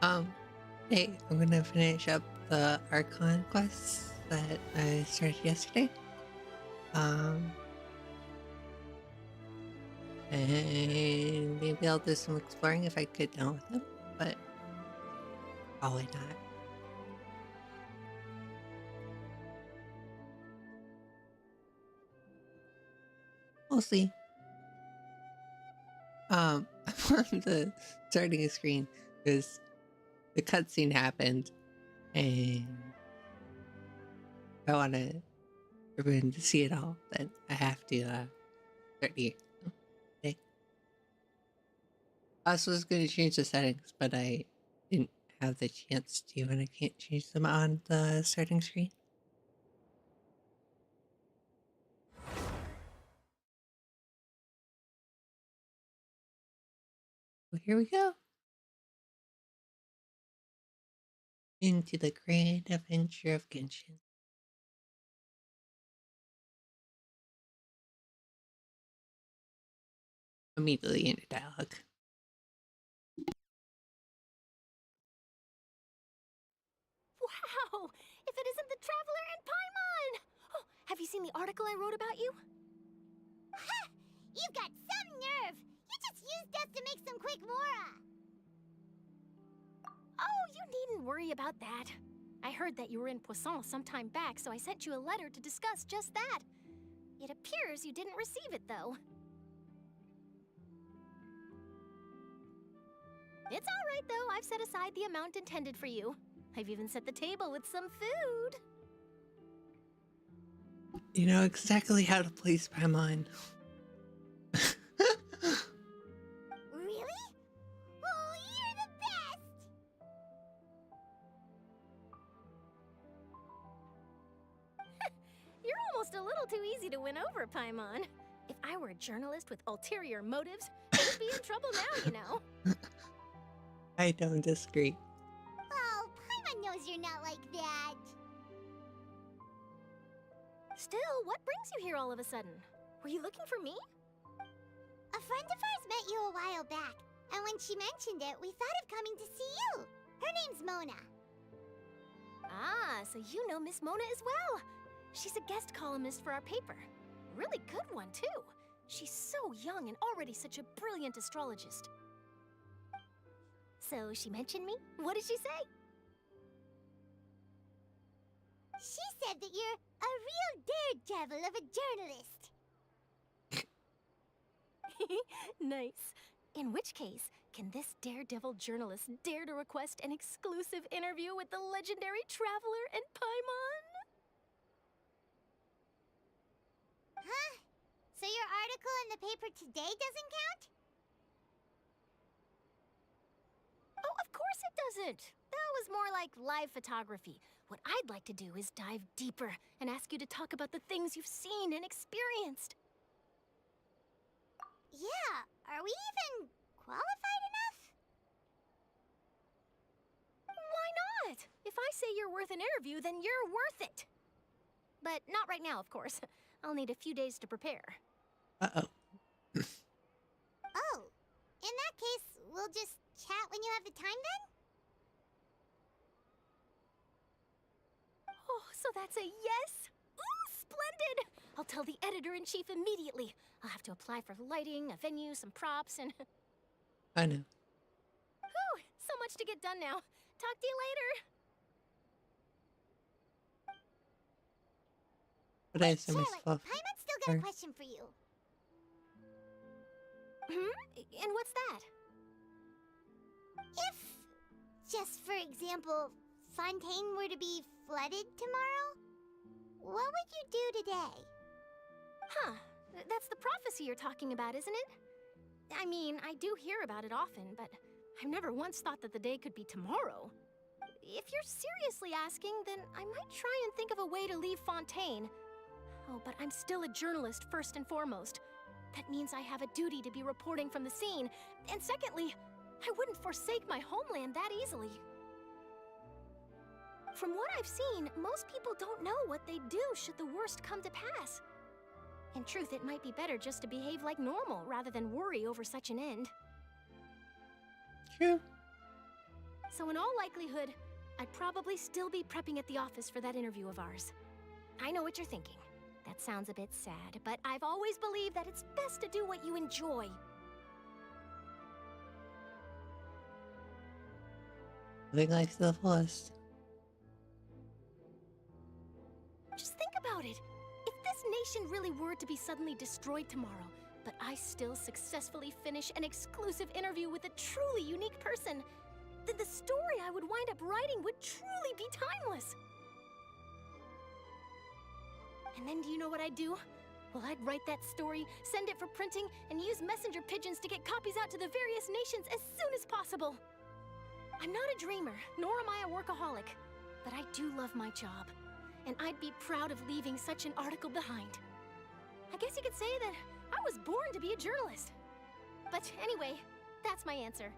Um, hey, I'm gonna finish up the Archon quests that I started yesterday. Um, and maybe I'll do some exploring if I get done with them, but probably not. We'll see. I'm on the starting screen because the cutscene happened, and I want everyone to see it all. Then I have to start here. Okay. I was going to change the settings, but I didn't have the chance to, and I can't change them on the starting screen. Well, here we go. Into the grand adventure of Genshin. Immediately into dialogue. Wow! If it isn't the Traveler and Paimon! Oh, have you seen the article I wrote about you? Ha! You've got some nerve! You just used us to make some quick mora! Oh, you needn't worry about that. I heard that you were in Poisson some time back, so I sent you a letter to discuss just that. It appears you didn't receive it, though. It's all right, though. I've set aside the amount intended for you. I've even set the table with some food. You know exactly how to place Paimon. Really? Oh, you're the best! You're almost a little too easy to win over, Paimon. If I were a journalist with ulterior motives, I'd be in trouble now, you know. I don't disagree. Oh, Paimon knows you're not like that. Still, what brings you here all of a sudden? Were you looking for me? A friend of ours met you a while back, and when she mentioned it, we thought of coming to see you. Her name's Mona. Ah, so you know Miss Mona as well. She's a guest columnist for our paper. Really good one, too. She's so young and already such a brilliant astrologist. So she mentioned me? What did she say? She said that you're a real daredevil of a journalist. Nice. In which case, can this daredevil journalist dare to request an exclusive interview with the legendary Traveler and Paimon? Huh? So your article in the paper today doesn't count? Oh, of course it doesn't. That was more like live photography. What I'd like to do is dive deeper and ask you to talk about the things you've seen and experienced. Yeah, are we even qualified enough? Why not? If I say you're worth an interview, then you're worth it. But not right now, of course. I'll need a few days to prepare. Uh-oh. Oh, in that case, we'll just chat when you have the time then? Oh, so that's a yes? Ooh, splendid! I'll tell the editor-in-chief immediately. I'll have to apply for lighting, a venue, some props, and... I know. Whew, so much to get done now. Talk to you later. But I assume it's Charlotte, fluff. Paimon's still got a question for you. And what's that? If, just for example, Fontaine were to be flooded tomorrow, what would you do today? Huh. That's the prophecy you're talking about, isn't it? I mean, I do hear about it often, but I've never once thought that the day could be tomorrow. If you're seriously asking, then I might try and think of a way to leave Fontaine. Oh, but I'm still a journalist first and foremost. That means I have a duty to be reporting from the scene. And secondly, I wouldn't forsake my homeland that easily. From what I've seen, most people don't know what they'd do should the worst come to pass. In truth, it might be better just to behave like normal rather than worry over such an end. True. So in all likelihood, I'd probably still be prepping at the office for that interview of ours. I know what you're thinking. That sounds a bit sad, but I've always believed that it's best to do what you enjoy. Living life to the fullest. Just think about it. If this nation really were to be suddenly destroyed tomorrow, but I still successfully finish an exclusive interview with a truly unique person, then the story I would wind up writing would truly be timeless. And then do you know what I'd do? Well, I'd write that story, send it for printing, and use messenger pigeons to get copies out to the various nations as soon as possible. I'm not a dreamer, nor am I a workaholic, but I do love my job, and I'd be proud of leaving such an article behind. I guess you could say that I was born to be a journalist. But anyway, that's my answer.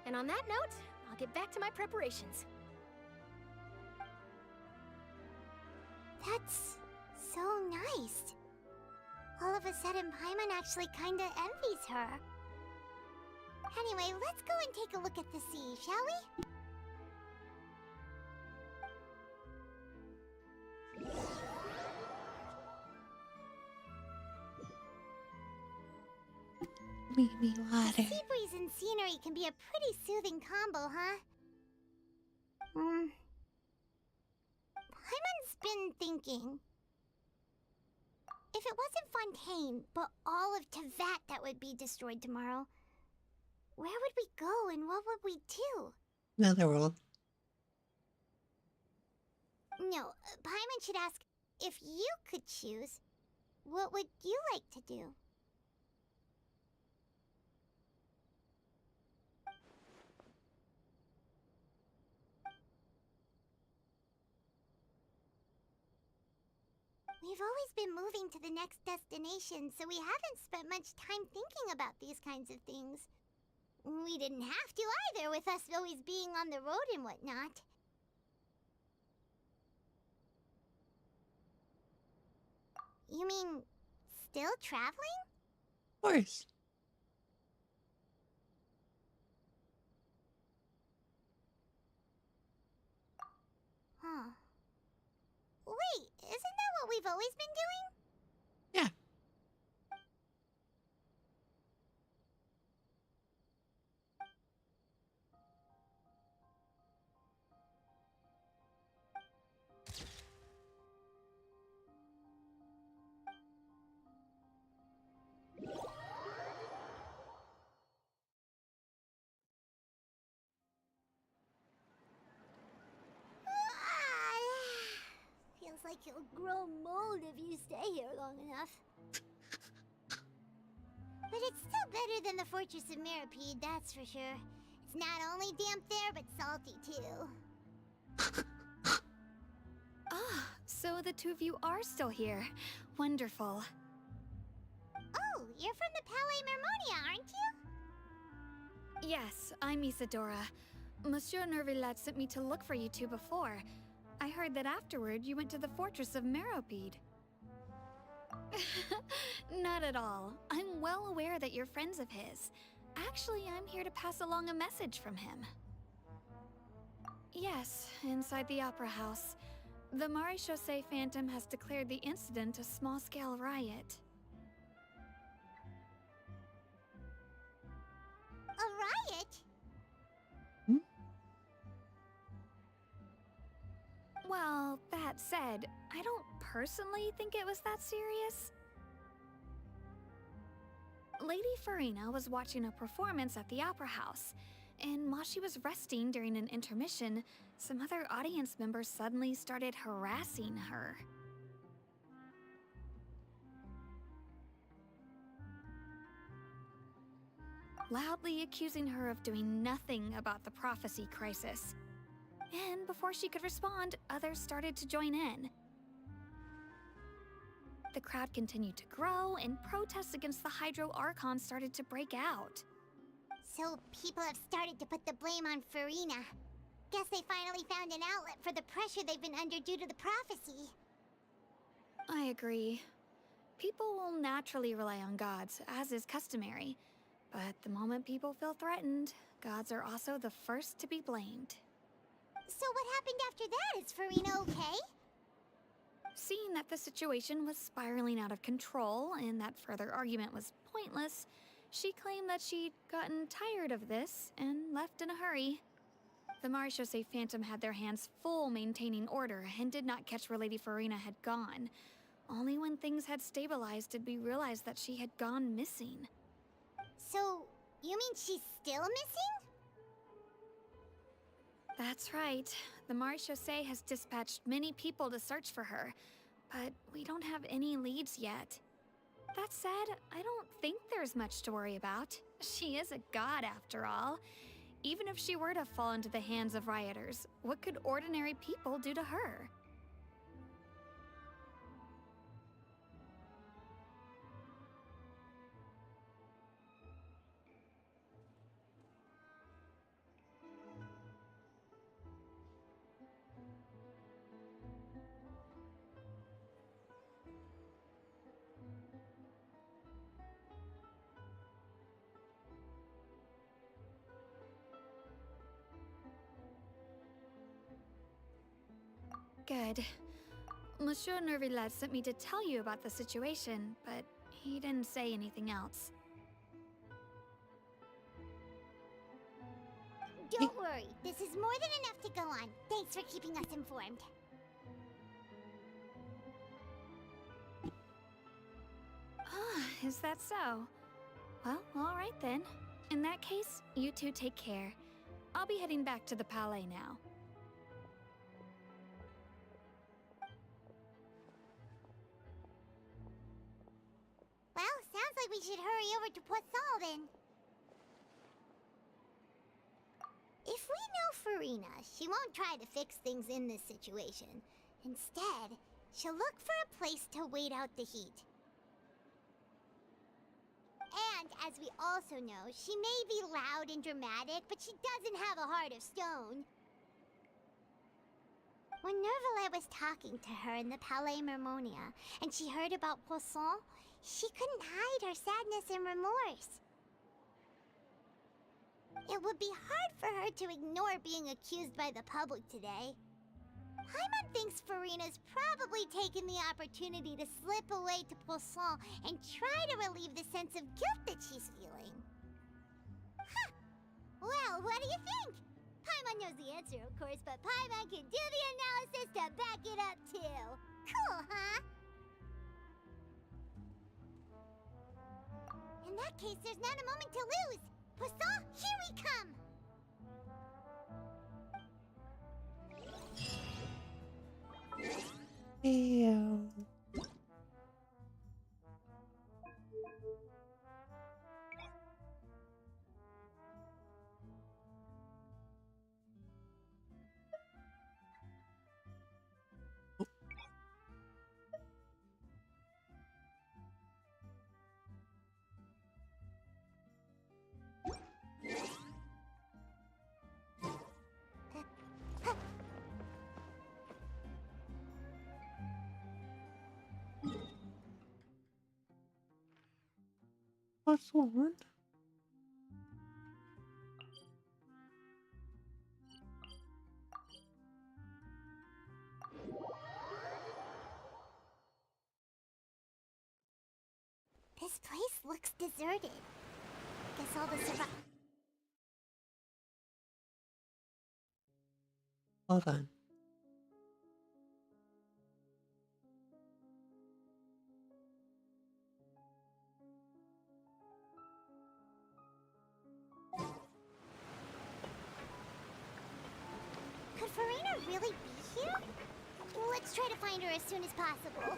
And on that note, I'll get back to my preparations. That's so nice. All of a sudden, Paimon actually kinda envies her. Anyway, let's go and take a look at the sea, shall we? Mimi water. Sea breeze and scenery can be a pretty soothing combo, huh? Paimon's been thinking. If it wasn't Fontaine, but all of Tevat that would be destroyed tomorrow, where would we go and what would we do? Netherworld. No, Paimon should ask, if you could choose, what would you like to do? We've always been moving to the next destination, so we haven't spent much time thinking about these kinds of things. We didn't have to either, with us always being on the road and whatnot. You mean, still traveling? Of course. Huh. Wait, isn't that what we've always been doing? Yeah. Feels like you'll grow mold if you stay here long enough. But it's still better than the Fortress of Meropide, that's for sure. It's not only damp there, but salty too. Ah, so the two of you are still here. Wonderful. Oh, you're from the Palais Mermonia, aren't you? Yes, I'm Isadora. Monsieur Nervillet sent me to look for you two before. I heard that afterward you went to the Fortress of Meropide. Not at all. I'm well aware that you're friends of his. Actually, I'm here to pass along a message from him. Yes, inside the Opera House. The Maréchaussée Phantom has declared the incident a small-scale riot. A riot? Well, that said, I don't personally think it was that serious. Lady Farina was watching a performance at the Opera House, and while she was resting during an intermission, some other audience members suddenly started harassing her. Loudly accusing her of doing nothing about the prophecy crisis. And before she could respond, others started to join in. The crowd continued to grow, and protests against the Hydro Archon started to break out. So people have started to put the blame on Farina. Guess they finally found an outlet for the pressure they've been under due to the prophecy. I agree. People will naturally rely on gods, as is customary. But the moment people feel threatened, gods are also the first to be blamed. So what happened after that? Is Farina okay? Seeing that the situation was spiraling out of control and that further argument was pointless, she claimed that she'd gotten tired of this and left in a hurry. The Marechaussee Phantom had their hands full maintaining order and did not catch where Lady Farina had gone. Only when things had stabilized did we realize that she had gone missing. So, you mean she's still missing? That's right. The Marechaussee has dispatched many people to search for her, but we don't have any leads yet. That said, I don't think there's much to worry about. She is a god after all. Even if she were to fall into the hands of rioters, what could ordinary people do to her? Good. Monsieur Nervillet sent me to tell you about the situation, but he didn't say anything else. Don't worry, this is more than enough to go on. Thanks for keeping us informed. Ah, is that so? Well, alright then. In that case, you two take care. I'll be heading back to the Palais now. Well, sounds like we should hurry over to Poisson then. If we know Farina, she won't try to fix things in this situation. Instead, she'll look for a place to wait out the heat. And, as we also know, she may be loud and dramatic, but she doesn't have a heart of stone. When Nervillet was talking to her in the Palais Mermonia, and she heard about Poisson, she couldn't hide her sadness and remorse. It would be hard for her to ignore being accused by the public today. Paimon thinks Farina's probably taken the opportunity to slip away to Poisson and try to relieve the sense of guilt that she's feeling. Huh! Well, what do you think? Paimon knows the answer, of course, but Paimon can do the analysis to back it up, too. Cool, huh? In that case, there's not a moment to lose. Poisson, here we come! Ew. What's one? This place looks deserted. Guess all the Hold on. Could Farina really be here? Let's try to find her as soon as possible.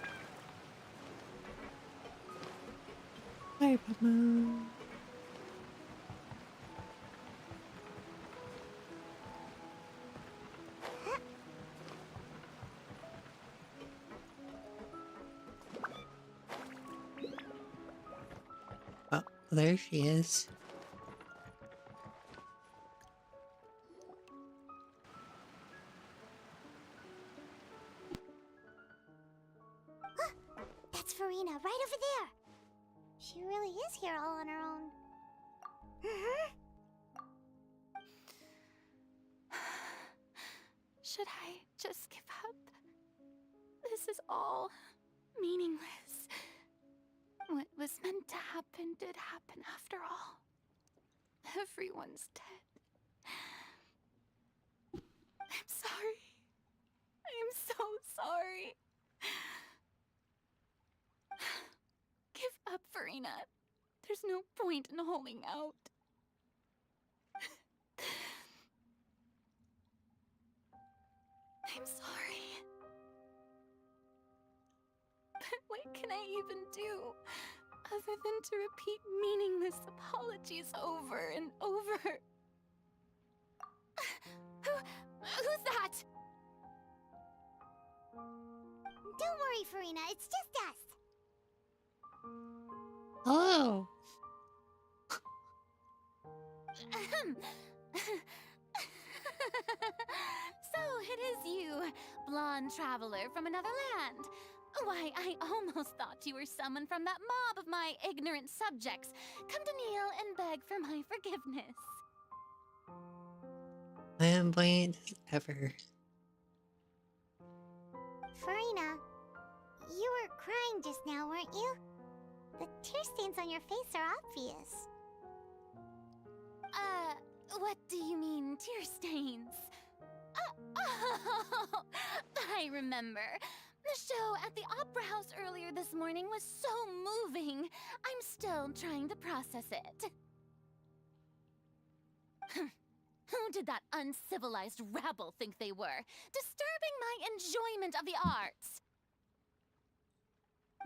Hi, Papa. Oh, there she is. That's Farina, right over there. She really is here all on her own. Should I just give up? This is all meaningless. What was meant to happen did happen after all. Everyone's dead. I'm sorry. I am so sorry. Give up, Farina. There's no point in holding out. I'm sorry. But what can I even do other than to repeat meaningless apologies over and over? Who's that? Don't worry, Farina, it's just us. Hello. So it is you, blonde traveler from another land. Why, I almost thought you were someone from that mob of my ignorant subjects, come to kneel and beg for my forgiveness. Flamboyant as ever. Farina, you were crying just now, weren't you? The tear stains on your face are obvious. What do you mean, tear stains? Oh, I remember. The show at the Opera House earlier this morning was so moving. I'm still trying to process it. Who did that uncivilized rabble think they were, disturbing my enjoyment of the arts?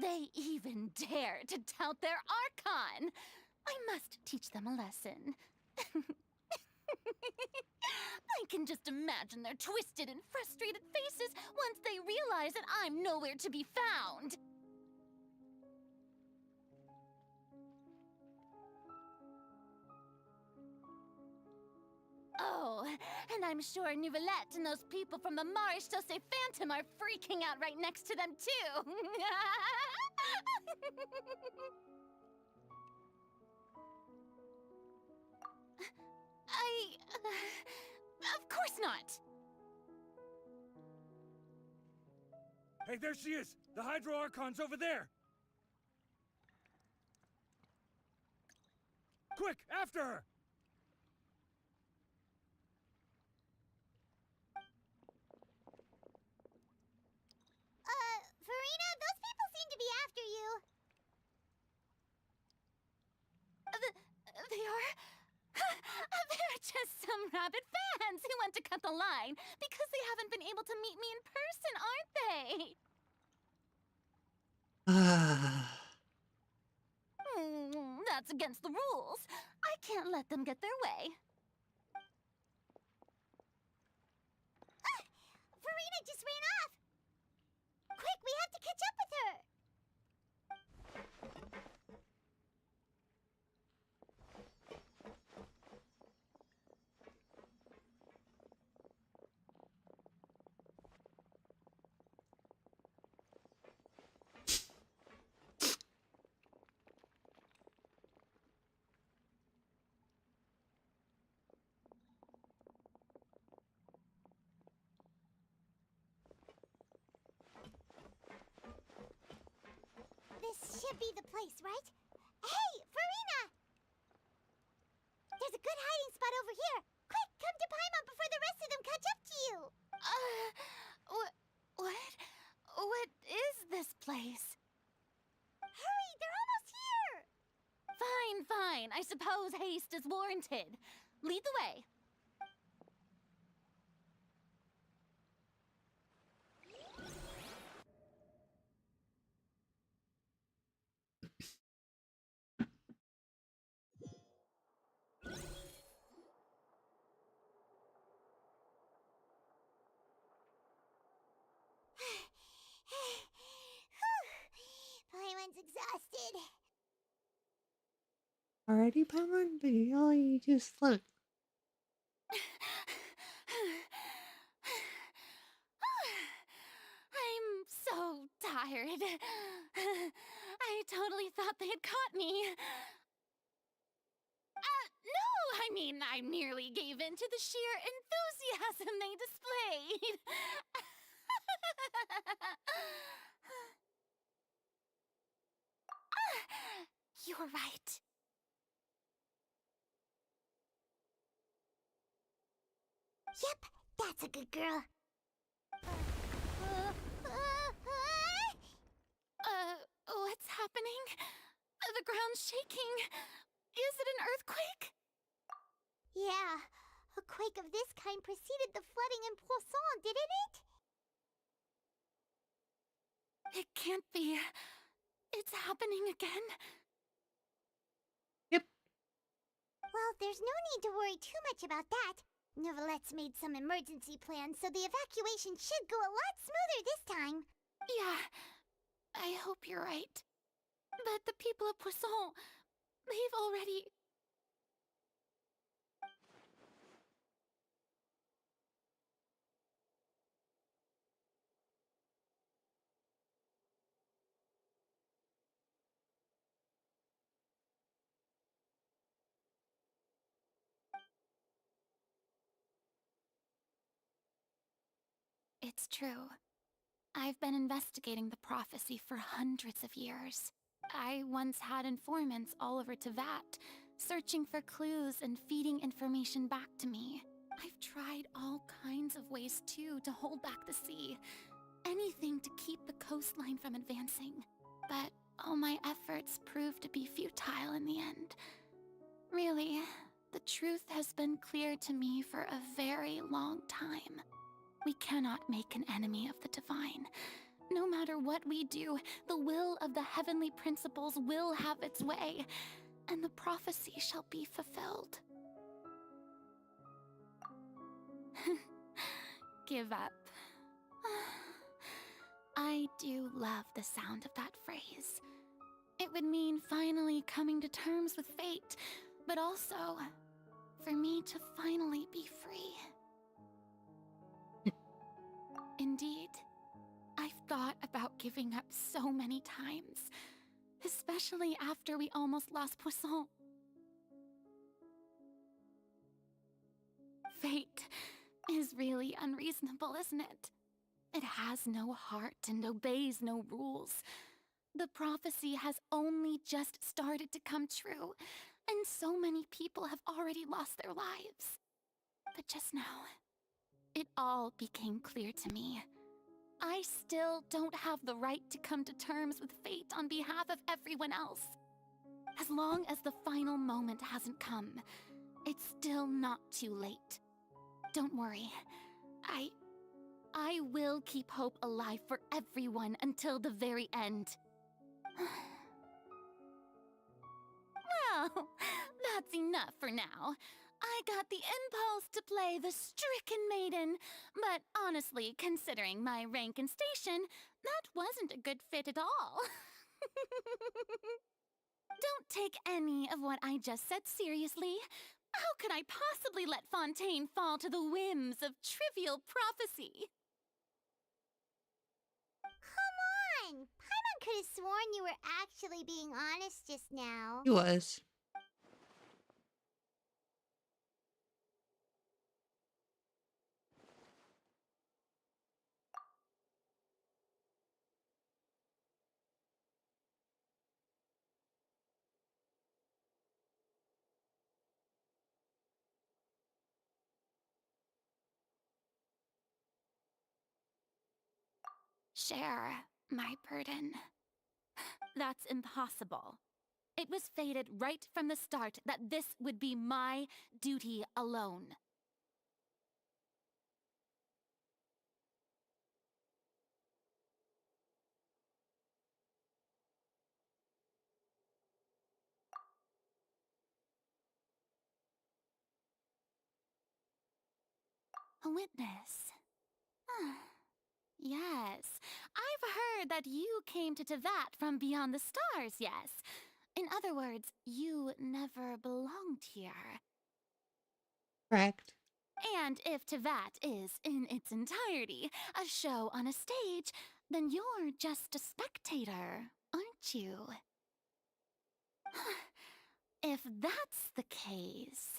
They even dare to tout their Archon! I must teach them a lesson. I can just imagine their twisted and frustrated faces once they realize that I'm nowhere to be found. Oh, and I'm sure Nouvellette and those people from the Marish Chaussee Phantom are freaking out right next to them, too. Of course not. Hey, there she is! The Hydro Archon's over there! Quick, after her! Farina, those people seem to be after you. They are... They're just some rabid fans who want to cut the line because they haven't been able to meet me in person, aren't they? That's against the rules. I can't let them get their way. Farina just ran off. Quick, we have to catch up with her. This should be the place, right? Hey, Farina! There's a good hiding spot over here. Quick, come to Paimon before the rest of them catch up to you. What? What is this place? Hurry, they're almost here. Fine, fine. I suppose haste is warranted. Lead the way. Paimon's exhausted. Already, Paimon? But you just look. I'm so tired. I totally thought they had caught me. No, I mean, I merely gave in to the sheer enthusiasm they displayed. girl. What's happening? The ground's shaking. Is it an earthquake? Yeah, a quake of this kind preceded the flooding in Poisson, didn't it? It can't be. It's happening again. Yep. Well, there's no need to worry too much about that. Neverlette's made some emergency plans, so the evacuation should go a lot smoother this time. Yeah, I hope you're right. But the people of Poisson, they've already... It's true. I've been investigating the prophecy for hundreds of years. I once had informants all over Tevat, searching for clues and feeding information back to me. I've tried all kinds of ways, too, to hold back the sea. Anything to keep the coastline from advancing. But all my efforts proved to be futile in the end. Really, the truth has been clear to me for a very long time. We cannot make an enemy of the divine. No matter what we do, the will of the heavenly principles will have its way, and the prophecy shall be fulfilled. Give up. I do love the sound of that phrase. It would mean finally coming to terms with fate, but also for me to finally be free. Indeed, I've thought about giving up so many times, especially after we almost lost Poisson. Fate is really unreasonable, isn't it? It has no heart and obeys no rules. The prophecy has only just started to come true, and so many people have already lost their lives. But just now, it all became clear to me. I still don't have the right to come to terms with fate on behalf of everyone else. As long as the final moment hasn't come, it's still not too late. Don't worry. I will keep hope alive for everyone until the very end. Well, that's enough for now. I got the impulse to play the stricken maiden, but honestly, considering my rank and station, that wasn't a good fit at all. Don't take any of what I just said seriously. How could I possibly let Fontaine fall to the whims of trivial prophecy? Come on! Paimon could have sworn you were actually being honest just now. He was. Share my burden. That's impossible. It was fated right from the start that this would be my duty alone. A witness. Yes, I've heard that you came to Tevat from beyond the stars, yes. In other words, you never belonged here. Correct. And if Tevat is, in its entirety, a show on a stage, then you're just a spectator, aren't you? If that's the case...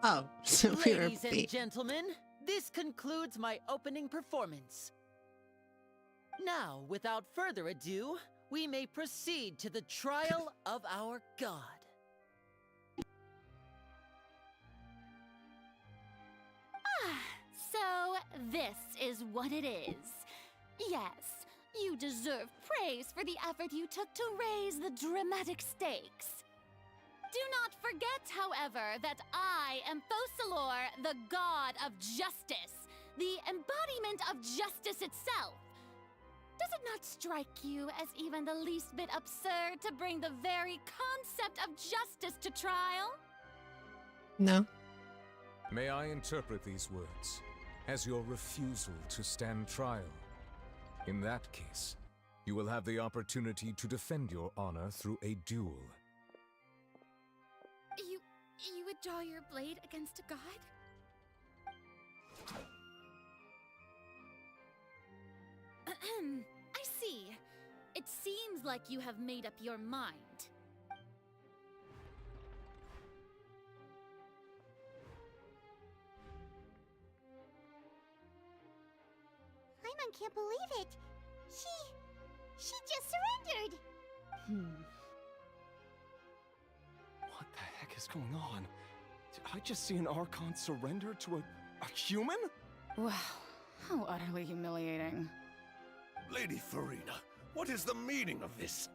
Oh, so we were Ladies and gentlemen, this concludes my opening performance. Now, without further ado, we may proceed to the trial of our god. So, this is what it is. Yes, you deserve praise for the effort you took to raise the dramatic stakes. Do not forget, however, that I am Focalor, the god of justice, the embodiment of justice itself. Does it not strike you as even the least bit absurd to bring the very concept of justice to trial? No. May I interpret these words as your refusal to stand trial? In that case, you will have the opportunity to defend your honor through a duel. You would draw your blade against a god? I see. It seems like you have made up your mind. Paimon can't believe it. She just surrendered. What the heck is going on? Did I just see an Archon surrender to a human? Wow, how utterly humiliating. Lady Farina, what is the meaning of this?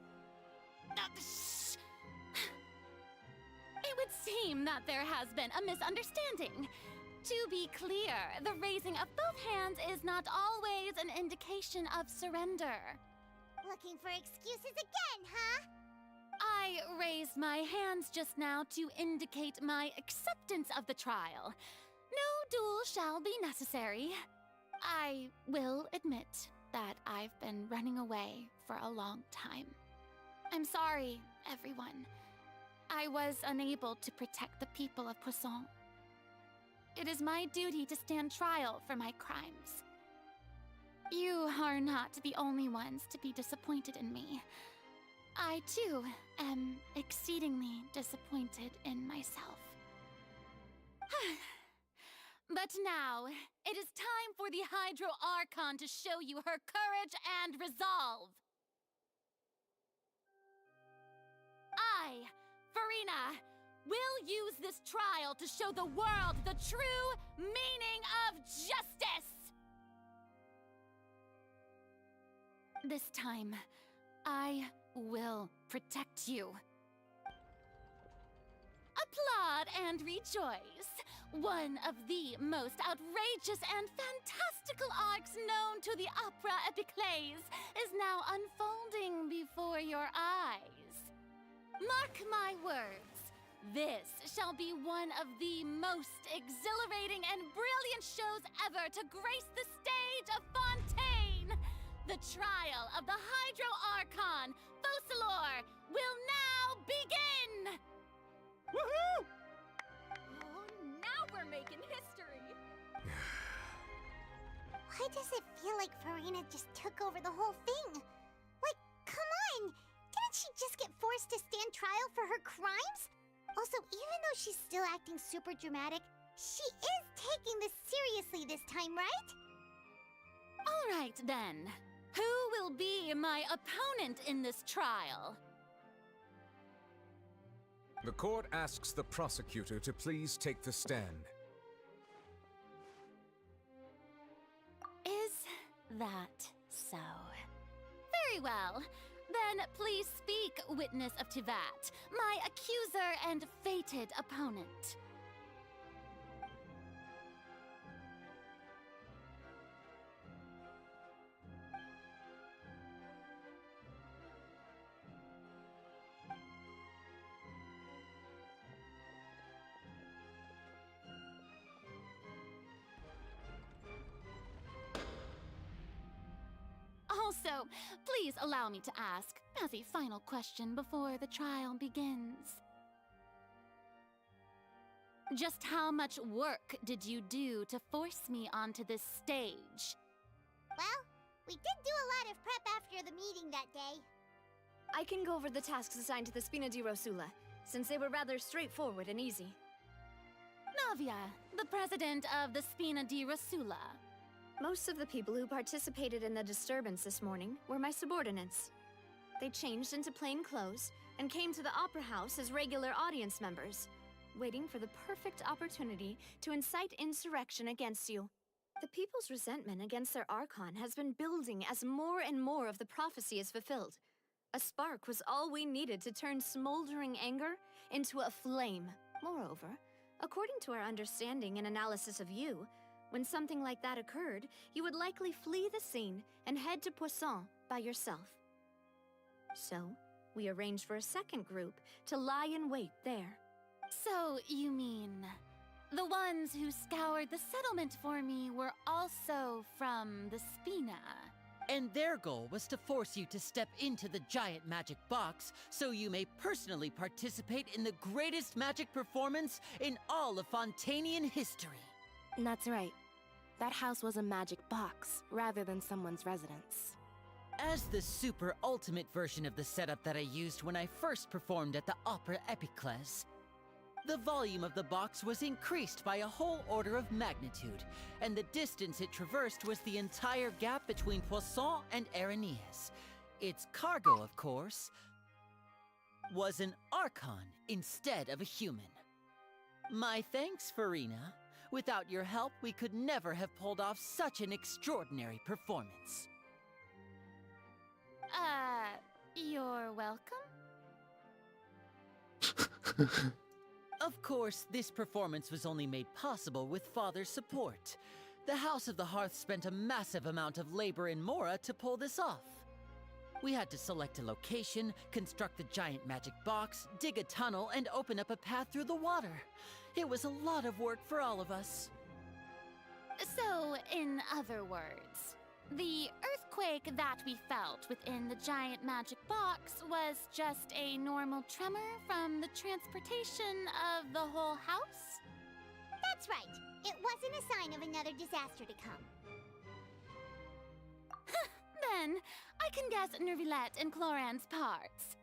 It would seem that there has been a misunderstanding. To be clear, the raising of both hands is not always an indication of surrender. Looking for excuses again, huh? I raised my hands just now to indicate my acceptance of the trial. No duel shall be necessary. I will admit that I've been running away for a long time. I'm sorry, everyone. I was unable to protect the people of Poisson. It is my duty to stand trial for my crimes. You are not the only ones to be disappointed in me. I, too, am exceedingly disappointed in myself. But now, it is time for the Hydro Archon to show you her courage and resolve. I, Farina, will use this trial to show the world the true meaning of justice! This time, I will protect you. Applaud and rejoice! One of the most outrageous and fantastical arcs known to the opera epiclese is now unfolding before your eyes. Mark my words, this shall be one of the most exhilarating and brilliant shows ever to grace the stage of Fontaine! The trial of the Hydro Archon, Focalor, will now begin! Woohoo! Oh, now we're making history! Why does it feel like Farina just took over the whole thing? Like, come on! Didn't she just get forced to stand trial for her crimes? Also, even though she's still acting super dramatic, she is taking this seriously this time, right? All right, then. Who will be my opponent in this trial? The court asks the prosecutor to please take the stand. Is that so? Very well. Then please speak, witness of Tivat, my accuser and fated opponent. Also, please allow me to ask, as a final question before the trial begins. Just how much work did you do to force me onto this stage? Well, we did do a lot of prep after the meeting that day. I can go over the tasks assigned to the Spina di Rosula, since they were rather straightforward and easy. Flavia, the president of the Spina di Rosula. Most of the people who participated in the disturbance this morning were my subordinates. They changed into plain clothes and came to the Opera House as regular audience members, waiting for the perfect opportunity to incite insurrection against you. The people's resentment against their Archon has been building as more and more of the prophecy is fulfilled. A spark was all we needed to turn smoldering anger into a flame. Moreover, according to our understanding and analysis of you, when something like that occurred, you would likely flee the scene and head to Poisson by yourself. So, we arranged for a second group to lie in wait there. So, you mean, the ones who scoured the settlement for me were also from the Spina? And their goal was to force you to step into the giant magic box so you may personally participate in the greatest magic performance in all of Fontanian history. That's right. That house was a magic box, rather than someone's residence. As the super ultimate version of the setup that I used when I first performed at the Opera Epiclese, the volume of the box was increased by a whole order of magnitude, and the distance it traversed was the entire gap between Poisson and Aranias. Its cargo, of course, was an Archon instead of a human. My thanks, Farina. Without your help, we could never have pulled off such an extraordinary performance. You're welcome? Of course, this performance was only made possible with Father's support. The House of the Hearth spent a massive amount of labor in Mora to pull this off. We had to select a location, construct the giant magic box, dig a tunnel, and open up a path through the water. It was a lot of work for all of us. So, in other words, the earthquake that we felt within the giant magic box was just a normal tremor from the transportation of the whole house? That's right. It wasn't a sign of another disaster to come. Then, I can guess Nervilette and Cloran's parts.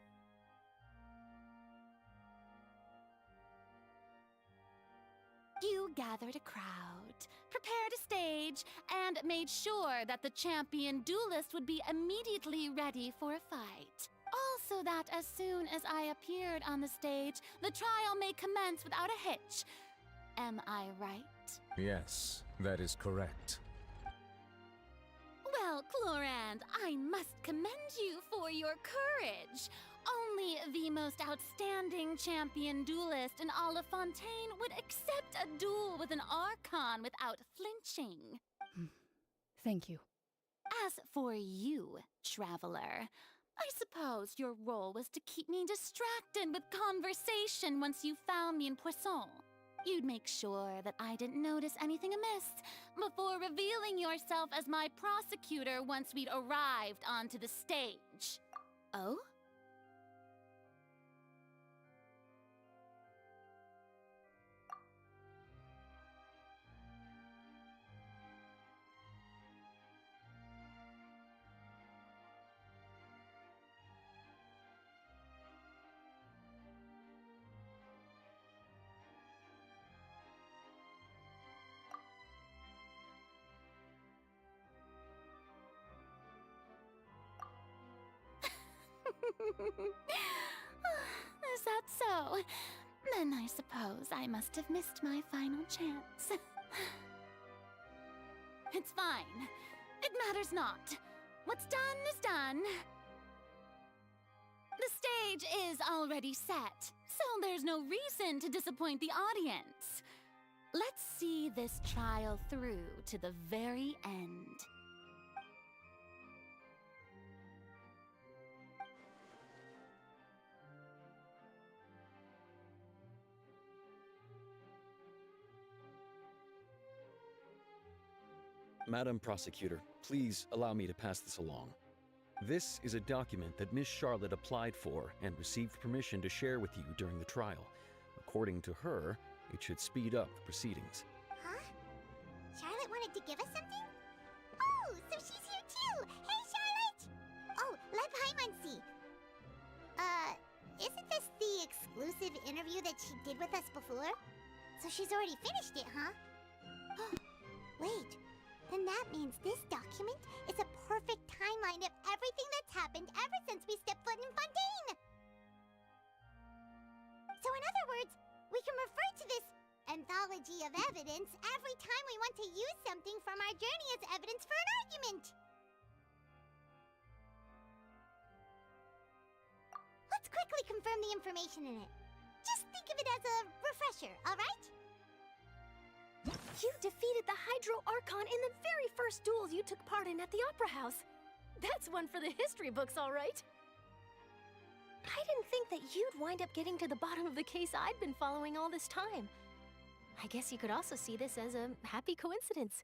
You gathered a crowd, prepared a stage, and made sure that the champion duelist would be immediately ready for a fight. Also that as soon as I appeared on the stage, the trial may commence without a hitch. Am I right? Yes, that is correct. Well, Clorand, I must commend you for your courage. Only the most outstanding champion duelist in all of Fontaine would accept a duel with an Archon without flinching. Thank you. As for you, Traveler, I suppose your role was to keep me distracted with conversation once you found me in Poisson. You'd make sure that I didn't notice anything amiss before revealing yourself as my prosecutor once we'd arrived onto the stage. Oh? Is that so? Then I suppose I must have missed my final chance. It's fine. It matters not. What's done is done. The stage is already set, so there's no reason to disappoint the audience. Let's see this trial through to the very end. Madam Prosecutor, please allow me to pass this along. This is a document that Miss Charlotte applied for and received permission to share with you during the trial. According to her, it should speed up the proceedings. Huh? Charlotte wanted to give us something? Oh, so she's here too! Hey, Charlotte! Oh, Lev Hymansi! Isn't this the exclusive interview that she did with us before? So she's already finished it, huh? Wait, then that means this document is a perfect timeline of everything that's happened ever since we stepped foot in Fontaine! So in other words, we can refer to this anthology of evidence every time we want to use something from our journey as evidence for an argument! Let's quickly confirm the information in it. Just think of it as a refresher, alright? You defeated the Hydro Archon in the very first duel you took part in at the Opera House. That's one for the history books, all right. I didn't think that you'd wind up getting to the bottom of the case I'd been following all this time. I guess you could also see this as a happy coincidence.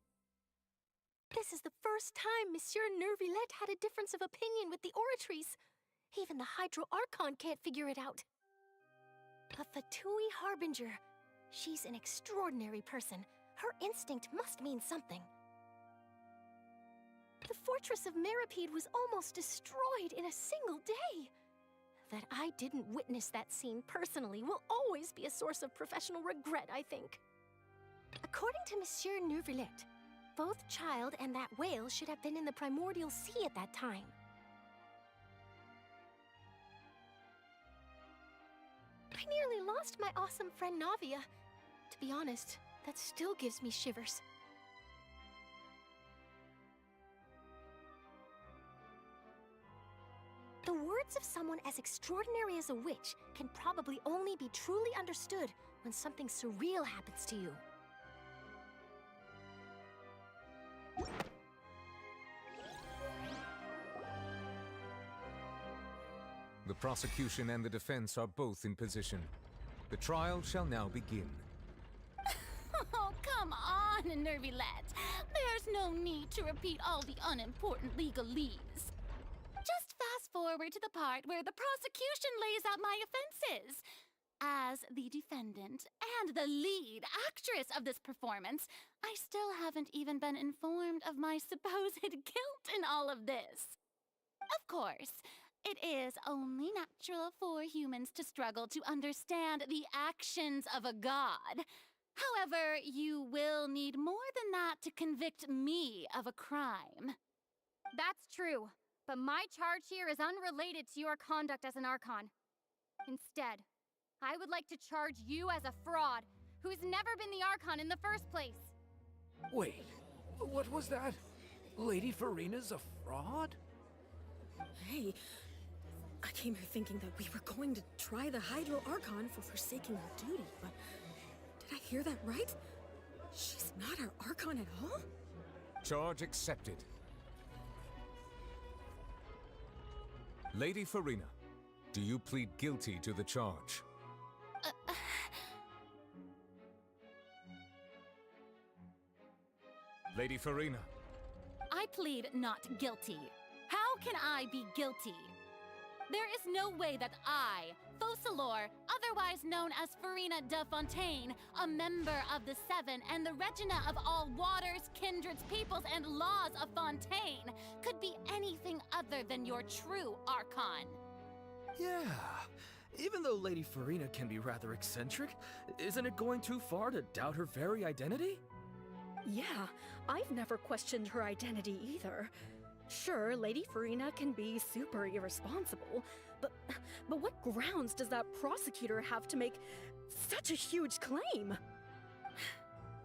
This is the first time Monsieur Nervillette had a difference of opinion with the Oratrice. Even the Hydro Archon can't figure it out. A Fatui Harbinger. She's an extraordinary person. Her instinct must mean something. The fortress of Meripede was almost destroyed in a single day. That I didn't witness that scene personally will always be a source of professional regret, I think. According to Monsieur Nervillette, both Child and that whale should have been in the primordial sea at that time. I nearly lost my awesome friend Navia. To be honest, that still gives me shivers. The words of someone as extraordinary as a witch can probably only be truly understood when something surreal happens to you. The prosecution and the defense are both in position. The trial shall now begin. Oh, come on, Nervillette. There's no need to repeat all the unimportant legalese. Just fast forward to the part where the prosecution lays out my offenses. As the defendant and the lead actress of this performance, I still haven't even been informed of my supposed guilt in all of this. Of course, it is only natural for humans to struggle to understand the actions of a god. However, you will need more than that to convict me of a crime. That's true, but my charge here is unrelated to your conduct as an Archon. Instead, I would like to charge you as a fraud who's never been the Archon in the first place. Wait, what was that? Lady Farina's a fraud? Hey, I came here thinking that we were going to try the Hydro Archon for forsaking her duty, but did I hear that right? She's not our Archon at all? Charge accepted. Lady Farina, do you plead guilty to the charge? Lady Farina. I plead not guilty. How can I be guilty? There is no way that I, Focalor, otherwise known as Farina de Fontaine, a member of the Seven and the Regina of all waters, kindreds, peoples, and laws of Fontaine, could be anything other than your true Archon. Yeah, even though Lady Farina can be rather eccentric, isn't it going too far to doubt her very identity? Yeah, I've never questioned her identity either. Sure, Lady Farina can be super irresponsible, but what grounds does that prosecutor have to make such a huge claim?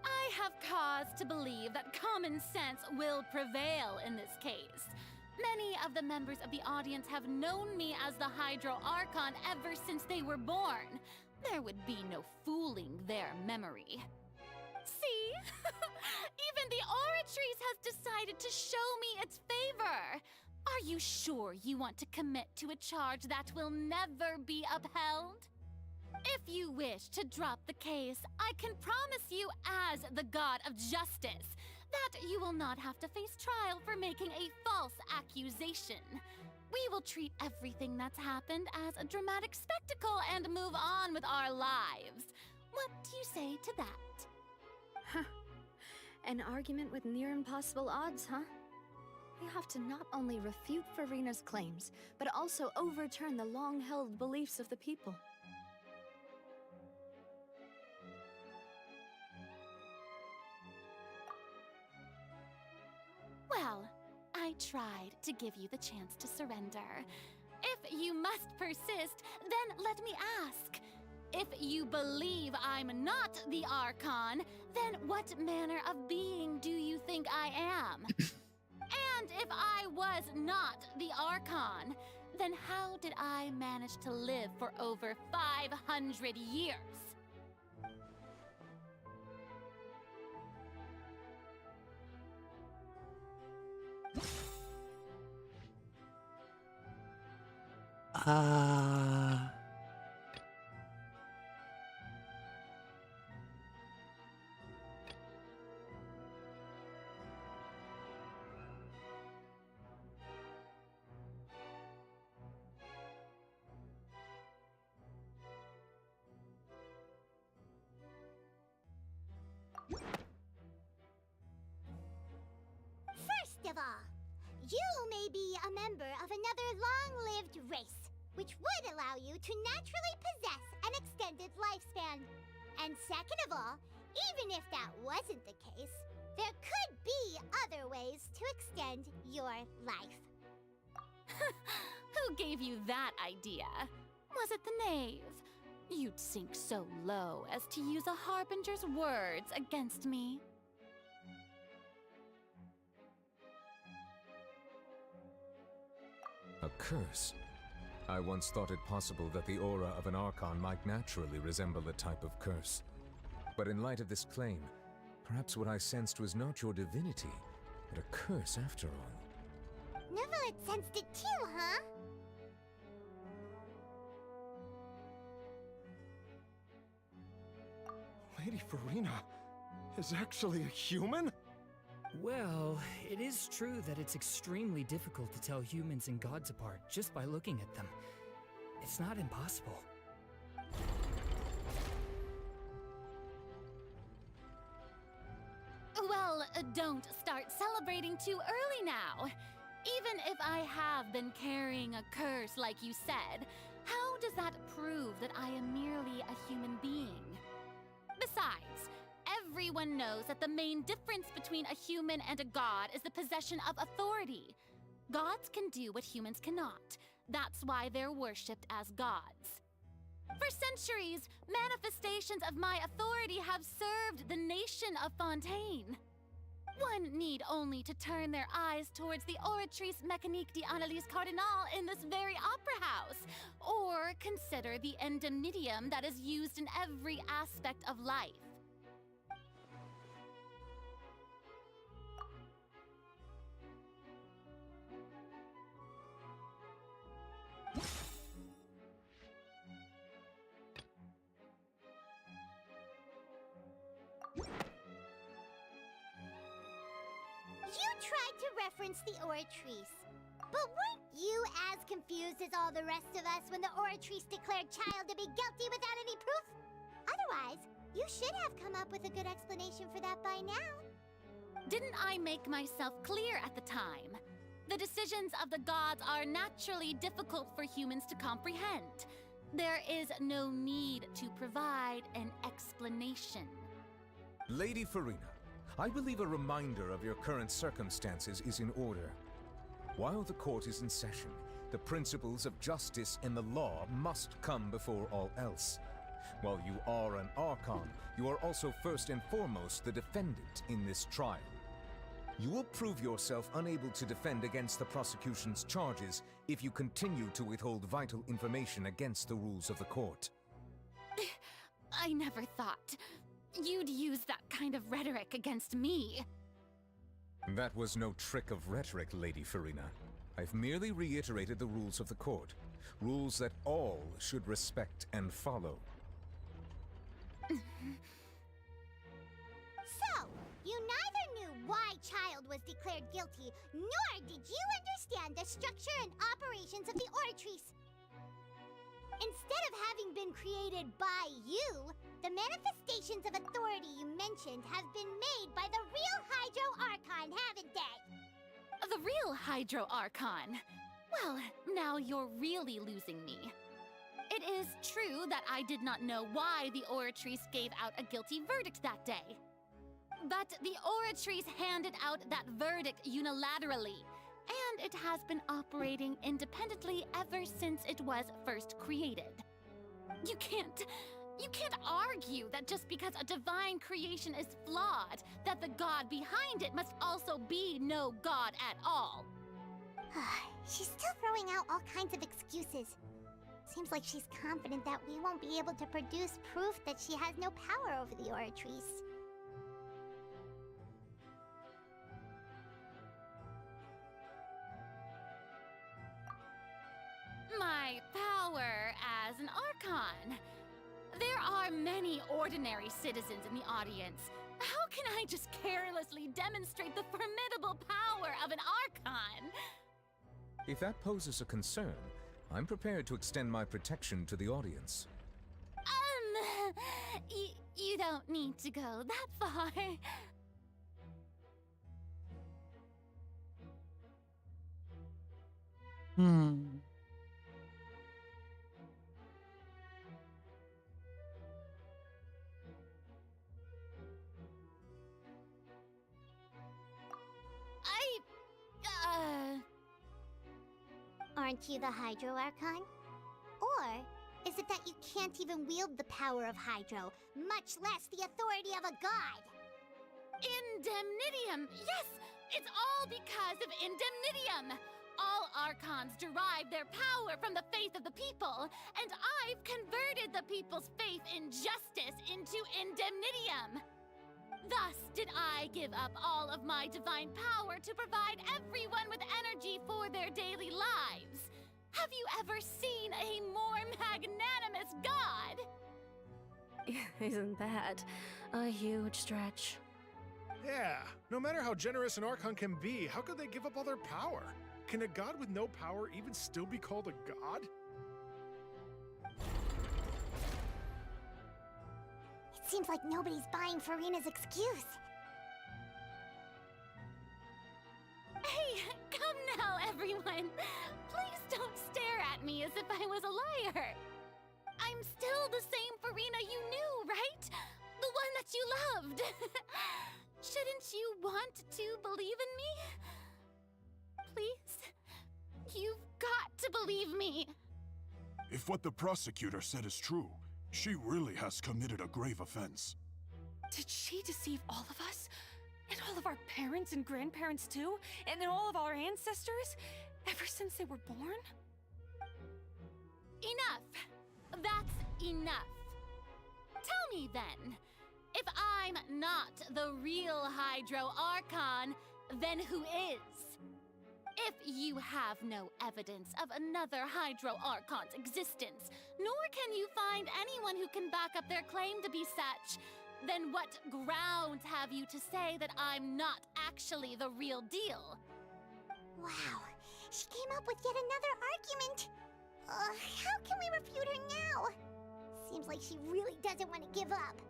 I have cause to believe that common sense will prevail in this case. Many of the members of the audience have known me as the Hydro Archon ever since they were born. There would be no fooling their memory. See? Even the Oratrice has decided to show me its favor. Are you sure you want to commit to a charge that will never be upheld? If you wish to drop the case, I can promise you as the God of Justice that you will not have to face trial for making a false accusation. We will treat everything that's happened as a dramatic spectacle and move on with our lives. What do you say to that? Huh. An argument with near impossible odds, huh? You have to not only refute Farina's claims, but also overturn the long-held beliefs of the people. tried to give you the chance to surrender. If you must persist, then let me ask. If you believe I'm not the Archon, then what manner of being do you think I am? And if I was not the Archon, then how did I manage to live for over 500 years? First of all, you may be a member of another long-lived race, which would allow you to naturally possess an extended lifespan. And second of all, even if that wasn't the case, there could be other ways to extend your life. Who gave you that idea? Was it the knave? You'd sink so low as to use a harbinger's words against me. A curse? I once thought it possible that the aura of an Archon might naturally resemble a type of curse. But in light of this claim, perhaps what I sensed was not your divinity, but a curse after all. Neverlet sensed it too, huh? Lady Farina is actually a human? Well, it is true that it's extremely difficult to tell humans and gods apart just by looking at them. It's not impossible. Well, don't start celebrating too early now. Even if I have been carrying a curse like you said, how does that prove that I am merely a human being? Besides, everyone knows that the main difference between a human and a god is the possession of authority. Gods can do what humans cannot. That's why they're worshipped as gods. For centuries, manifestations of my authority have served the nation of Fontaine. One need only to turn their eyes towards the Oratrice Mécanique d'Analyse Cardinal in this very opera house, or consider the endemnitium that is used in every aspect of life. You tried to reference the Oratrice. But weren't you as confused as all the rest of us when the Oratrice declared Child to be guilty without any proof? Otherwise, you should have come up with a good explanation for that by now. Didn't I make myself clear at the time? The decisions of the gods are naturally difficult for humans to comprehend. There is no need to provide an explanation. Lady Farina, I believe a reminder of your current circumstances is in order. While the court is in session, the principles of justice and the law must come before all else. While you are an Archon, you are also first and foremost the defendant in this trial. You will prove yourself unable to defend against the prosecution's charges if you continue to withhold vital information against the rules of the court. I never thought you'd use that kind of rhetoric against me. That was no trick of rhetoric, Lady Farina. I've merely reiterated the rules of the court. Rules that all should respect and follow. So, you neither knew why Child was declared guilty, nor did you understand the structure and operations of the Oratrice. Instead of having been created by you, the manifestations of authority you mentioned have been made by the real Hydro Archon, haven't they? The real Hydro Archon? Well, now you're really losing me. It is true that I did not know why the Oratrice gave out a guilty verdict that day. But the Oratrice handed out that verdict unilaterally. and it has been operating independently ever since it was first created. You can't argue that just because a divine creation is flawed, that the god behind it must also be no god at all. She's still throwing out all kinds of excuses. Seems like she's confident that we won't be able to produce proof that she has no power over the Oratrice. My power as an Archon. There are many ordinary citizens in the audience. How can I just carelessly demonstrate the formidable power of an Archon? If that poses a concern, I'm prepared to extend my protection to the audience. You don't need to go that far. Aren't you the Hydro Archon? Or is it that you can't even wield the power of Hydro, much less the authority of a god? Indemnitium! Yes! It's all because of Indemnitium! All Archons derive their power from the faith of the people, and I've converted the people's faith in justice into Indemnitium! Thus did I give up all of my divine power to provide everyone with energy for their daily lives. Have you ever seen a more magnanimous god? Isn't that a huge stretch? Yeah, no matter how generous an Archon can be, how could they give up all their power? Can a god with no power even still be called a god? It seems like nobody's buying Furina's excuse. Hey, come now, everyone! Please don't stare at me as if I was a liar! I'm still the same Furina you knew, right? The one that you loved! Shouldn't you want to believe in me? Please? You've got to believe me! If what the prosecutor said is true, she really has committed a grave offense. Did she deceive all of us? And all of our parents and grandparents too? And all of our ancestors? Ever since they were born? Enough! That's enough. Tell me then, if I'm not the real Hydro Archon, then who is? If you have no evidence of another Hydro Archon's existence, nor can you find anyone who can back up their claim to be such, then what grounds have you to say that I'm not actually the real deal? Wow, she came up with yet another argument. How can we refute her now? Seems like she really doesn't want to give up.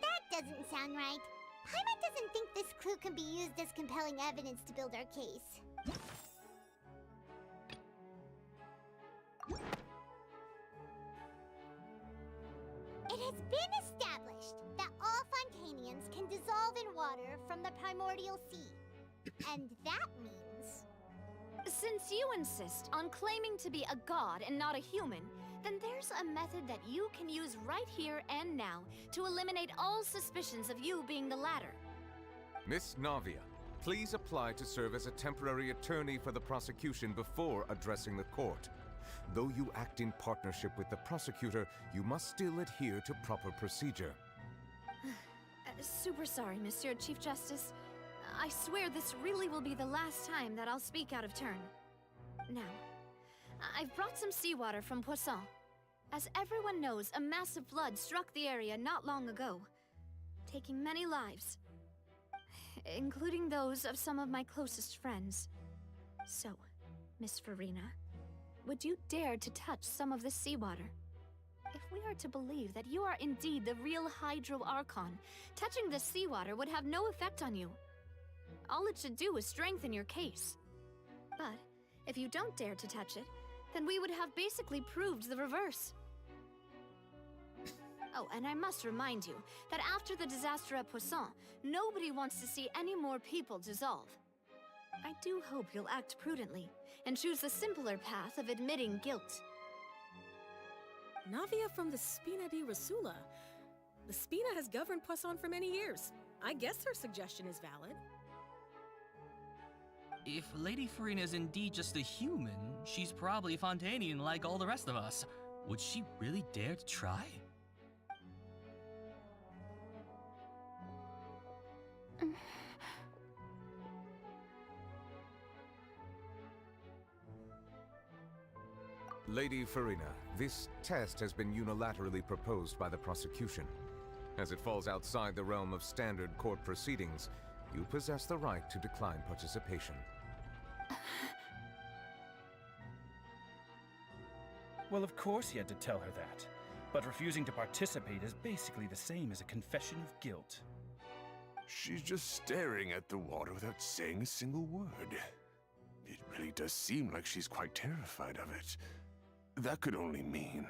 That doesn't sound right. Paimon doesn't think this clue can be used as compelling evidence to build our case. It has been established that all Fontanians can dissolve in water from the primordial sea. And that means... Since you insist on claiming to be a god and not a human, then there's a method that you can use right here and now to eliminate all suspicions of you being the latter. Miss Navia, please apply to serve as a temporary attorney for the prosecution before addressing the court. Though you act in partnership with the prosecutor, you must still adhere to proper procedure. Super sorry, Monsieur Chief Justice. I swear this really will be the last time that I'll speak out of turn. Now, I've brought some seawater from Poisson. As everyone knows, a massive flood struck the area not long ago, taking many lives, including those of some of my closest friends. So, Miss Farina, would you dare to touch some of this seawater? If we are to believe that you are indeed the real Hydro Archon, touching this seawater would have no effect on you. All it should do is strengthen your case. But if you don't dare to touch it, then we would have basically proved the reverse. Oh, and I must remind you that after the disaster at Poisson, nobody wants to see any more people dissolve. I do hope you'll act prudently and choose the simpler path of admitting guilt. Navia from the Spina di Rasula. The Spina has governed Poisson for many years. I guess her suggestion is valid. If Lady Farina is indeed just a human, she's probably Fontanian like all the rest of us. Would she really dare to try? Lady Farina, this test has been unilaterally proposed by the prosecution. As it falls outside the realm of standard court proceedings, you possess the right to decline participation. Well, of course he had to tell her that. But refusing to participate is basically the same as a confession of guilt. She's just staring at the water without saying a single word. It really does seem like she's quite terrified of it. That could only mean...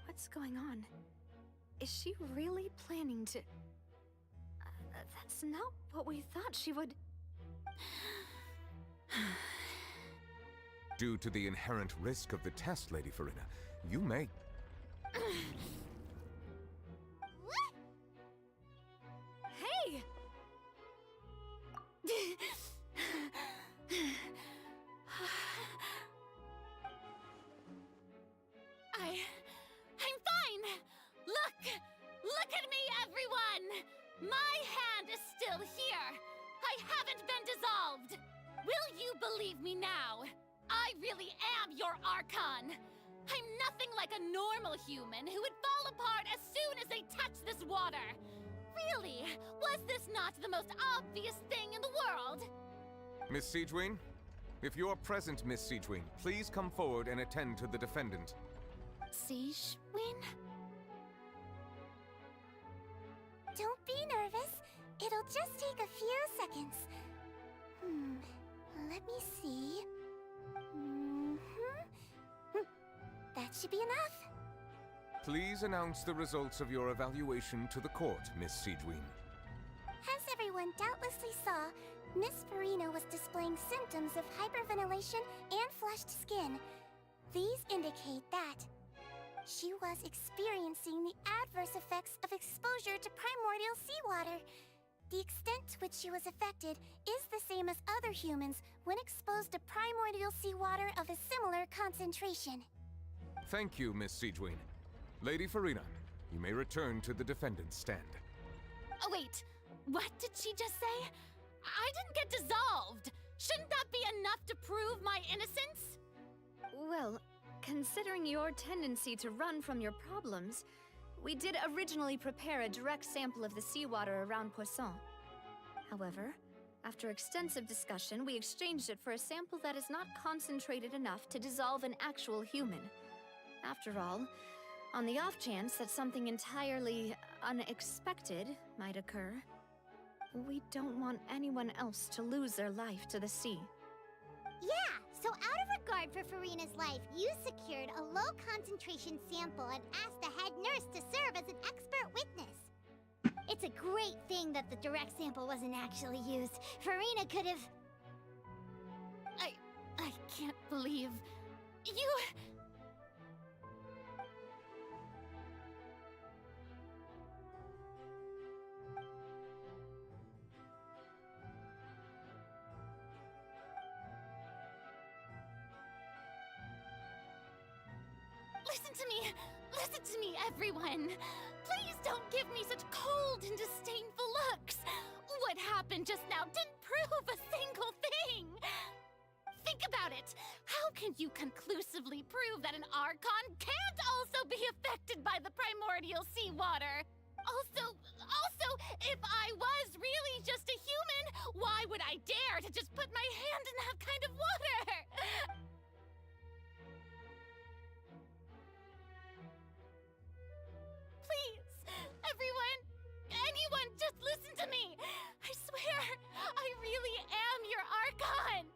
What's going on? Is she really planning to... that's not what we thought she would... Due to the inherent risk of the test, Lady Farina, you may... Hey! I'm fine! Look at me, everyone! My hand is still here! I haven't been dissolved! Will you believe me now? I really am your Archon! I'm nothing like a normal human who would fall apart as soon as they touch this water! Really, was this not the most obvious thing in the world? Miss Siegewien? If you are present, Miss Siegewien, please come forward and attend to the defendant. Siegewien? Don't be nervous. It'll just take a few seconds. Let me see. That should be enough. Please announce the results of your evaluation to the court, Miss Siegewien. As everyone doubtlessly saw, Miss Farina was displaying symptoms of hyperventilation and flushed skin. These indicate that she was experiencing the adverse effects of exposure to primordial seawater. The extent to which she was affected is the same as other humans when exposed to primordial seawater of a similar concentration. Thank you, Miss Siegewien. Lady Farina, you may return to the defendant's stand. Oh, wait. What did she just say? I didn't get dissolved! Shouldn't that be enough to prove my innocence? Well, considering your tendency to run from your problems, we did originally prepare a direct sample of the seawater around Poisson. However, after extensive discussion, we exchanged it for a sample that is not concentrated enough to dissolve an actual human. After all, on the off chance that something entirely unexpected might occur, we don't want anyone else to lose their life to the sea. Yeah, so out of regard for Farina's life, you secured a low-concentration sample and asked the head nurse to serve as an expert witness. It's a great thing that the direct sample wasn't actually used. Farina could have... I can't believe... you... Listen to me, everyone! Please don't give me such cold and disdainful looks! What happened just now didn't prove a single thing! Think about it! How can you conclusively prove that an Archon can't also be affected by the primordial seawater? Also, if I was really just a human, why would I dare to just put my hand in that kind of water? Please, everyone, anyone, just listen to me! I swear, I really am your Archon!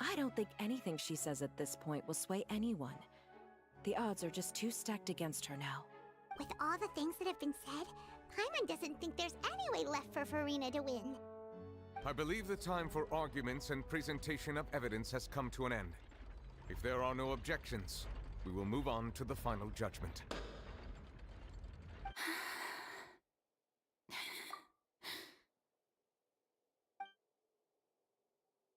I don't think anything she says at this point will sway anyone. The odds are just too stacked against her now. With all the things that have been said, Paimon doesn't think there's any way left for Farina to win. I believe the time for arguments and presentation of evidence has come to an end. If there are no objections, we will move on to the final judgment.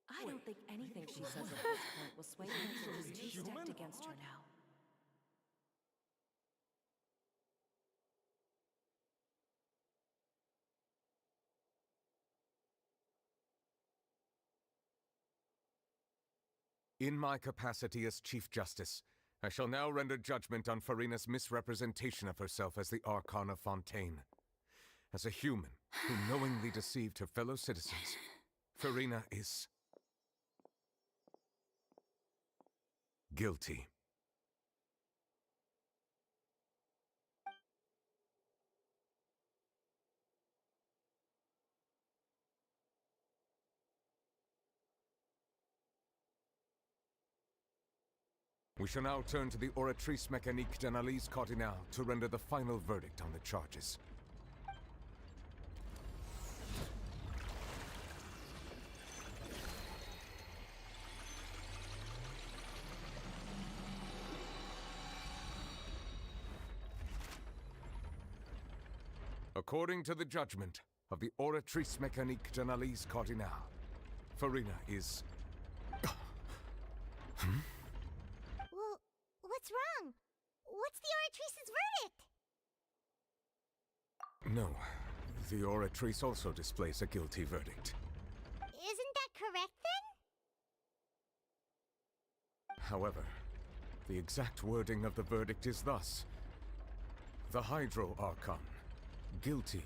I don't think anything she says at this point will sway anyone. She's too stacked against her now. In my capacity as Chief Justice, I shall now render judgment on Farina's misrepresentation of herself as the Archon of Fontaine. As a human who knowingly deceived her fellow citizens, Farina is... guilty. We shall now turn to the Oratrice Mécanique d'Analyse Cardinale to render the final verdict on the charges. According to the judgment of the Oratrice Mécanique d'Analyse Cardinale, Farina is... Well, what's wrong? What's the Oratrice's verdict? No, the Oratrice also displays a guilty verdict. Isn't that correct then? However, the exact wording of the verdict is thus: the Hydro Archon, guilty,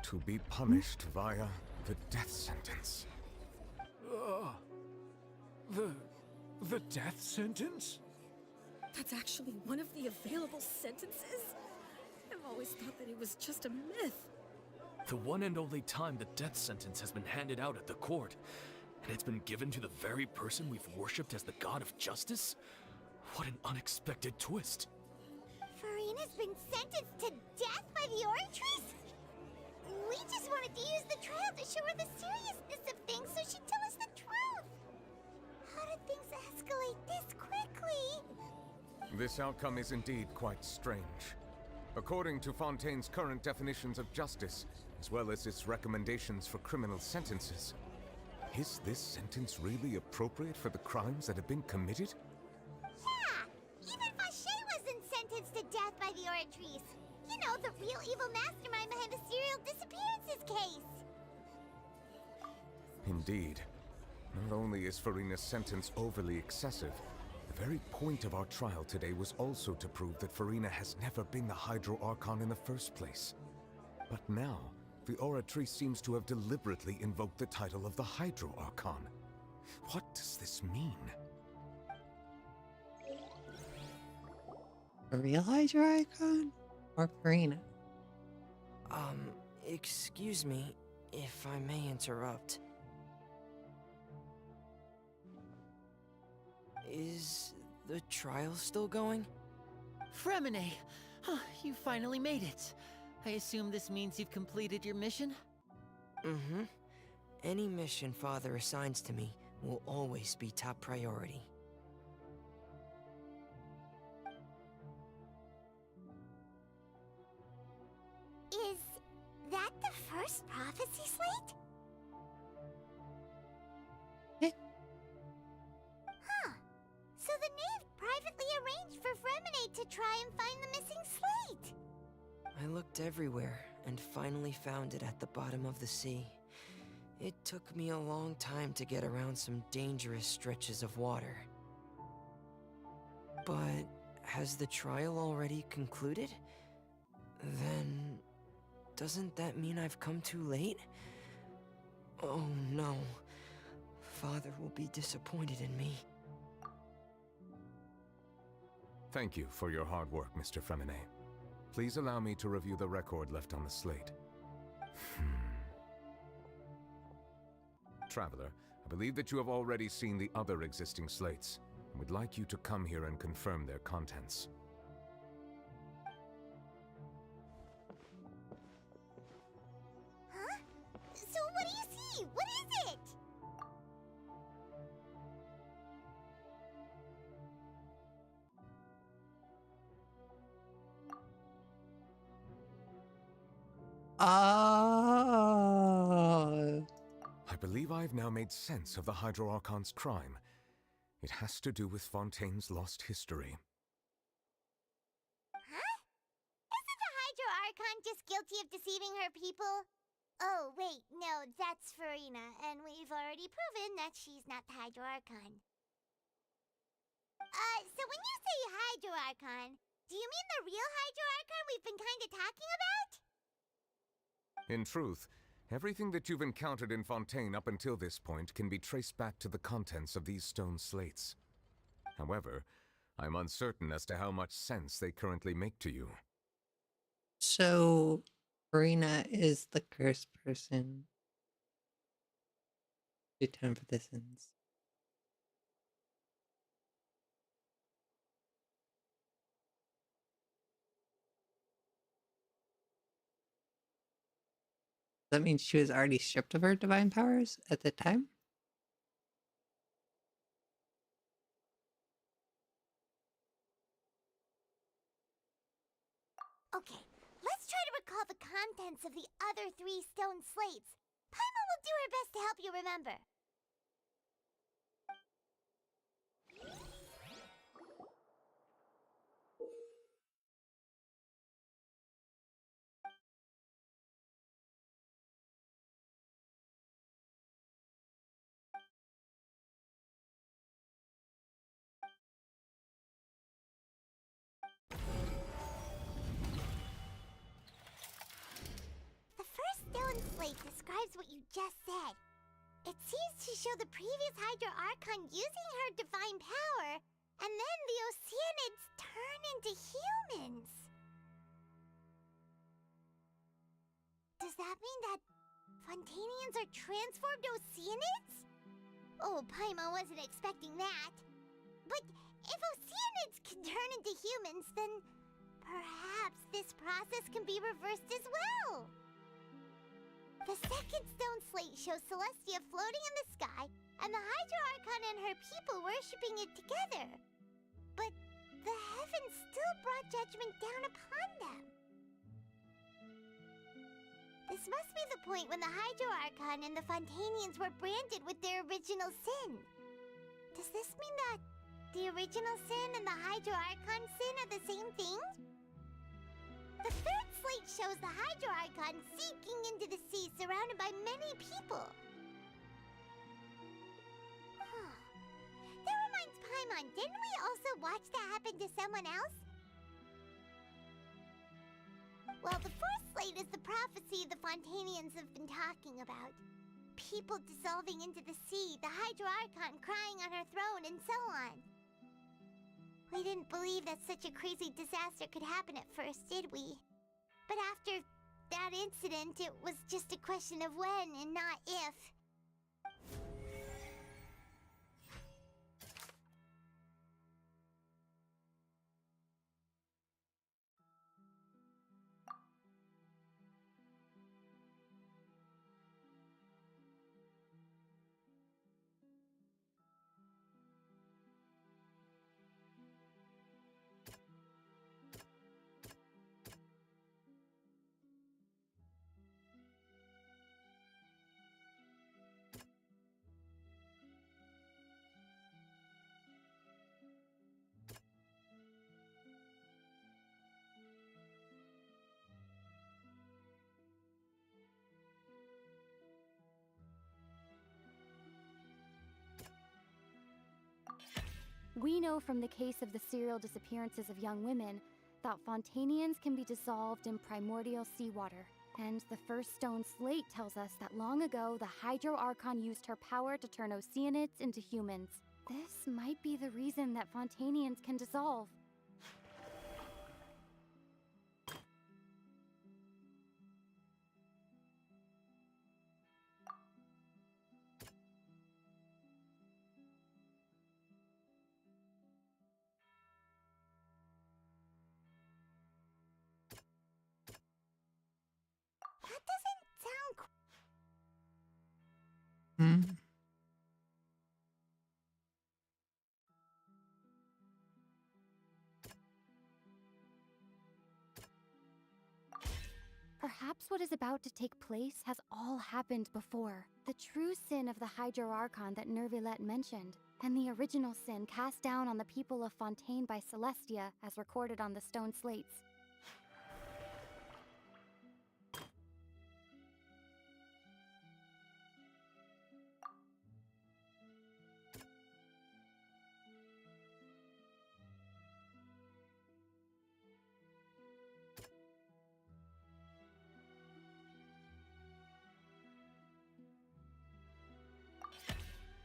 to be punished via the death sentence. The death sentence? That's actually one of the available sentences? I've always thought that it was just a myth. The one and only time the death sentence has been handed out at the court, and it's been given to the very person we've worshipped as the god of justice? What an unexpected twist. Farina's been sentenced to death by the Oratrice? We just wanted to use the trial to show her the seriousness of things so she'd tell us the truth. How did things escalate this quickly? This outcome is indeed quite strange. According to Fontaine's current definitions of justice, as well as its recommendations for criminal sentences, is this sentence really appropriate for the crimes that have been committed? Yeah! Even Fauché wasn't sentenced to death by the Oratrice. You know, the real evil mastermind behind the serial disappearances case. Indeed. Not only is Farina's sentence overly excessive, the very point of our trial today was also to prove that Farina has never been the Hydro Archon in the first place. But now, the Oratrice seems to have deliberately invoked the title of the Hydro Archon. What does this mean? A real Hydra icon? Or Farina? Excuse me, if I may interrupt. Is the trial still going? Fremine! You finally made it. I assume this means you've completed your mission? Mm-hmm. Any mission Father assigns to me will always be top priority. Is that the first prophecy slate? Huh. So the knave privately arranged for Fremine to try and find the missing slate. I looked everywhere and finally found it at the bottom of the sea. It took me a long time to get around some dangerous stretches of water. But has the trial already concluded? Then doesn't that mean I've come too late? Oh no. Father will be disappointed in me. Thank you for your hard work, Mr. Fremine. Please allow me to review the record left on the slate. Traveler, I believe that you have already seen the other existing slates, and would like you to come here and confirm their contents. Huh? So what do you see? What is it? Oh. I believe I've now made sense of the Hydro Archon's crime. It has to do with Fontaine's lost history. Huh? Isn't the Hydro Archon just guilty of deceiving her people? Oh, wait, no, that's Farina, and we've already proven that she's not the Hydro Archon. So when you say Hydro Archon, do you mean the real Hydro Archon we've been kinda talking about? In truth, everything that you've encountered in Fontaine up until this point can be traced back to the contents of these stone slates. However, I'm uncertain as to how much sense they currently make to you. So, Farina is the cursed person. To atone for the sins. That means she was already stripped of her divine powers at the time? Okay, let's try to recall the contents of the other 3 stone slates. Paimon will do her best to help you remember. The first stone slate describes what you just said. It seems to show the previous Hydro Archon using her divine power, and then the Oceanids turn into humans. Does that mean that Fontainians are transformed Oceanids? Oh, Paimon wasn't expecting that. But if Oceanids can turn into humans, then perhaps this process can be reversed as well. The second stone slate shows Celestia floating in the sky, and the Hydro Archon and her people worshipping it together. But the heavens still brought judgment down upon them. This must be the point when the Hydro Archon and the Fontainians were branded with their original sin. Does this mean that the original sin and the Hydro Archon sin are the same thing? The third slate shows the Hydro Archon sinking into the sea surrounded by many people. That reminds Paimon, didn't we also watch that happen to someone else? Well, the fourth slate is the prophecy the Fontainians have been talking about. People dissolving into the sea, the Hydro Archon crying on her throne, and so on. We didn't believe that such a crazy disaster could happen at first, did we? But after that incident, it was just a question of when and not if. We know from the case of the serial disappearances of young women that Fontanians can be dissolved in primordial seawater. And the first stone slate tells us that long ago, the Hydro Archon used her power to turn Oceanids into humans. This might be the reason that Fontanians can dissolve. That doesn't sound Hmm? Perhaps what is about to take place has all happened before. The true sin of the Hydro Archon that Nervilette mentioned, and the original sin cast down on the people of Fontaine by Celestia, as recorded on the stone slates.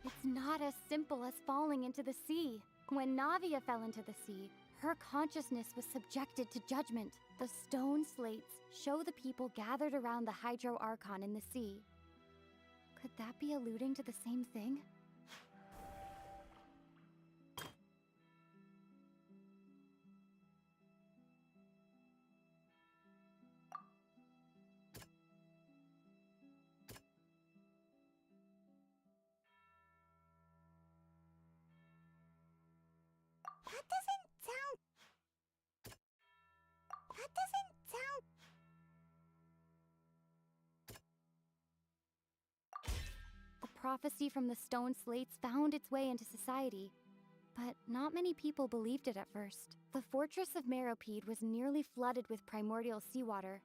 It's not as simple as falling into the sea. When Navia fell into the sea, her consciousness was subjected to judgment. The stone slates show the people gathered around the Hydro Archon in the sea. Could that be alluding to the same thing? That doesn't sound... The prophecy from the stone slates found its way into society, but not many people believed it at first. The fortress of Meropide was nearly flooded with primordial seawater,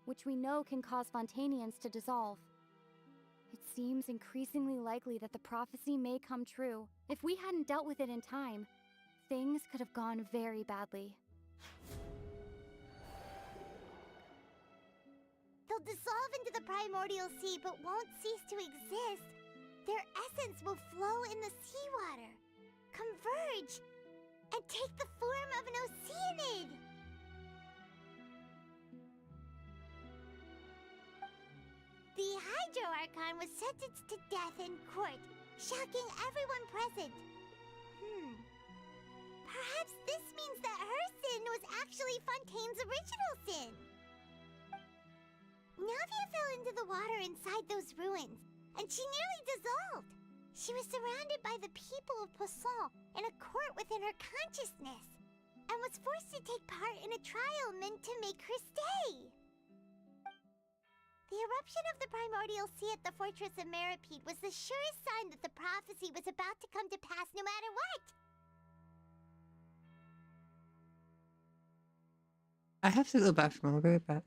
which we know can cause Fontanians to dissolve. It seems increasingly likely that the prophecy may come true. If we hadn't dealt with it in time, things could have gone very badly. They'll dissolve into the primordial sea but won't cease to exist. Their essence will flow in the seawater, converge, and take the form of an Oceanid. The Hydro Archon was sentenced to death in court, shocking everyone present. Perhaps this means that her sin was actually Fontaine's original sin. Navia fell into the water inside those ruins, and she nearly dissolved. She was surrounded by the people of Poisson in a court within her consciousness, and was forced to take part in a trial meant to make her stay. The eruption of the primordial sea at the fortress of Meropide was the surest sign that the prophecy was about to come to pass no matter what. I have to go bathroom. I'll be right back.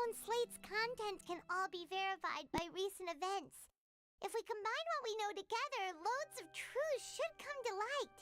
Stone Slate's contents can all be verified by recent events. If we combine what we know together, loads of truths should come to light.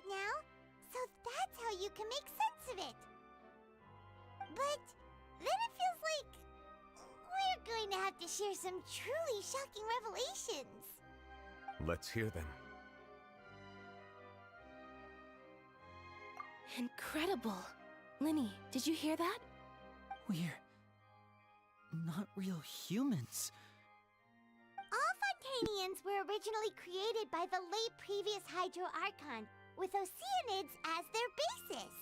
Now, so that's how you can make sense of it. But then it feels like we're going to have to share some truly shocking revelations. Let's hear them. Incredible. Linny, did you hear that? We're not real humans. All Fontanians were originally created by the late previous Hydro Archon, with Oceanids as their basis.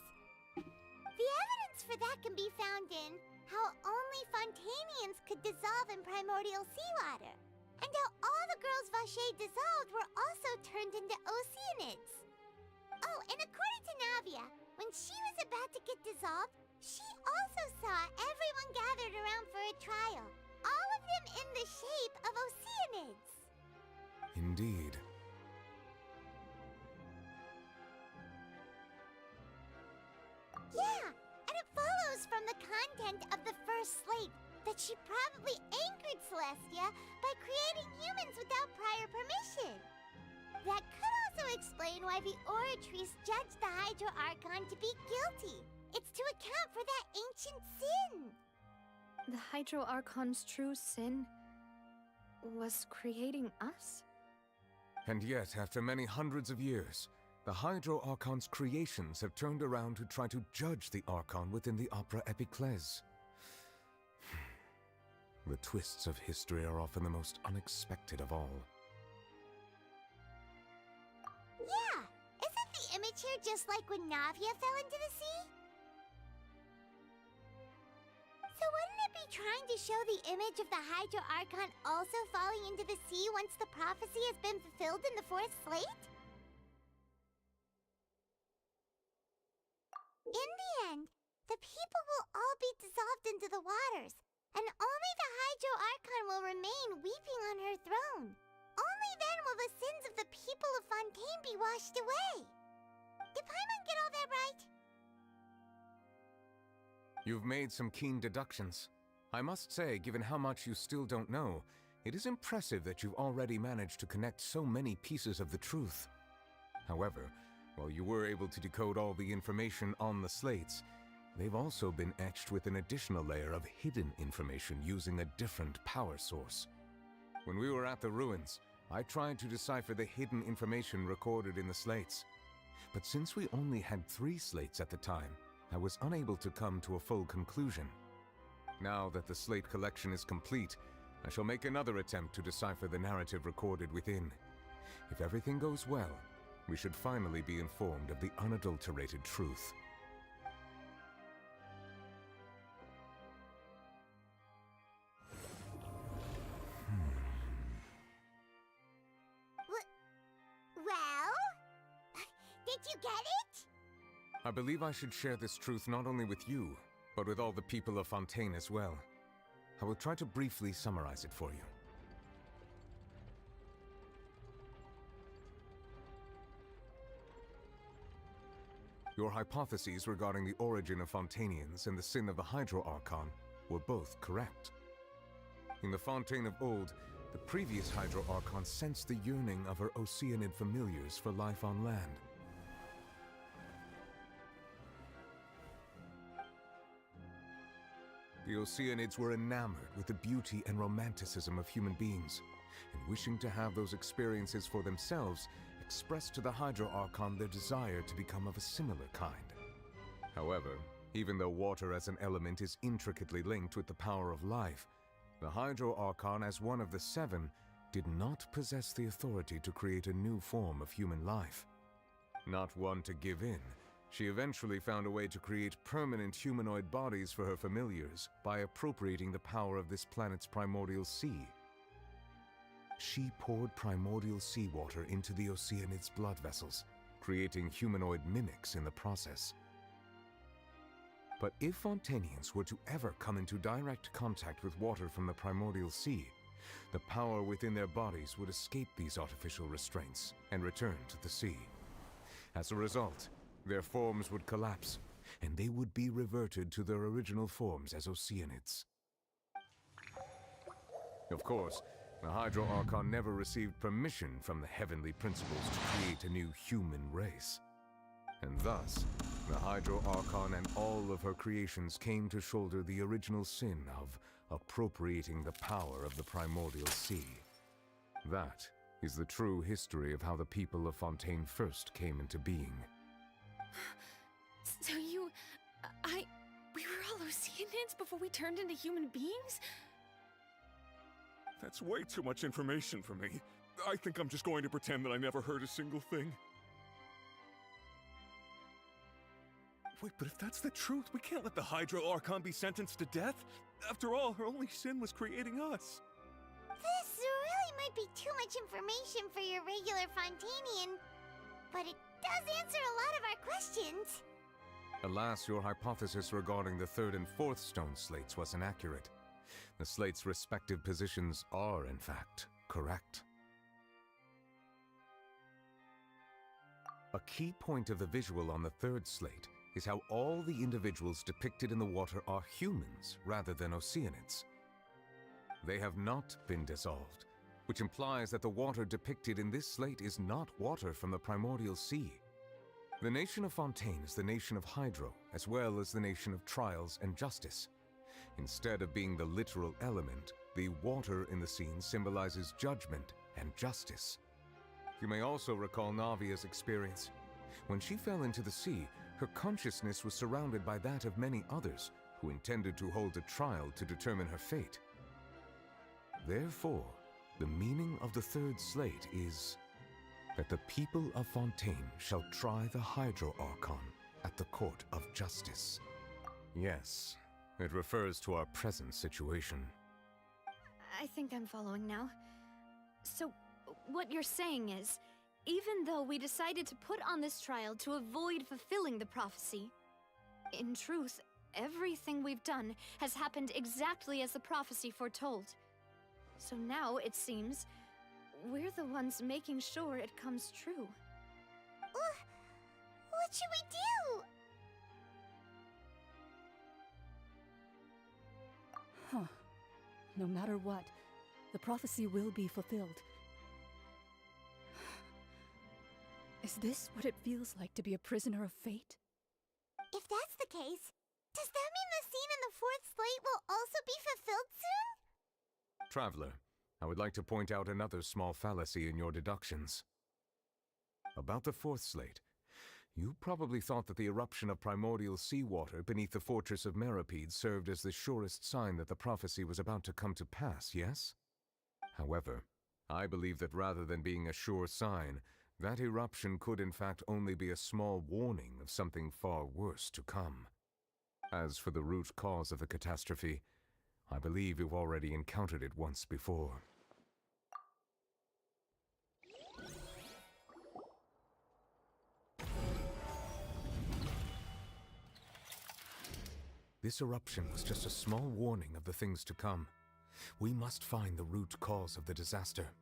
The evidence for that can be found in how only Fontanians could dissolve in primordial seawater, and how all the girls Vacher dissolved were also turned into Oceanids. Oh, and according to Navia, when she was about to get dissolved, she also saw everyone gathered around for a trial, all of them in the shape of Oceanids. Indeed. Yeah, and it follows from the content of the first slate that she probably anchored Celestia by creating humans without prior permission. That could also explain why the Oratrice judged the Hydro Archon to be guilty. It's to account for that ancient sin. The Hydro Archon's true sin was creating us? And yet, after many hundreds of years, the Hydro Archon's creations have turned around to try to judge the Archon within the Opera Epiclese. The twists of history are often the most unexpected of all. Yeah, isn't the image here just like when Navia fell into the sea? So wouldn't it be trying to show the image of the Hydro Archon also falling into the sea once the prophecy has been fulfilled in the fourth slate? In the end, the people will all be dissolved into the waters, and only the Hydro Archon will remain weeping on her throne. Only then will the sins of the people of Fontaine be washed away. Did Paimon get all that right? You've made some keen deductions. I must say, given how much you still don't know, it is impressive that you've already managed to connect so many pieces of the truth. However, while you were able to decode all the information on the slates, they've also been etched with an additional layer of hidden information using a different power source. When we were at the ruins, I tried to decipher the hidden information recorded in the slates. But since we only had 3 slates at the time, I was unable to come to a full conclusion. Now that the slate collection is complete, I shall make another attempt to decipher the narrative recorded within. If everything goes well, we should finally be informed of the unadulterated truth. Well? Did you get it? I believe I should share this truth not only with you, but with all the people of Fontaine as well. I will try to briefly summarize it for you. Your hypotheses regarding the origin of Fontanians and the sin of the Hydro Archon were both correct. In the Fontaine of old, the previous Hydro Archon sensed the yearning of her Oceanid familiars for life on land. The Oceanids were enamored with the beauty and romanticism of human beings, and wishing to have those experiences for themselves, expressed to the Hydro Archon their desire to become of a similar kind. However, even though water as an element is intricately linked with the power of life, the Hydro Archon, as one of the 7, did not possess the authority to create a new form of human life. Not one to give in, She eventually found a way to create permanent humanoid bodies for her familiars by appropriating the power of this planet's primordial sea. She poured primordial seawater into the Oceanids' blood vessels, creating humanoid mimics in the process. But if Fontanians were to ever come into direct contact with water from the primordial sea, the power within their bodies would escape these artificial restraints and return to the sea. As a result, their forms would collapse, and they would be reverted to their original forms as Oceanids. Of course, the Hydro Archon never received permission from the heavenly principles to create a new human race. And thus, the Hydro Archon and all of her creations came to shoulder the original sin of appropriating the power of the primordial sea. That is the true history of how the people of Fontaine first came into being. So we were all Oceanids before we turned into human beings? That's way too much information for me. I think I'm just going to pretend that I never heard a single thing. Wait, but if that's the truth, we can't let the Hydro Archon be sentenced to death. After all, her only sin was creating us. This really might be too much information for your regular Fontanian, but it does answer a lot of our questions. Alas, your hypothesis regarding the third and fourth stone slates was inaccurate. The slates' respective positions are, in fact, correct. A key point of the visual on the third slate is how all the individuals depicted in the water are humans rather than Oceanids. They have not been dissolved, which implies that the water depicted in this slate is not water from the primordial sea. The nation of Fontaine is the nation of Hydro, as well as the nation of Trials and Justice. Instead of being the literal element, the water in the scene symbolizes judgment and justice. You may also recall Navia's experience. When she fell into the sea, her consciousness was surrounded by that of many others who intended to hold a trial to determine her fate. Therefore, the meaning of the third slate is that the people of Fontaine shall try the Hydro Archon at the court of justice. Yes, it refers to our present situation. I think I'm following now. So, what you're saying is, even though we decided to put on this trial to avoid fulfilling the prophecy, in truth, everything we've done has happened exactly as the prophecy foretold. So now, it seems, we're the ones making sure it comes true. What should we do? Huh. No matter what, the prophecy will be fulfilled. Is this what it feels like to be a prisoner of fate? If that's the case, does that mean the scene in the fourth slate will also be fulfilled soon? Traveler, I would like to point out another small fallacy in your deductions. About the fourth slate, you probably thought that the eruption of primordial seawater beneath the fortress of Meripede served as the surest sign that the prophecy was about to come to pass, yes? However, I believe that rather than being a sure sign, that eruption could in fact only be a small warning of something far worse to come. As for the root cause of the catastrophe, I believe you've already encountered it once before. This eruption was just a small warning of the things to come. We must find the root cause of the disaster.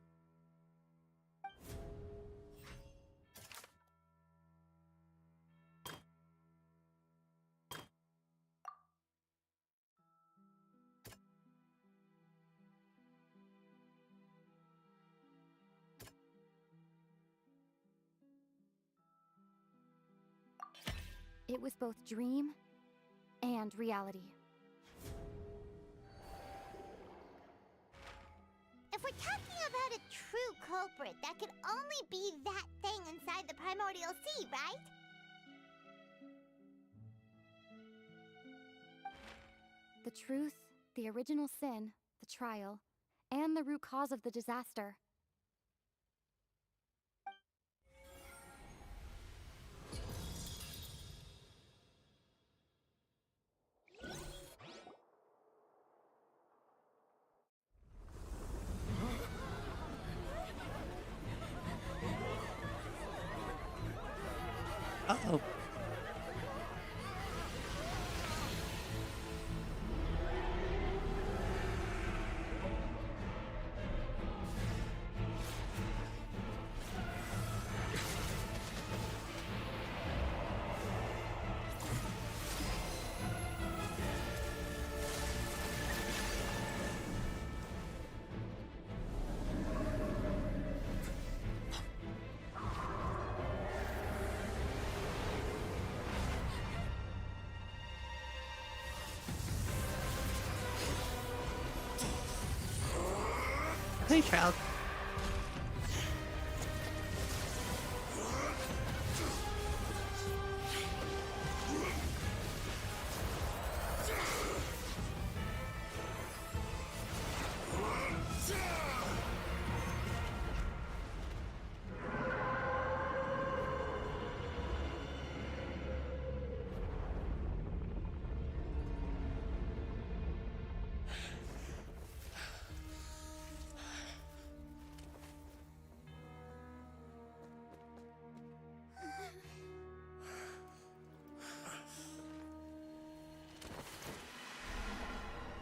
It was both dream and reality. If we're talking about a true culprit, that could only be that thing inside the primordial sea, right? The truth, the original sin, the trial, and the root cause of the disaster. Uh-oh. Hey, child.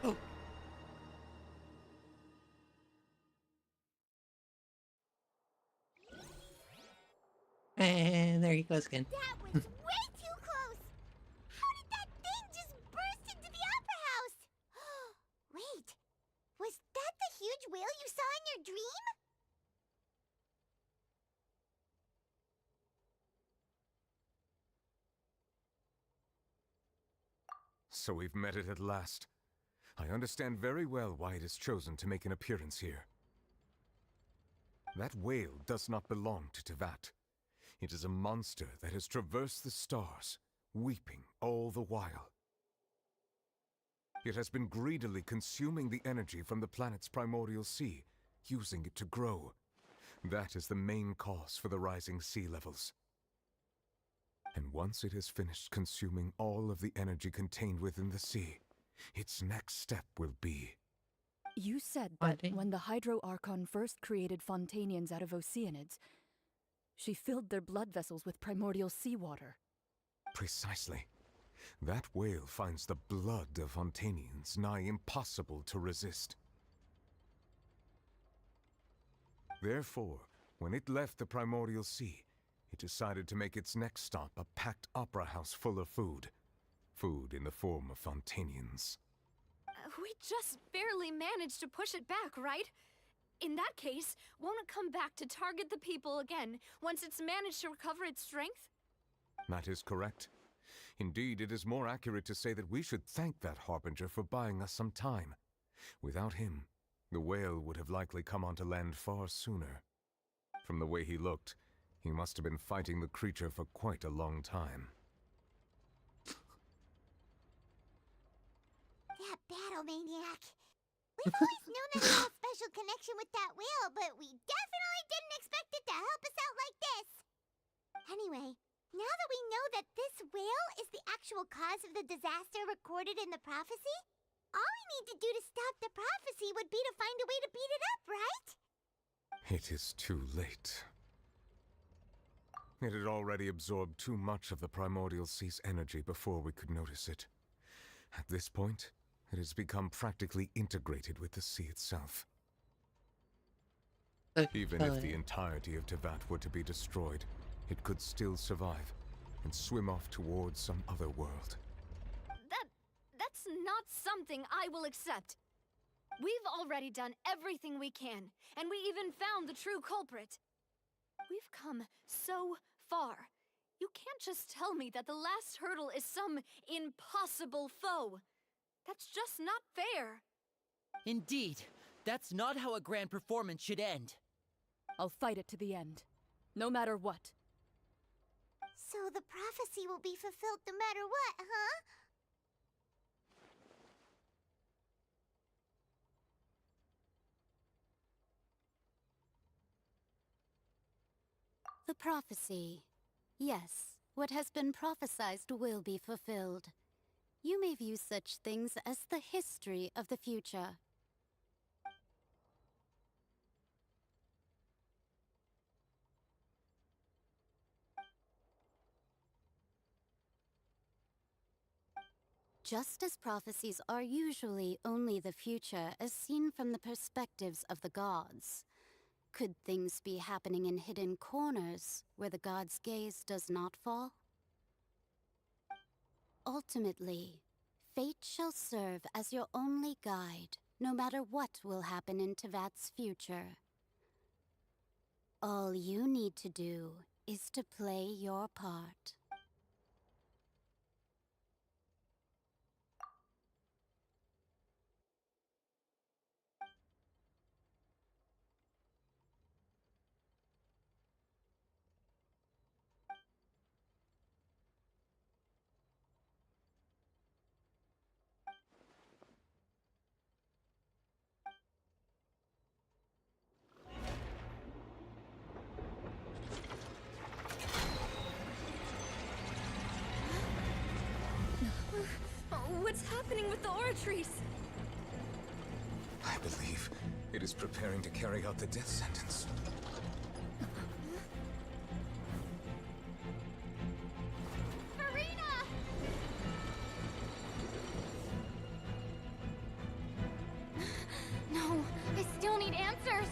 Oh. And there he goes again. That was way too close! How did that thing just burst into the Opera House? Wait, was that the huge whale you saw in your dream? So we've met it at last. I understand very well why it has chosen to make an appearance here. That whale does not belong to Tevat. It is a monster that has traversed the stars, weeping all the while. It has been greedily consuming the energy from the planet's primordial sea, using it to grow. That is the main cause for the rising sea levels. And once it has finished consuming all of the energy contained within the sea, its next step will be... You said that when the Hydro Archon first created Fontanians out of Oceanids, she filled their blood vessels with primordial seawater. Precisely. That whale finds the blood of Fontanians nigh impossible to resist. Therefore, when it left the primordial sea, it decided to make its next stop a packed opera house full of food. Food in the form of Fontanians. We just barely managed to push it back, right? In that case, won't it come back to target the people again once it's managed to recover its strength? That is correct. Indeed, it is more accurate to say that we should thank that Harbinger for buying us some time. Without him, the whale would have likely come onto land far sooner. From the way he looked, he must have been fighting the creature for quite a long time. That battle maniac. We've always known that he had a special connection with that whale, but we definitely didn't expect it to help us out like this. Anyway, now that we know that this whale is the actual cause of the disaster recorded in the prophecy, all we need to do to stop the prophecy would be to find a way to beat it up, right? It is too late. It had already absorbed too much of the primordial sea's energy before we could notice it. At this point, it has become practically integrated with the sea itself. Even if the entirety of Tevat were to be destroyed, it could still survive and swim off towards some other world. That's not something I will accept. We've already done everything we can, and we even found the true culprit. We've come so far. You can't just tell me that the last hurdle is some impossible foe. That's just not fair. Indeed, that's not how a grand performance should end. I'll fight it to the end, no matter what. So the prophecy will be fulfilled no matter what, huh? The prophecy. Yes, what has been prophesied will be fulfilled. You may view such things as the history of the future. Justice prophecies are usually only the future as seen from the perspectives of the gods. Could things be happening in hidden corners where the gods' gaze does not fall? Ultimately, fate shall serve as your only guide, no matter what will happen in Tevat's future. All you need to do is to play your part. What's happening with the oratories? I believe it is preparing to carry out the death sentence. Furina! No, I still need answers.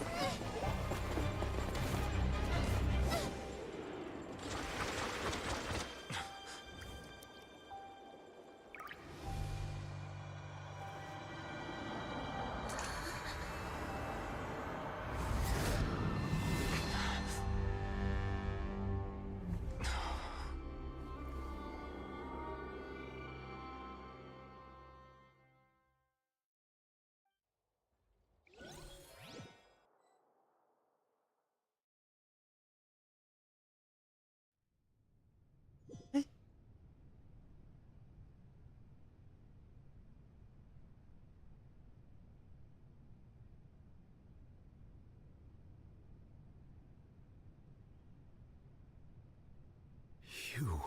You...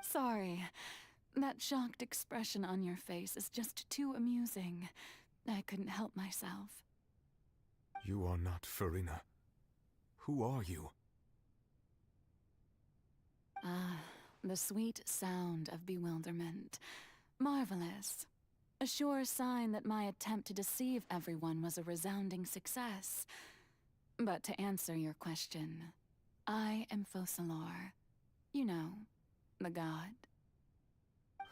Sorry. That shocked expression on your face is just too amusing. I couldn't help myself. You are not Furina. Who are you? Ah, the sweet sound of bewilderment. Marvelous. A sure sign that my attempt to deceive everyone was a resounding success. But to answer your question, I am Focalor. You know, the god.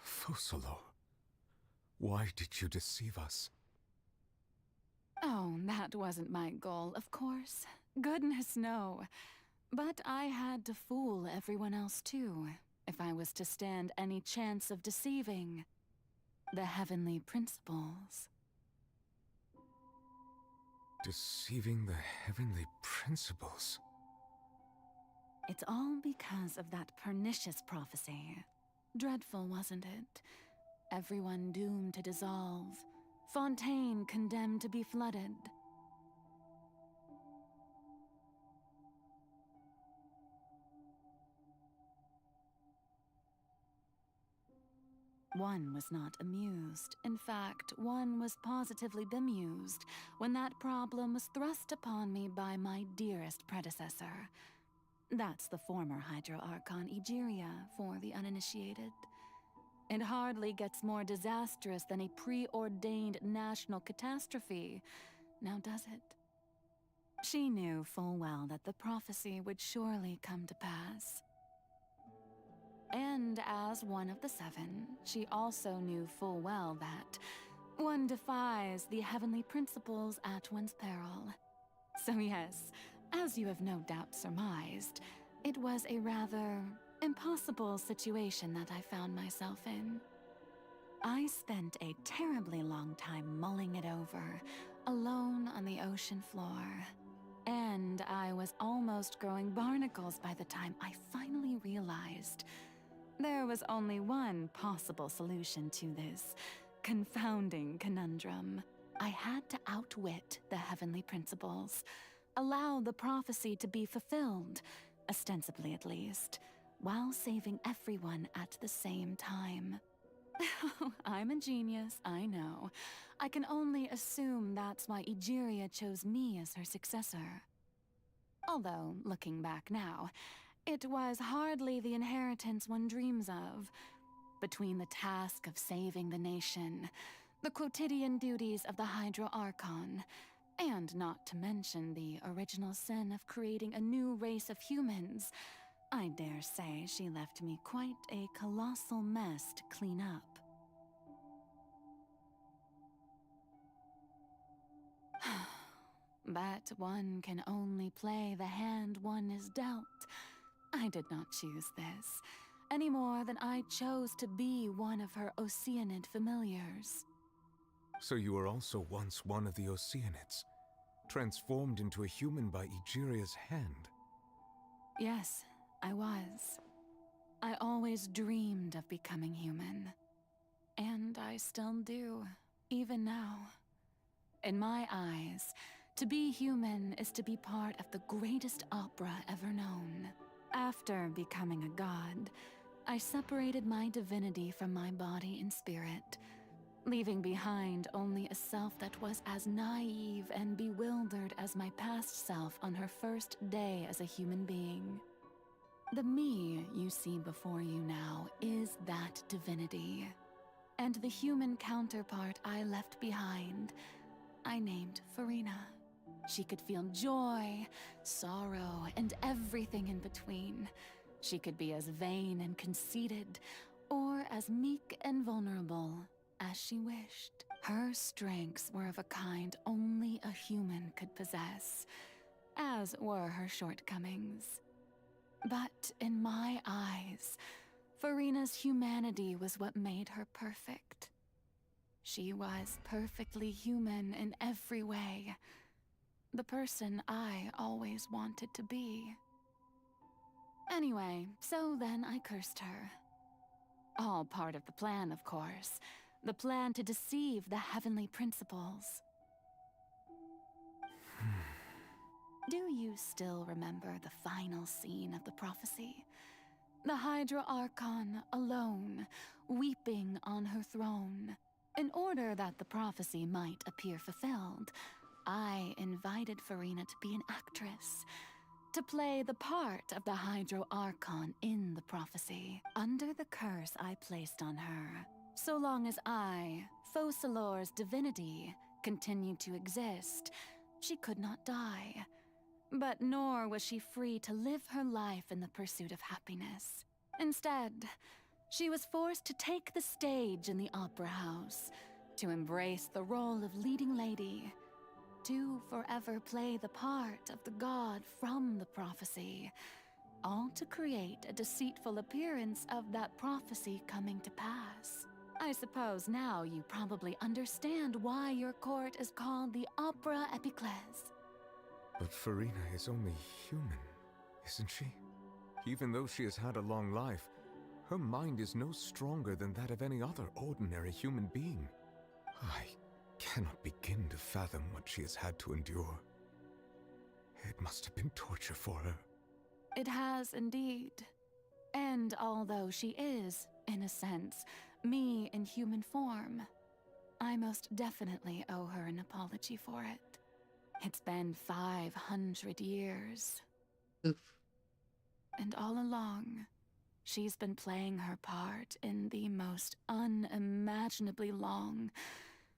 Focalor. Why did you deceive us? Oh, that wasn't my goal, of course. Goodness, no. But I had to fool everyone else too, if I was to stand any chance of deceiving the heavenly principles. Deceiving the heavenly principles? It's all because of that pernicious prophecy. Dreadful, wasn't it? Everyone doomed to dissolve. Fontaine condemned to be flooded. One was not amused. In fact, one was positively bemused when that problem was thrust upon me by my dearest predecessor. That's the former Hydro Archon Egeria for the uninitiated. It hardly gets more disastrous than a preordained national catastrophe, now does it? She knew full well that the prophecy would surely come to pass. And as one of the seven, she also knew full well that one defies the heavenly principles at one's peril. So yes, as you have no doubt surmised, it was a rather impossible situation that I found myself in. I spent a terribly long time mulling it over, alone on the ocean floor. And I was almost growing barnacles by the time I finally realized there was only one possible solution to this confounding conundrum. I had to outwit the heavenly principles, allow the prophecy to be fulfilled, ostensibly at least, while saving everyone at the same time. I'm a genius, I know. I can only assume that's why Egeria chose me as her successor. Although, looking back now, it was hardly the inheritance one dreams of. Between the task of saving the nation, the quotidian duties of the Hydro Archon, and not to mention the original sin of creating a new race of humans, I dare say she left me quite a colossal mess to clean up. But one can only play the hand one is dealt. I did not choose this, any more than I chose to be one of her Oceanid familiars. So you were also once one of the Oceanids, transformed into a human by Egeria's hand. Yes, I was. I always dreamed of becoming human. And I still do, even now. In my eyes, to be human is to be part of the greatest opera ever known. After becoming a god, I separated my divinity from my body and spirit, leaving behind only a self that was as naive and bewildered as my past self on her first day as a human being. The me you see before you now is that divinity. And the human counterpart I left behind, I named Furina. She could feel joy, sorrow, and everything in between. She could be as vain and conceited, or as meek and vulnerable as she wished. Her strengths were of a kind only a human could possess, as were her shortcomings. But in my eyes, Furina's humanity was what made her perfect. She was perfectly human in every way. The person I always wanted to be. Anyway, so then I cursed her. All part of the plan, of course. The plan to deceive the heavenly principles. Do you still remember the final scene of the prophecy? The Hydra Archon, alone, weeping on her throne. In order that the prophecy might appear fulfilled, I invited Furina to be an actress, to play the part of the Hydro Archon in the prophecy, under the curse I placed on her. So long as I, Focalor's divinity, continued to exist, she could not die. But nor was she free to live her life in the pursuit of happiness. Instead, she was forced to take the stage in the opera house, to embrace the role of leading lady, to forever play the part of the god from the prophecy, all to create a deceitful appearance of that prophecy coming to pass. I suppose now you probably understand why your court is called the Opera Epiclese. But Furina is only human, isn't she? Even though she has had a long life, her mind is no stronger than that of any other ordinary human being. I cannot begin to fathom what she has had to endure. It must have been torture for her. It has indeed. And although she is, in a sense, me in human form, I most definitely owe her an apology for it. It's been 500 years. Oof. And all along, she's been playing her part in the most unimaginably long,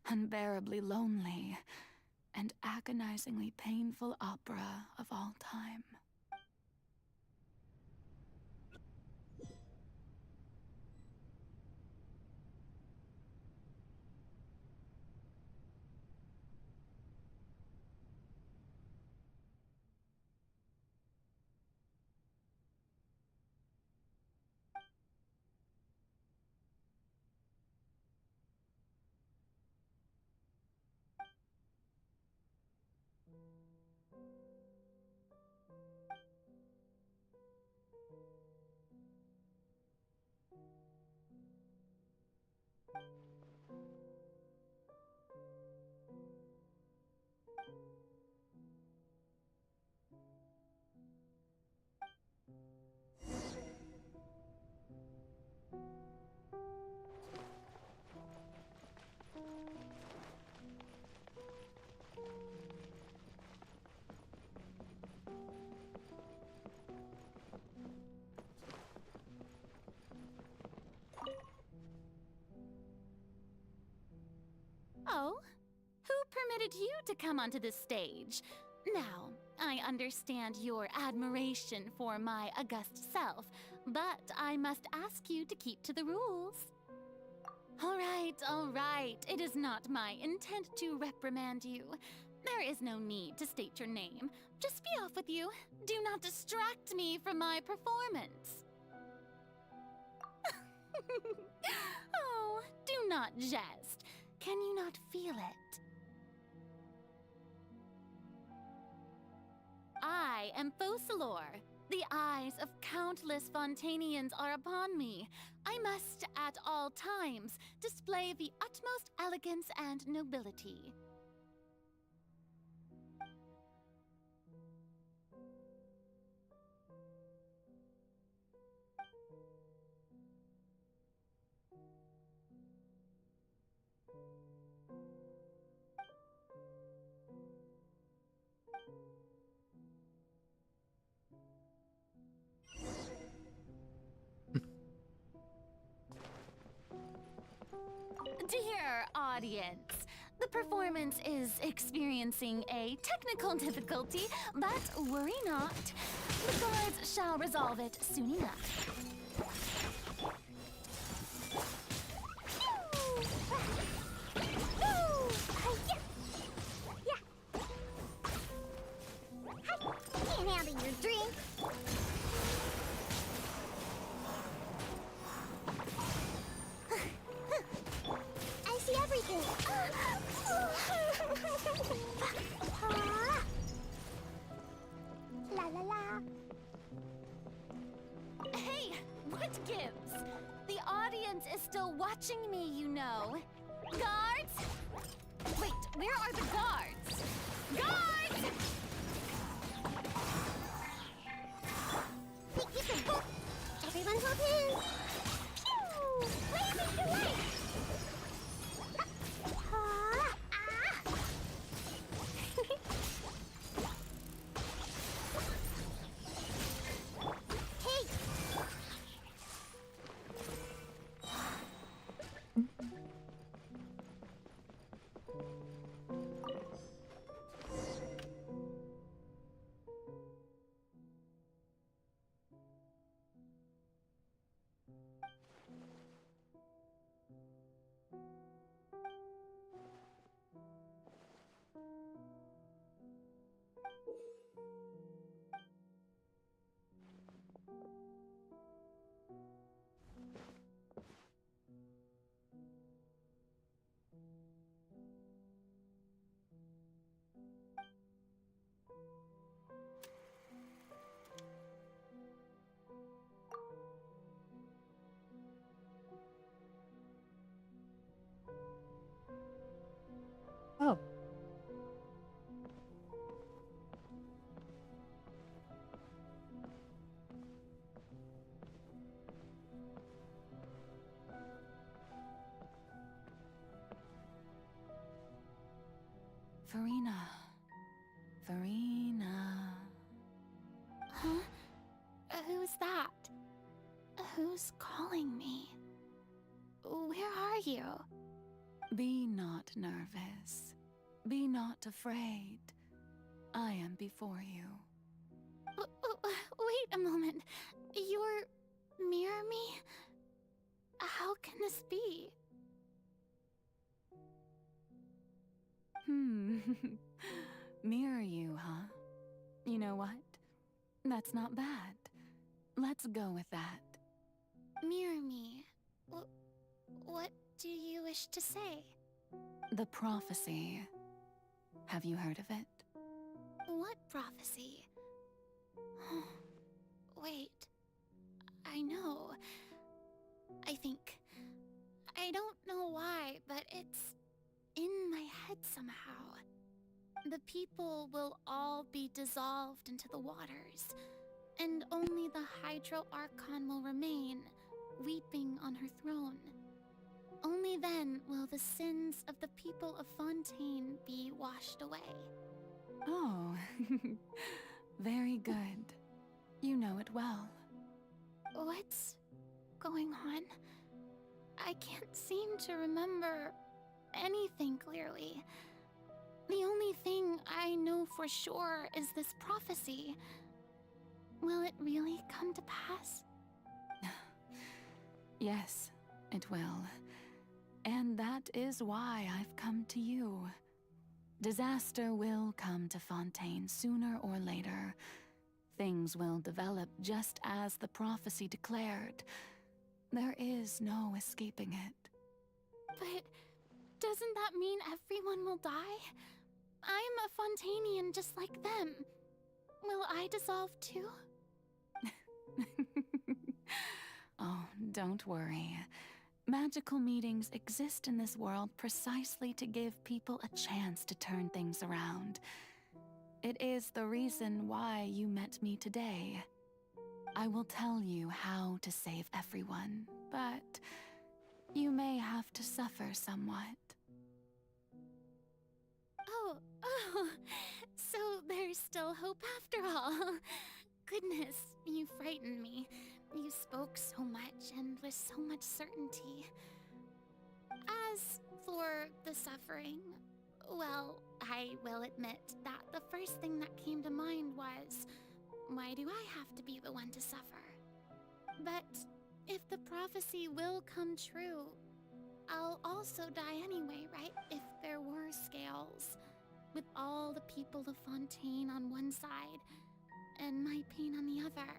unbearably lonely, and agonizingly painful opera of all time. wanted you to come onto the stage. Now, I understand your admiration for my august self, but I must ask you to keep to the rules. All right. It is not my intent to reprimand you. There is no need to state your name. Just be off with you. Do not distract me from my performance. Oh, do not jest. Can you not feel it? I am Focalor. The eyes of countless Fontanians are upon me. I must, at all times, display the utmost elegance and nobility. Dear audience, the performance is experiencing a technical difficulty, but worry not. The guards shall resolve it soon enough. Can't handle your drink. I see everything. La la la. Hey, what gives? The audience is still watching me, you know. Guards? Wait, where are the guards? Guards! Everyone hold hands. Pew! Blazing away! Hey! Oh. Farina. Huh? Who's that? Who's calling me? Where are you? Be not nervous. Be not afraid. I am before you. Wait a moment. You're near me? How can this be? Mirror you, huh? You know what? That's not bad. Let's go with that. Mirror me. What do you wish to say? The prophecy. Have you heard of it? What prophecy? Wait. I know. I think. I don't know why, but it's in my head somehow. The people will all be dissolved into the waters, and only the Hydro Archon will remain, weeping on her throne. Only then will the sins of the people of Fontaine be washed away. Oh, very good. You know it well. What's going on? I can't seem to remember anything clearly. The only thing I know for sure is this prophecy. Will it really come to pass? Yes, it will. And that is why I've come to you. Disaster will come to Fontaine sooner or later. Things will develop just as the prophecy declared. There is no escaping it. But doesn't that mean everyone will die? I'm a Fontainian just like them. Will I dissolve too? Oh, don't worry. Magical meetings exist in this world precisely to give people a chance to turn things around. It is the reason why you met me today. I will tell you how to save everyone, but you may have to suffer somewhat. Oh, so there's still hope after all. Goodness, you frightened me. You spoke so much and with so much certainty. As for the suffering, well, I will admit that the first thing that came to mind was, why do I have to be the one to suffer? But if the prophecy will come true, I'll also die anyway, right? If there were scales, with all the people of Fontaine on one side, and my pain on the other.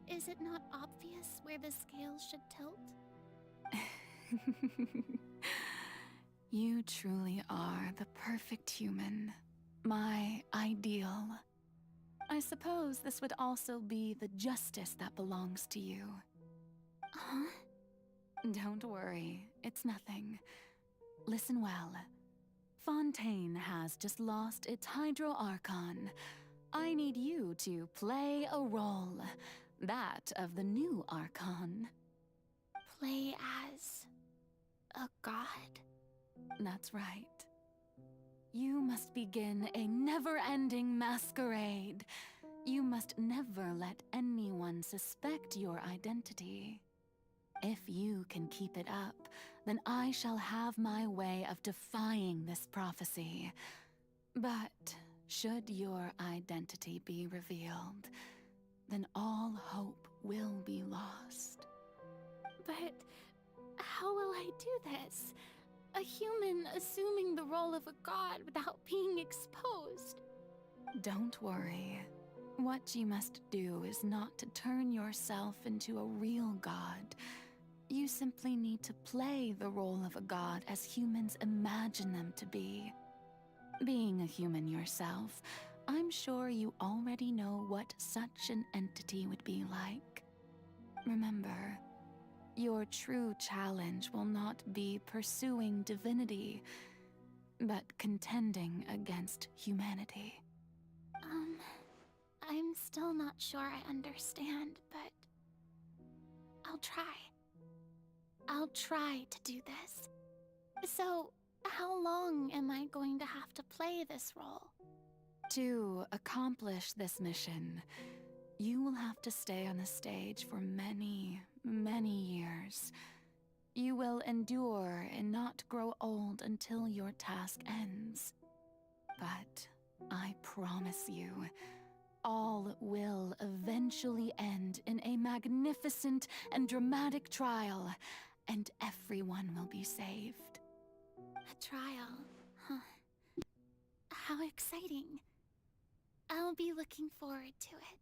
Is it not obvious where the scales should tilt? You truly are the perfect human. My ideal. I suppose this would also be the justice that belongs to you. Huh? Don't worry, it's nothing. Listen well. Fontaine has just lost its Hydro Archon. I need you to play a role. That of the new Archon. Play as a god? That's right. You must begin a never-ending masquerade. You must never let anyone suspect your identity. If you can keep it up, then I shall have my way of defying this prophecy. But should your identity be revealed, then all hope will be lost. But how will I do this? A human assuming the role of a god without being exposed. Don't worry. What you must do is not to turn yourself into a real god. You simply need to play the role of a god as humans imagine them to be. Being a human yourself, I'm sure you already know what such an entity would be like. Remember, your true challenge will not be pursuing divinity, but contending against humanity. I'm still not sure I understand, but I'll try. I'll try to do this. So, how long am I going to have to play this role? To accomplish this mission, you will have to stay on the stage for many, many years. You will endure and not grow old until your task ends. But I promise you, all will eventually end in a magnificent and dramatic trial, and everyone will be saved. A trial, huh? How exciting. I'll be looking forward to it.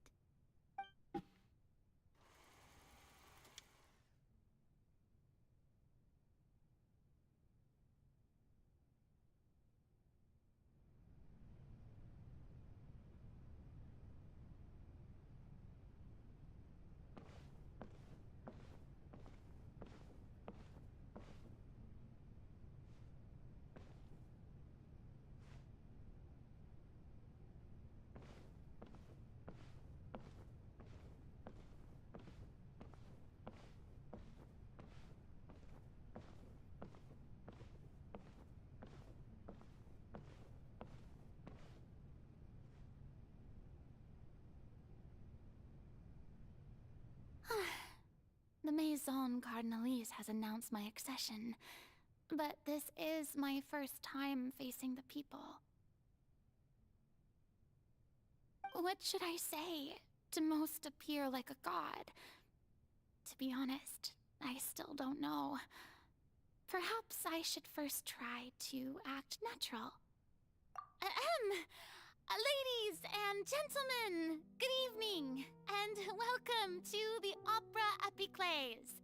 The Maison Cardinalise has announced my accession. but this is my first time facing the people. What should I say to most appear like a god? To be honest, I still don't know. Perhaps I should first try to act natural. Ladies and gentlemen, good evening, and welcome to the Opera Epiclese.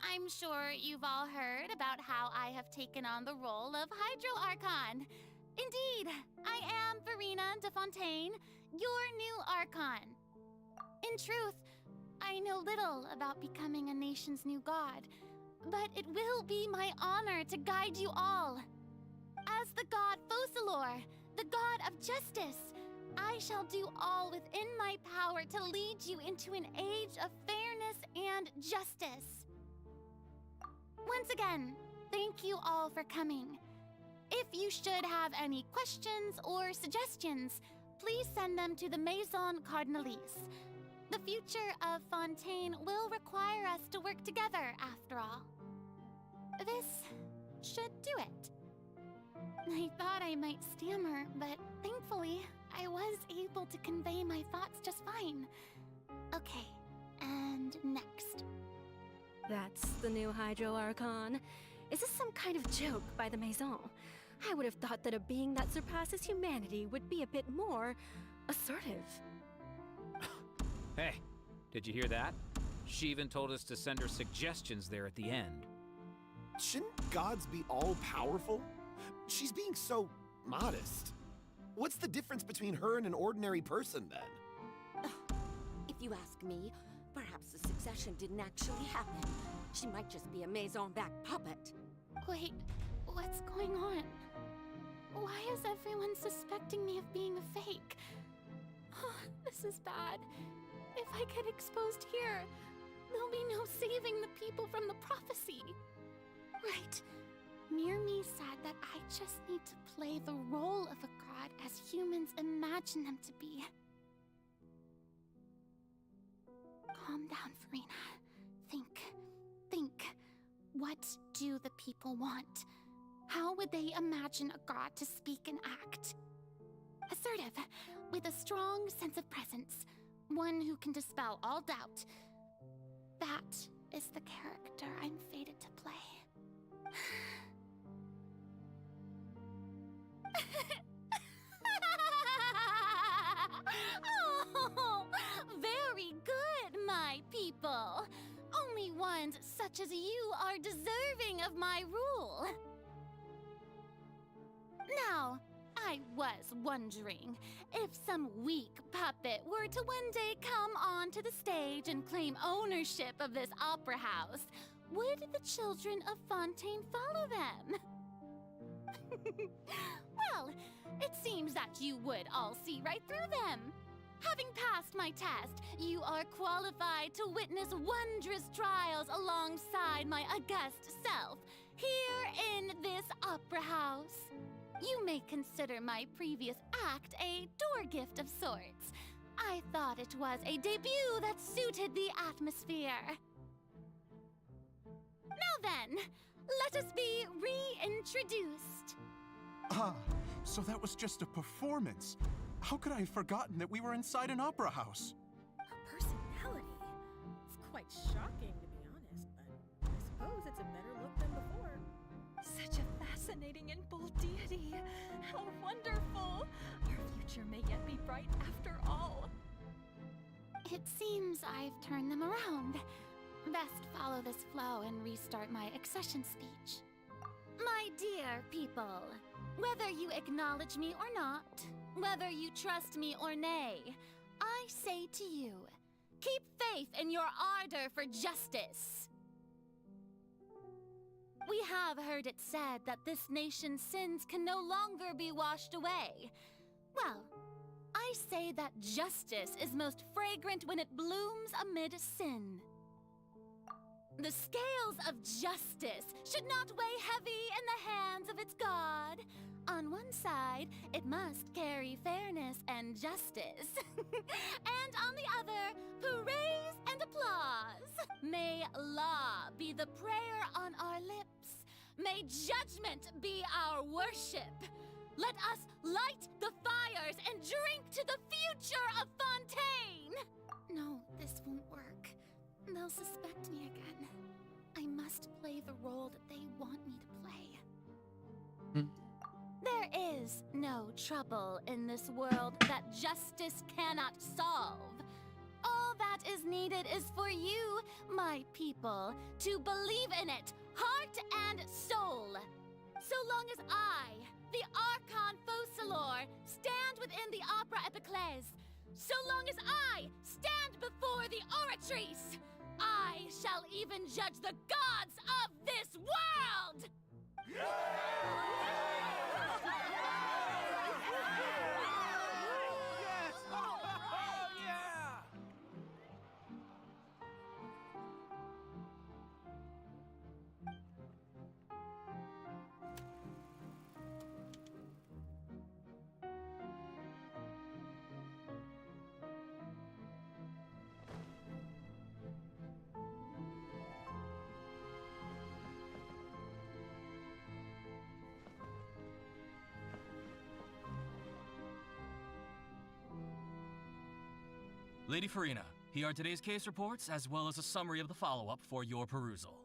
I'm sure you've all heard about how I have taken on the role of Hydro Archon. Indeed, I am Verena de Fontaine, your new Archon. In truth, I know little about becoming a nation's new god, but it will be my honor to guide you all. As the god Focalor, the god of justice, I shall do all within my power to lead you into an age of fairness and justice. Once again, thank you all for coming. If you should have any questions or suggestions, please send them to the Maison Cardinalise. The future of Fontaine will require us to work together, after all. This should do it. I thought I might stammer, but thankfully, I was able to convey my thoughts just fine. Okay, and next. That's the new Hydro Archon. Is this some kind of joke by the Maison? I would have thought that a being that surpasses humanity would be a bit more assertive. Hey, did you hear that? She even told us to send her suggestions there at the end. Shouldn't gods be all-powerful? She's being so modest. What's the difference between her and an ordinary person, then? If you ask me, perhaps the succession didn't actually happen. She might just be a Maison-backed puppet. Wait, what's going on? Why is everyone suspecting me of being a fake? Oh, this is bad. If I get exposed here, there'll be no saving the people from the prophecy. Right. Mirmi said that I just need to play the role of a god as humans imagine them to be. Calm down, Verena. Think. What do the people want? How would they imagine a god to speak and act? Assertive, with a strong sense of presence. One who can dispel all doubt. That is the character I'm fated to play. Oh, very good, my people. Only ones such as you are deserving of my rule. Now, I was wondering if some weak puppet were to one day come onto the stage and claim ownership of this opera house, would the children of Fontaine follow them? Well, it seems that you would all see right through them. Having passed my test, you are qualified to witness wondrous trials alongside my august self, here in this opera house. You may consider my previous act a door gift of sorts. I thought it was a debut that suited the atmosphere. Now then, let us be reintroduced. Ah, so that was just a performance. How could I have forgotten that we were inside an opera house? A personality? It's quite shocking, to be honest, but I suppose it's a better look than before. Such a fascinating and bold deity. How wonderful! Our future may yet be bright after all. It seems I've turned them around. Best follow this flow and restart my accession speech. My dear people, whether you acknowledge me or not, whether you trust me or nay, I say to you, keep faith in your ardor for justice. We have heard it said that this nation's sins can no longer be washed away. Well, I say that justice is most fragrant when it blooms amid sin. The scales of justice should not weigh heavy in the hands of its God. On one side, it must carry fairness and justice. And on the other, praise and applause. May law be the prayer on our lips, may judgment be our worship. Let us light the fires and drink to the future of Fontaine! No, this won't work. They'll suspect me again. I must play the role that they want me to play. There is no trouble in this world that justice cannot solve. All that is needed is for you, my people, to believe in it, heart and soul. So long as I, the Archon Focalor, stand within the Opera Epiclese, so long as I stand before the Oratrice, I shall even judge the gods of this world! Lady Farina, here are today's case reports, as well as a summary of the follow-up for your perusal.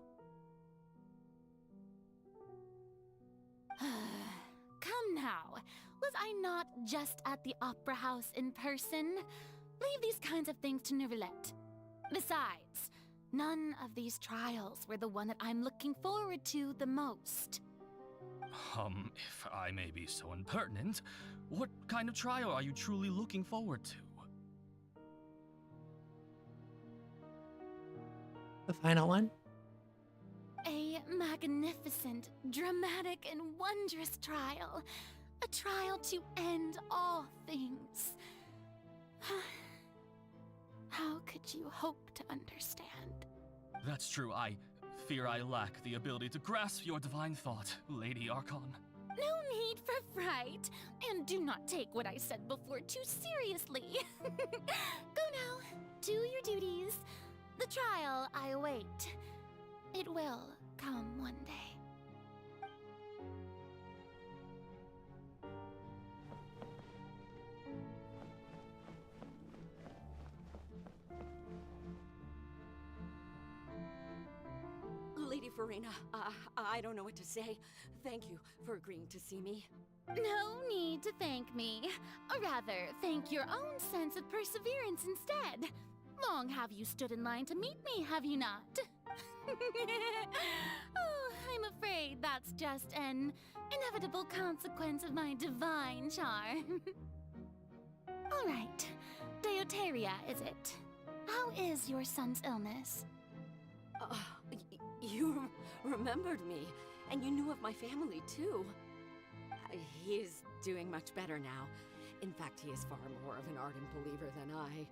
Come now, was I not just at the Opera House in person? Leave these kinds of things to Neuvillette. Besides, none of these trials were the one that I'm looking forward to the most. If I may be so impertinent, what kind of trial are you truly looking forward to? The final one? A magnificent, dramatic, and wondrous trial. A trial to end all things. How could you hope to understand? That's true. I fear I lack the ability to grasp your divine thought, Lady Archon. No need for fright, and do not take what I said before too seriously. Go now, do your duties. The trial I await. It will come one day. Lady Farina, I don't know what to say. Thank you for agreeing to see me. No need to thank me. Or rather, thank your own sense of perseverance instead. Long have you stood in line to meet me, have you not? Oh, I'm afraid that's just an inevitable consequence of my divine charm. All right, Deoteria, is it? How is your son's illness? You remembered me, and you knew of my family, too. He is doing much better now. In fact, he is far more of an ardent believer than I.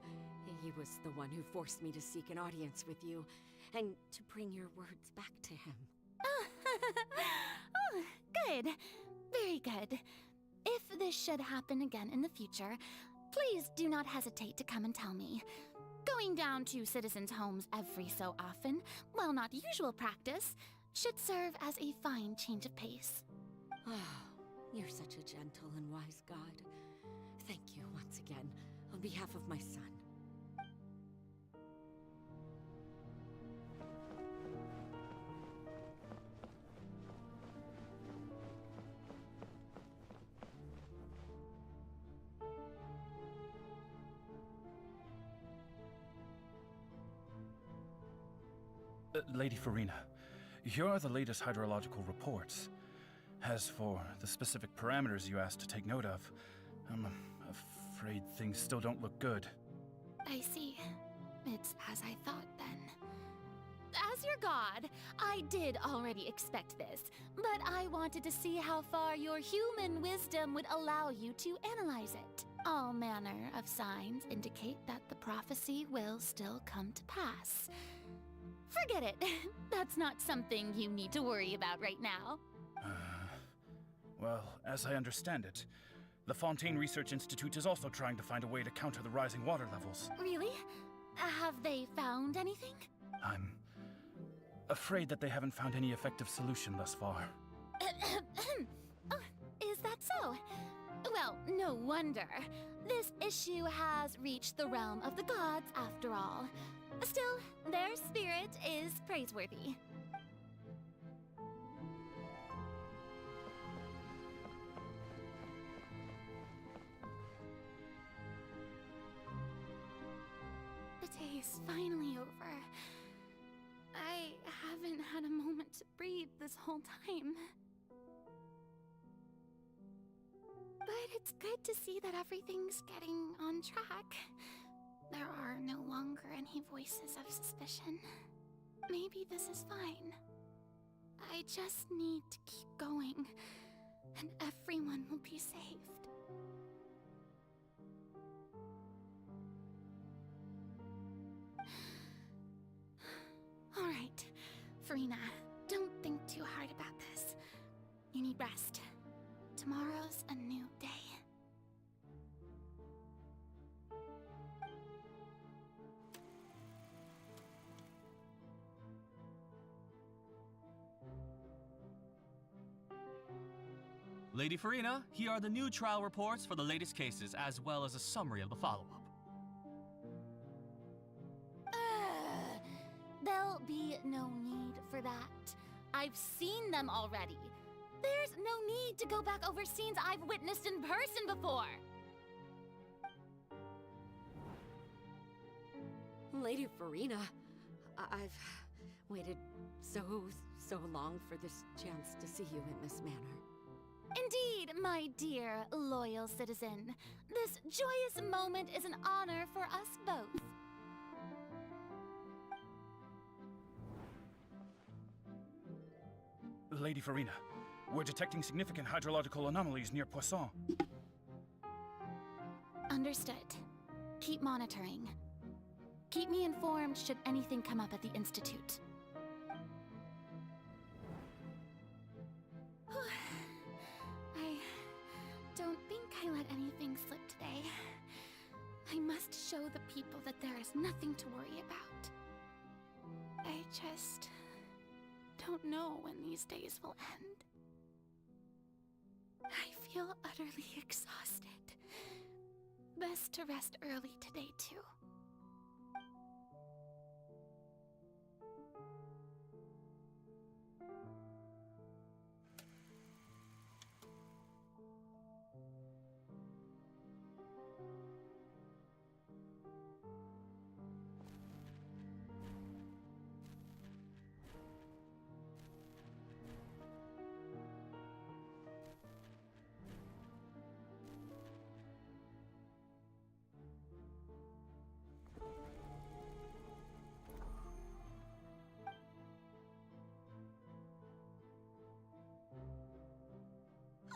He was the one who forced me to seek an audience with you, and to bring your words back to him. Oh, good. Very good. If this should happen again in the future, please do not hesitate to come and tell me. Going down to citizens' homes every so often, while not usual practice, should serve as a fine change of pace. You're such a gentle and wise god. Thank you once again, on behalf of my son. Lady Farina, here are the latest hydrological reports. As for the specific parameters you asked to take note of, I'm afraid things still don't look good. I see. It's as I thought, then. As your god, I did already expect this, but I wanted to see how far your human wisdom would allow you to analyze it. All manner of signs indicate that the prophecy will still come to pass. Forget it. That's not something you need to worry about right now. Well, as I understand it, the Fontaine Research Institute is also trying to find a way to counter the rising water levels. Really? Have they found anything? I'm afraid that they haven't found any effective solution thus far. Oh, is that so? Well, no wonder. This issue has reached the realm of the gods, after all. Still, their spirit is praiseworthy. The day is finally over. I haven't had a moment to breathe this whole time. But it's good to see that everything's getting on track. There are no longer any voices of suspicion. Maybe this is fine. I just need to keep going, and everyone will be saved. All right, Furina, don't think too hard about this. You need rest. Tomorrow's a new day. Lady Furina, here are the new trial reports for the latest cases, as well as a summary of the follow-up. There'll be no need for that. I've seen them already. There's no need to go back over scenes I've witnessed in person before. Lady Furina, I've waited so long for this chance to see you in this manner. Indeed, my dear, loyal citizen. This joyous moment is an honor for us both. Lady Furina, we're detecting significant hydrological anomalies near Poisson. Understood. Keep monitoring. Keep me informed should anything come up at the Institute. I don't think I let anything slip today. I must show the people that there is nothing to worry about. I just don't know when these days will end. I feel utterly exhausted. Best to rest early today, too.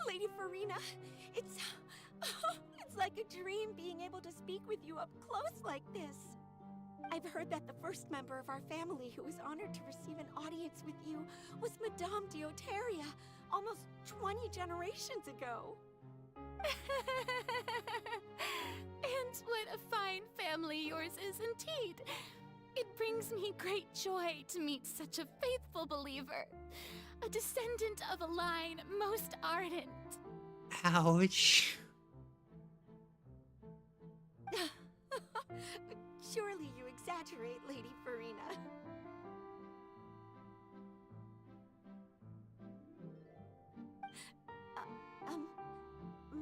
Lady Furina, it's like a dream being able to speak with you up close like this. I've heard that the first member of our family who was honored to receive an audience with you was Madame Dioteria, almost 20 generations ago. And what a fine family yours is indeed. It brings me great joy to meet such a faithful believer. A descendant of a line most ardent. Ouch. Surely you exaggerate, Lady Furina.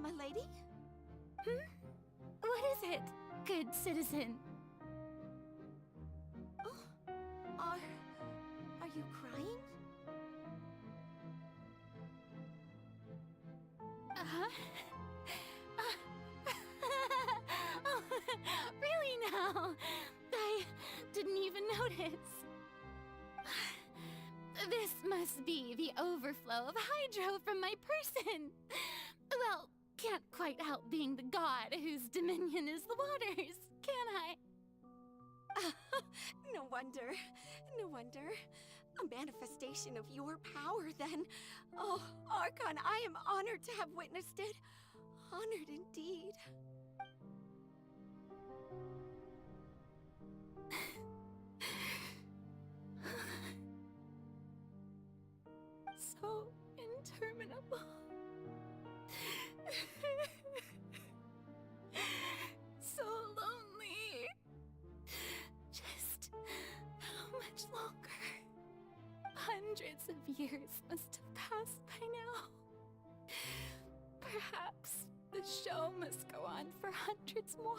My lady? What is it, good citizen? Oh, are you crying? Oh, really now? I didn't even notice. This must be the overflow of hydro from my person. Well, can't quite help being the god whose dominion is the waters, can I? No wonder. No wonder. A manifestation of your power, then. Oh, Archon, I am honored to have witnessed it. Honored indeed. interminable. So lonely. Just how much longer? Hundreds of years must have passed by now. Perhaps the show must go on for hundreds more.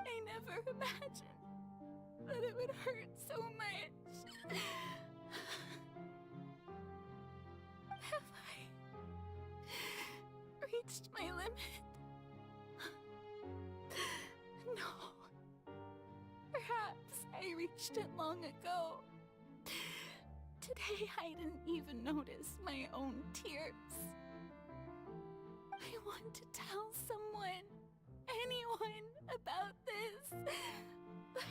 I never imagined that it would hurt so much. Have I reached my limit? No. Perhaps I reached it long ago. Today I didn't even notice my own tears. I want to tell someone, anyone, about this. But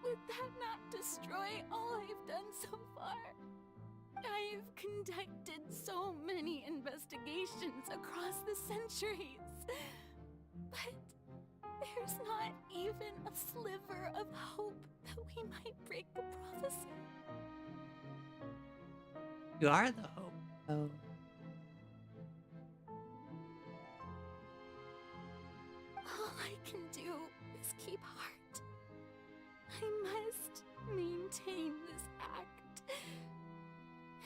would that not destroy all I've done so far? I've conducted so many investigations across the centuries. But there's not even a sliver of hope that we might break the prophecy. You are the hope, though. All I can do is keep heart. I must maintain this act.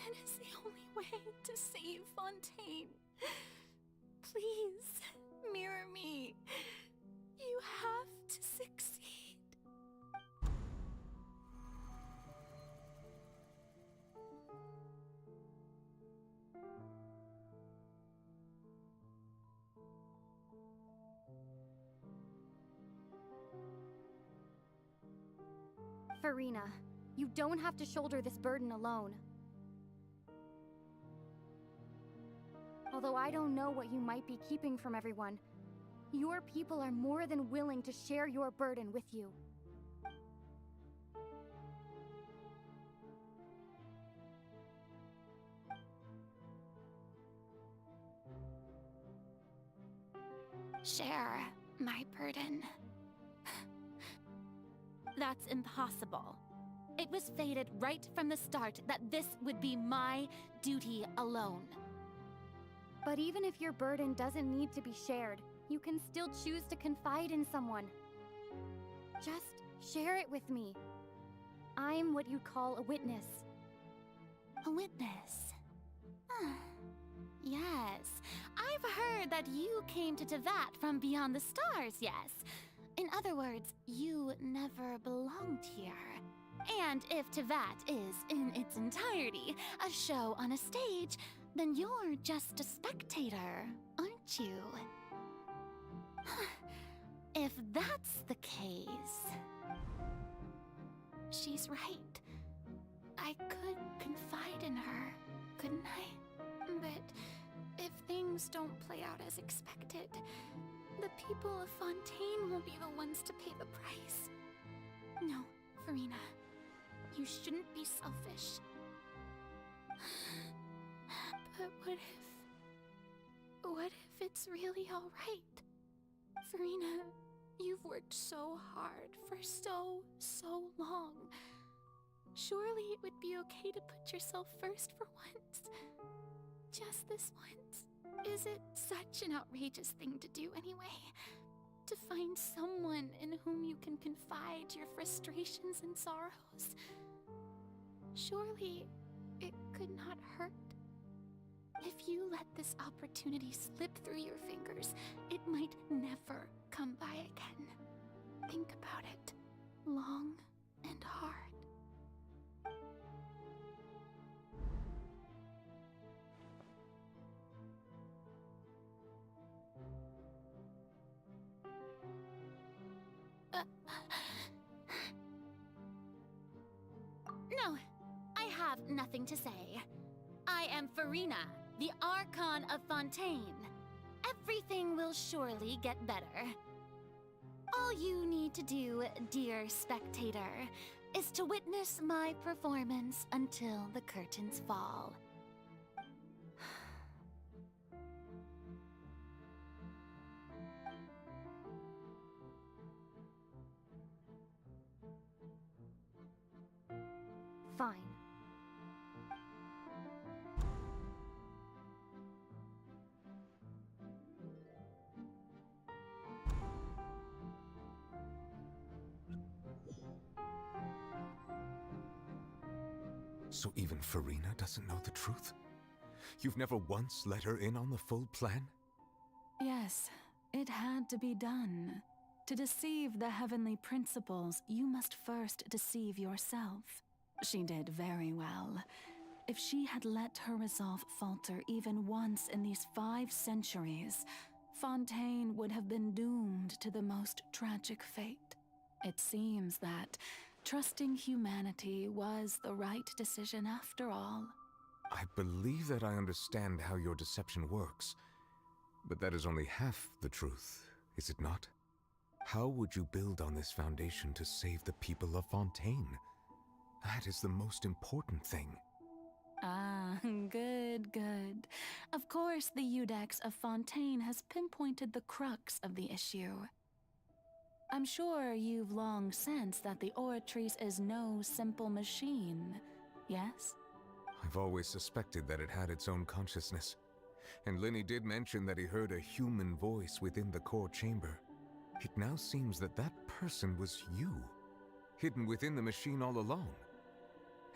It is the only way to save Fontaine. Please, mirror me. You have to succeed. Farina, you don't have to shoulder this burden alone. Although I don't know what you might be keeping from everyone, your people are more than willing to share your burden with you. Share my burden. That's impossible. It was fated right from the start that this would be my duty alone. But even if your burden doesn't need to be shared, you can still choose to confide in someone. Just share it with me. I'm what you'd call a witness. A witness? Yes, I've heard that you came to Tevat from beyond the stars, yes. In other words, you never belonged here. And if Tevat is, in its entirety, a show on a stage, then you're just a spectator, aren't you? If that's the case... She's right. I could confide in her, couldn't I? But if things don't play out as expected, the people of Fontaine will be the ones to pay the price. No, Farina. You shouldn't be selfish. But what if it's really alright? Farina, you've worked so hard for so long. Surely it would be okay to put yourself first for once. Just this once. Is it such an outrageous thing to do anyway? To find someone in whom you can confide your frustrations and sorrows? Surely it could not hurt. If you let this opportunity slip through your fingers, it might never come by again. Think about it long and hard. No, I have nothing to say. I am Farina, the Archon of Fontaine. Everything will surely get better. All you need to do, dear spectator, is to witness my performance until the curtains fall. Fine. So even Farina doesn't know the truth? You've never once let her in on the full plan? Yes, it had to be done. To deceive the heavenly principles, you must first deceive yourself. She did very well. If she had let her resolve falter even once in these 5 centuries, Fontaine would have been doomed to the most tragic fate. It seems that trusting humanity was the right decision after all. I believe that I understand how your deception works, but that is only half the truth, is it not? How would you build on this foundation to save the people of Fontaine? That is the most important thing. Ah, good, good. Of course, the Iudex of Fontaine has pinpointed the crux of the issue. I'm sure you've long sensed that the Oratrice is no simple machine, yes? I've always suspected that it had its own consciousness. And Lenny did mention that he heard a human voice within the core chamber. It now seems that that person was you, hidden within the machine all along.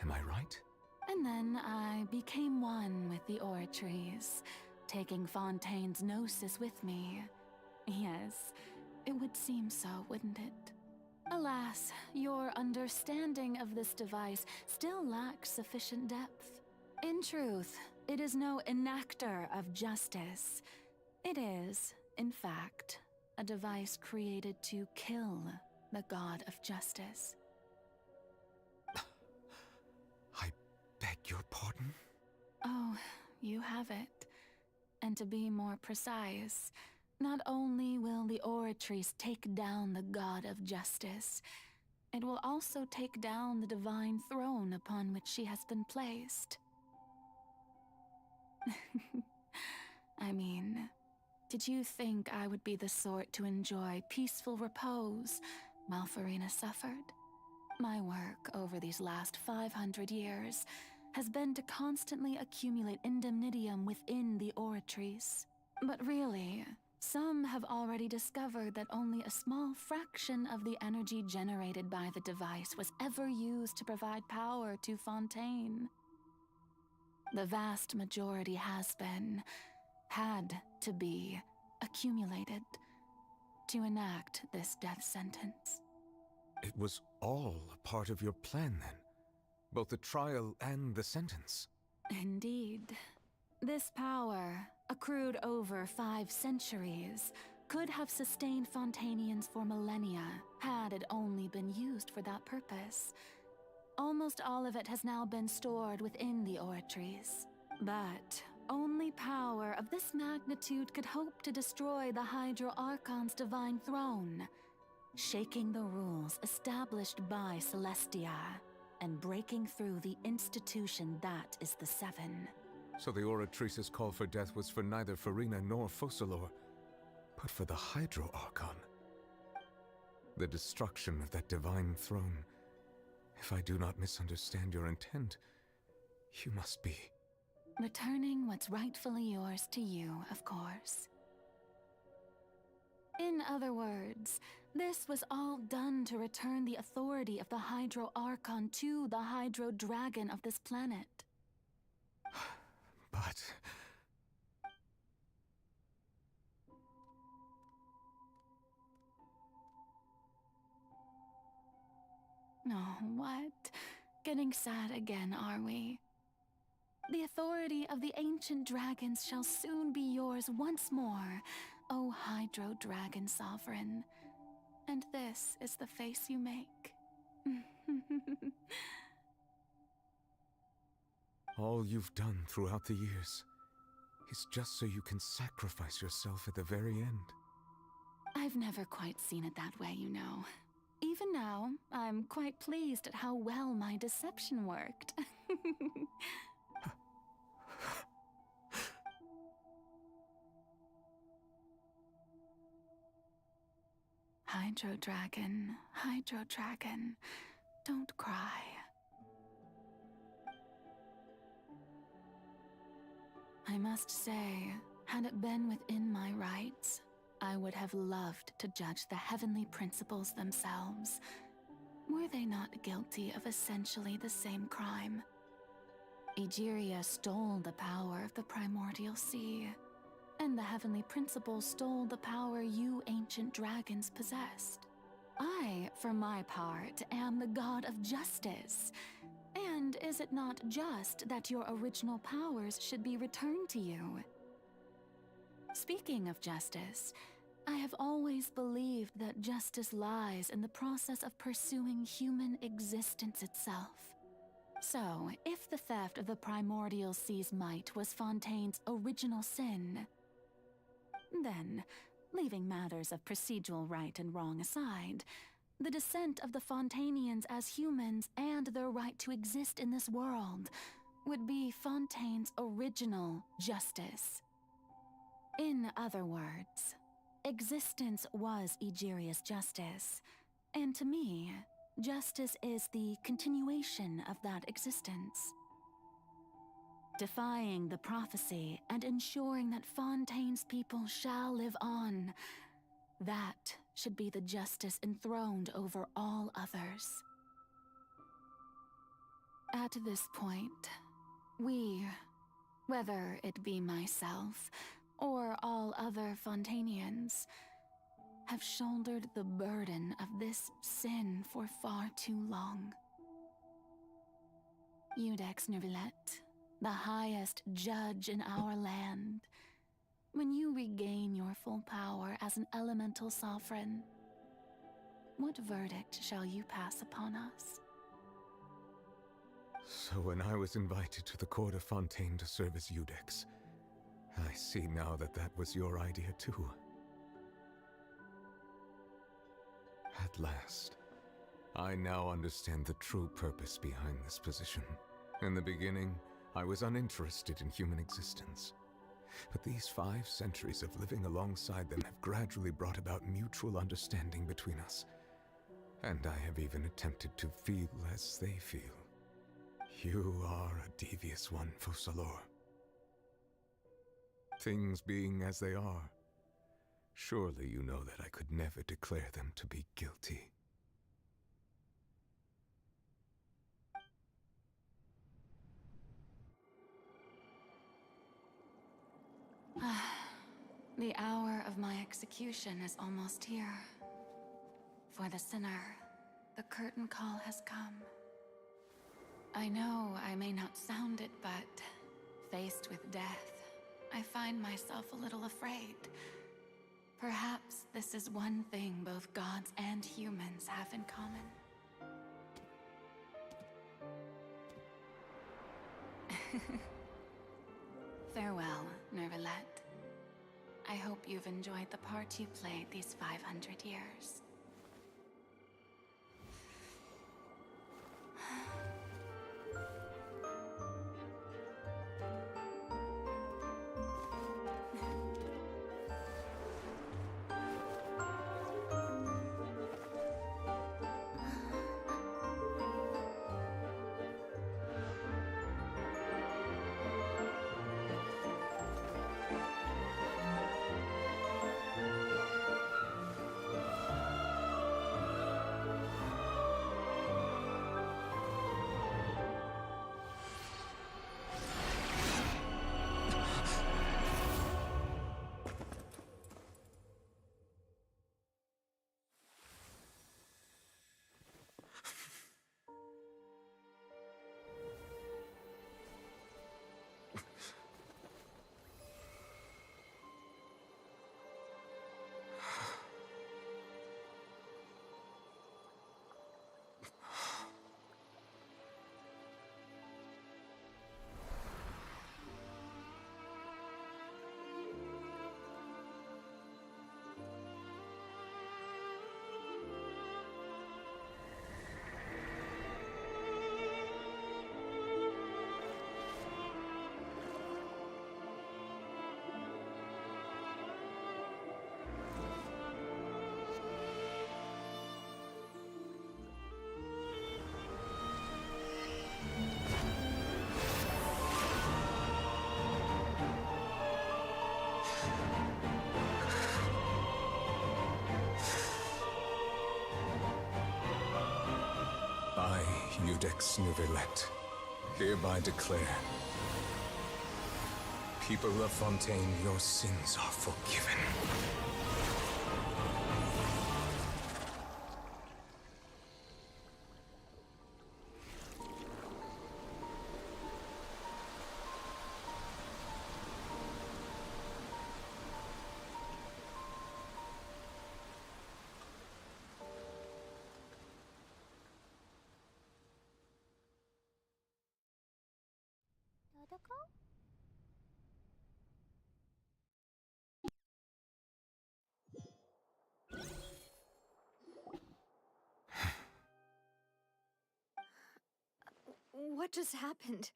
Am I right? And then I became one with the Oratrice, taking Fontaine's gnosis with me. Yes, it would seem so, wouldn't it? Alas, your understanding of this device still lacks sufficient depth. In truth, it is no enactor of justice. It is, in fact, a device created to kill the god of justice. I beg your pardon? Oh, you have it. And to be more precise, not only will the Oratrice take down the god of justice, it will also take down the divine throne upon which she has been placed. I mean, did you think I would be the sort to enjoy peaceful repose while Farina suffered? My work over these last 500 years has been to constantly accumulate indemnitium within the Oratrice. But really, some have already discovered that only a small fraction of the energy generated by the device was ever used to provide power to Fontaine. The vast majority had to be, accumulated to enact this death sentence. It was all a part of your plan then? Both the trial and the sentence? Indeed. This power, accrued over 5 centuries, could have sustained Fontainians for millennia had it only been used for that purpose. Almost all of it has now been stored within the Oratrice. But only power of this magnitude could hope to destroy the Hydro Archon's divine throne, shaking the rules established by Celestia, and breaking through the institution that is the Seven. So the Oratrice's call for death was for neither Farina nor Focalor, but for the Hydro Archon. The destruction of that divine throne. If I do not misunderstand your intent, you must be... returning what's rightfully yours to you, of course. In other words, this was all done to return the authority of the Hydro Archon to the Hydro Dragon of this planet. But... Oh, what? Getting sad again, are we? The authority of the ancient dragons shall soon be yours once more, O Hydro Dragon Sovereign. And this is the face you make. all you've done throughout the years is just so you can sacrifice yourself at the very end. I've never quite seen it that way, you know. Even now, I'm quite pleased at how well my deception worked. Hydro Dragon, don't cry. I must say, had it been within my rights, I would have loved to judge the heavenly principles themselves. Were they not guilty of essentially the same crime? Egeria stole the power of the primordial sea, and the heavenly principle stole the power you ancient dragons possessed. I, for my part, am the god of justice. And is it not just that your original powers should be returned to you? Speaking of justice, I have always believed that justice lies in the process of pursuing human existence itself. So, if the theft of the primordial sea's might was Fontaine's original sin, then, leaving matters of procedural right and wrong aside, the descent of the Fontanians as humans and their right to exist in this world would be Fontaine's original justice. In other words, existence was Egeria's justice, and to me, justice is the continuation of that existence. Defying the prophecy and ensuring that Fontaine's people shall live on, that should be the justice enthroned over all others. At this point, we, whether it be myself or all other Fontanians, have shouldered the burden of this sin for far too long. Iudex Neuvillette, the highest judge in our land, when you regain your full power as an elemental sovereign, what verdict shall you pass upon us? So when I was invited to the court of Fontaine to serve as Iudex, I see now that that was your idea too. At last, I now understand the true purpose behind this position. In the beginning, I was uninterested in human existence. But these 5 centuries of living alongside them have gradually brought about mutual understanding between us. And I have even attempted to feel as they feel. You are a devious one, Focalors. Things being as they are, surely you know that I could never declare them to be guilty. The hour of my execution is almost here. For the sinner, the curtain call has come. I know I may not sound it, but faced with death, I find myself a little afraid. Perhaps this is one thing both gods and humans have in common. Farewell, Neuvillette. I hope you've enjoyed the part you played these 500 years. I, Iudex Neuvillette, Hereby declare, people of Fontaine, your sins are forgiven. What just happened?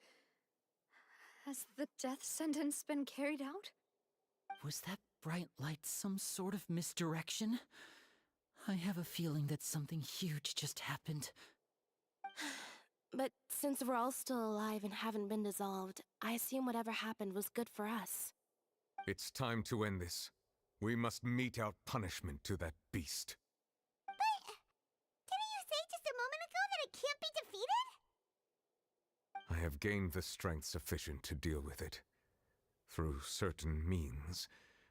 Has the death sentence been carried out? Was that bright light some sort of misdirection? I have a feeling that something huge just happened. But since we're all still alive and haven't been dissolved, I assume whatever happened was good for us. It's time to end this. We must mete out punishment to that beast. Didn't you say just a moment ago that it can't be defeated? I have gained the strength sufficient to deal with it. Through certain means,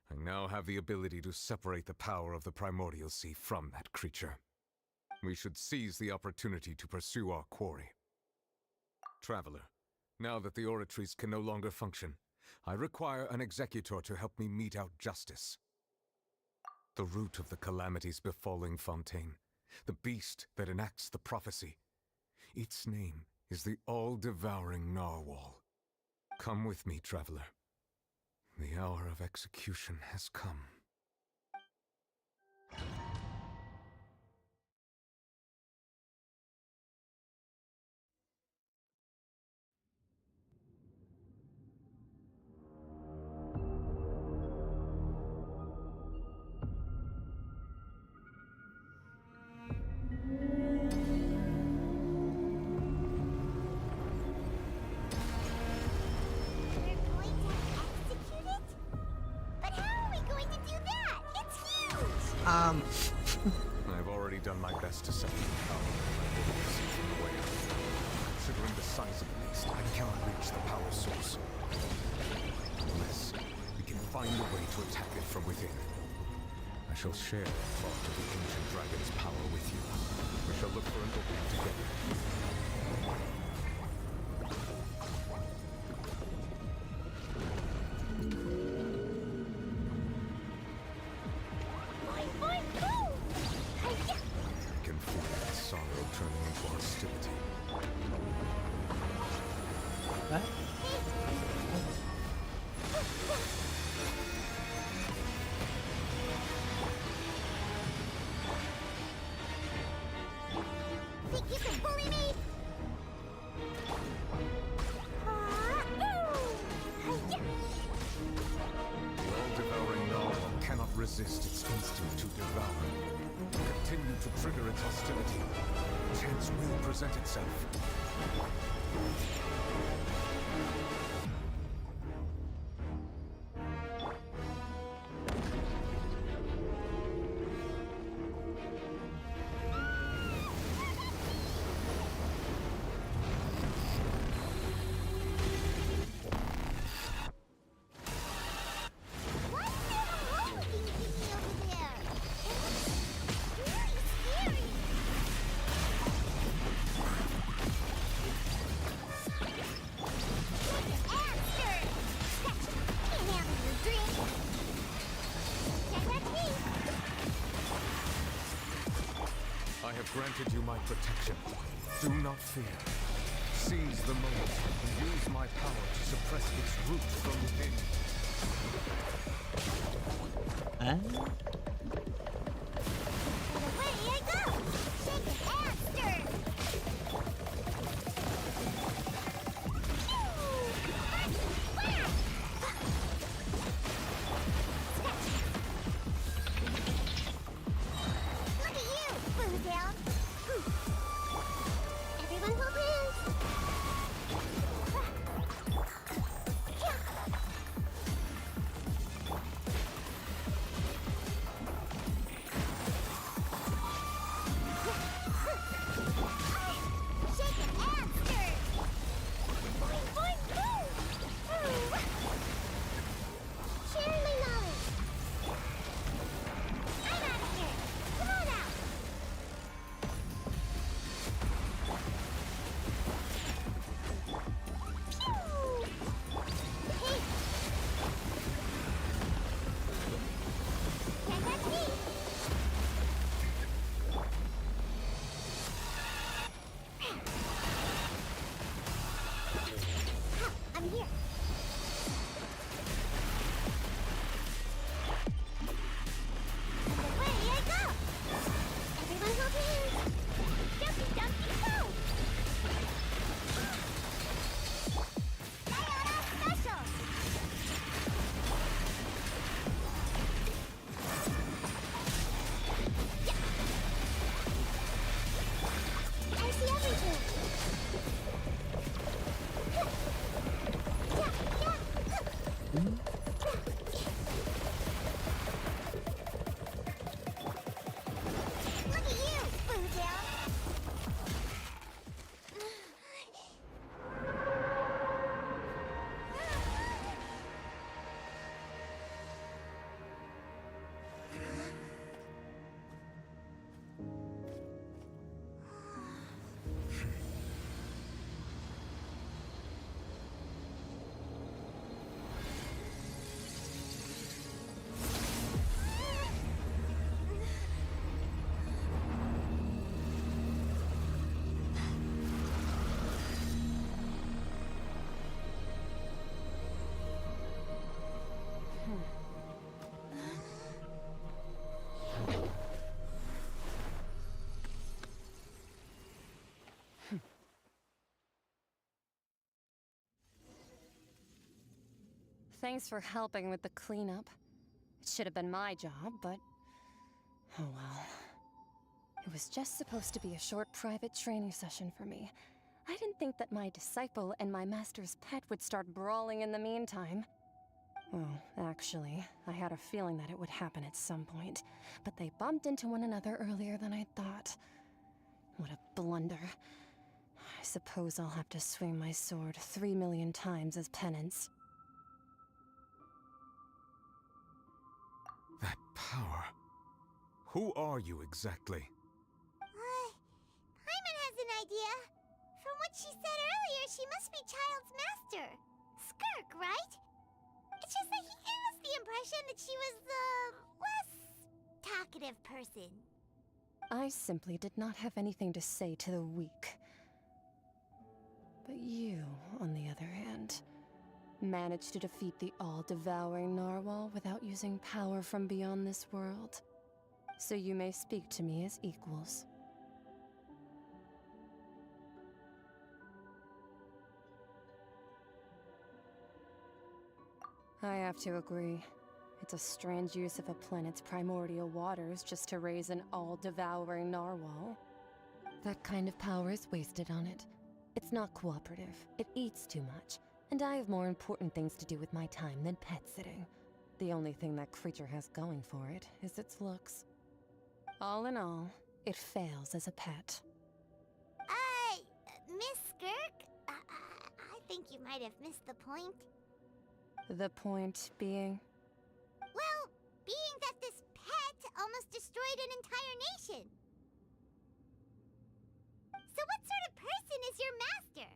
I now have the ability to separate the power of the Primordial Sea from that creature. We should seize the opportunity to pursue our quarry. Traveler, now that the oratories can no longer function, I require an executor to help me mete out justice. The root of the calamities befalling Fontaine, the beast that enacts the prophecy, its name is the all-devouring narwhal. Come with me, traveler. The hour of execution has come. I've already done my best to separate the power of the Primordial Sea from the way out. Considering the size of the beast, I cannot reach the power source. Unless we can find a way to attack it from within. I shall share part of the ancient dragon's power with you. We shall look for an opening together. Resist its instinct to devour. Continue to trigger its hostility. Chance will present itself. Granted you my protection. Do not fear. Seize the moment and use my power to suppress its root from within. Away I go! Shake it, hamster! Look at you, Blue Down! Everyone will lose! Thanks for helping with the cleanup. It should have been my job, but... oh well. It was just supposed to be a short private training session for me. I didn't think that my disciple and my master's pet would start brawling in the meantime. Well, actually, I had a feeling that it would happen at some point, but they bumped into one another earlier than I thought. What a blunder. I suppose I'll have to swing my sword 3 million times as penance. That power. Who are you exactly? Paimon has an idea. From what she said earlier, she must be Child's master. Skirk, right? It's just that he gave us the impression that she was the less talkative person. I simply did not have anything to say to the weak. But you, on the other hand, managed to defeat the all-devouring narwhal without using power from beyond this world. So you may speak to me as equals. I have to agree. It's a strange use of a planet's primordial waters just to raise an all-devouring narwhal. That kind of power is wasted on it. It's not cooperative. It eats too much. And I have more important things to do with my time than pet sitting. The only thing that creature has going for it is its looks. All in all, it fails as a pet. Miss Skirk? I think you might have missed the point. The point being? Well, being that this pet almost destroyed an entire nation. So what sort of person is your master?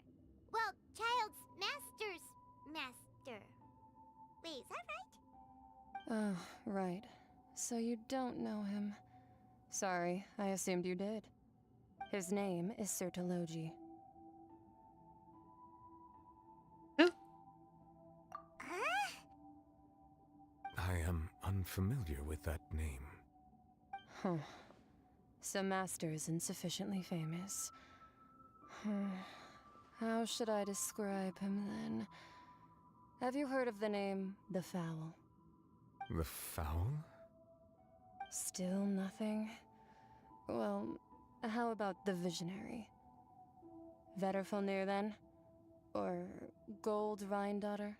Well, Child's master's master. Wait, is that right? Oh, right. So you don't know him. Sorry, I assumed you did. His name is Sertologi. I am unfamiliar with that name. Huh. So Master isn't sufficiently famous. How should I describe him then? Have you heard of the name The Fowl? The Fowl? Still nothing? Well, how about the Visionary? Vetterfulnir then? Or Gold Rhine-daughter?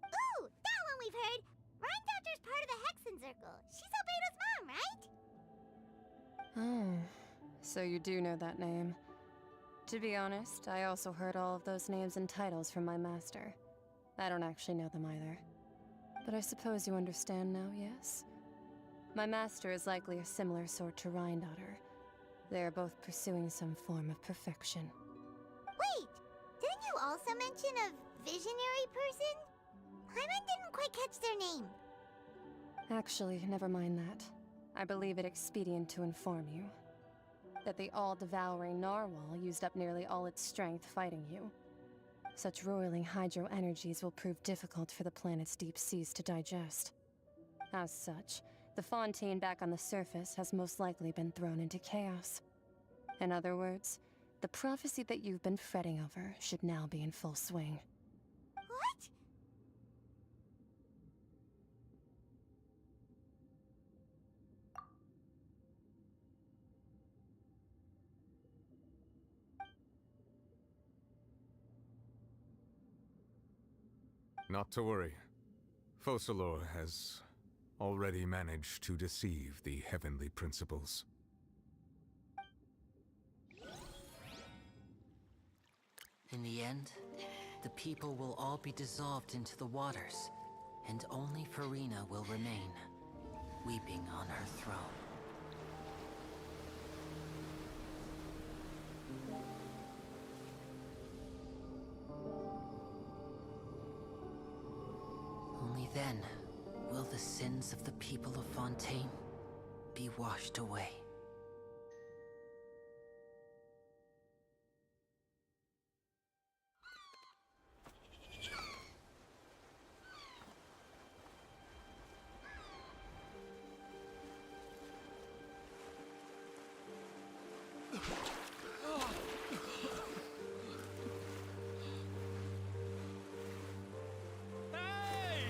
Ooh, that one we've heard! Rhine-daughter's part of the Hexen Circle. She's Albedo's mom, right? Oh, so you do know that name. To be honest, I also heard all of those names and titles from my master. I don't actually know them either. But I suppose you understand now, yes? My master is likely a similar sort to Rhine-daughter. They are both pursuing some form of perfection. Wait! Didn't you also mention a visionary person? Paimon didn't quite catch their name. Actually, never mind that. I believe it expedient to inform you that the all-devouring narwhal used up nearly all its strength fighting you. Such roiling hydro energies will prove difficult for the planet's deep seas to digest. As such, the fontaine back on the surface has most likely been thrown into chaos. In other words, the prophecy that you've been fretting over should now be in full swing. What? Not to worry. Focalor has already managed to deceive the heavenly principles. In the end, the people will all be dissolved into the waters, and only Farina will remain, weeping on her throne. Only then will the sins of the people of Fontaine be washed away. Hey!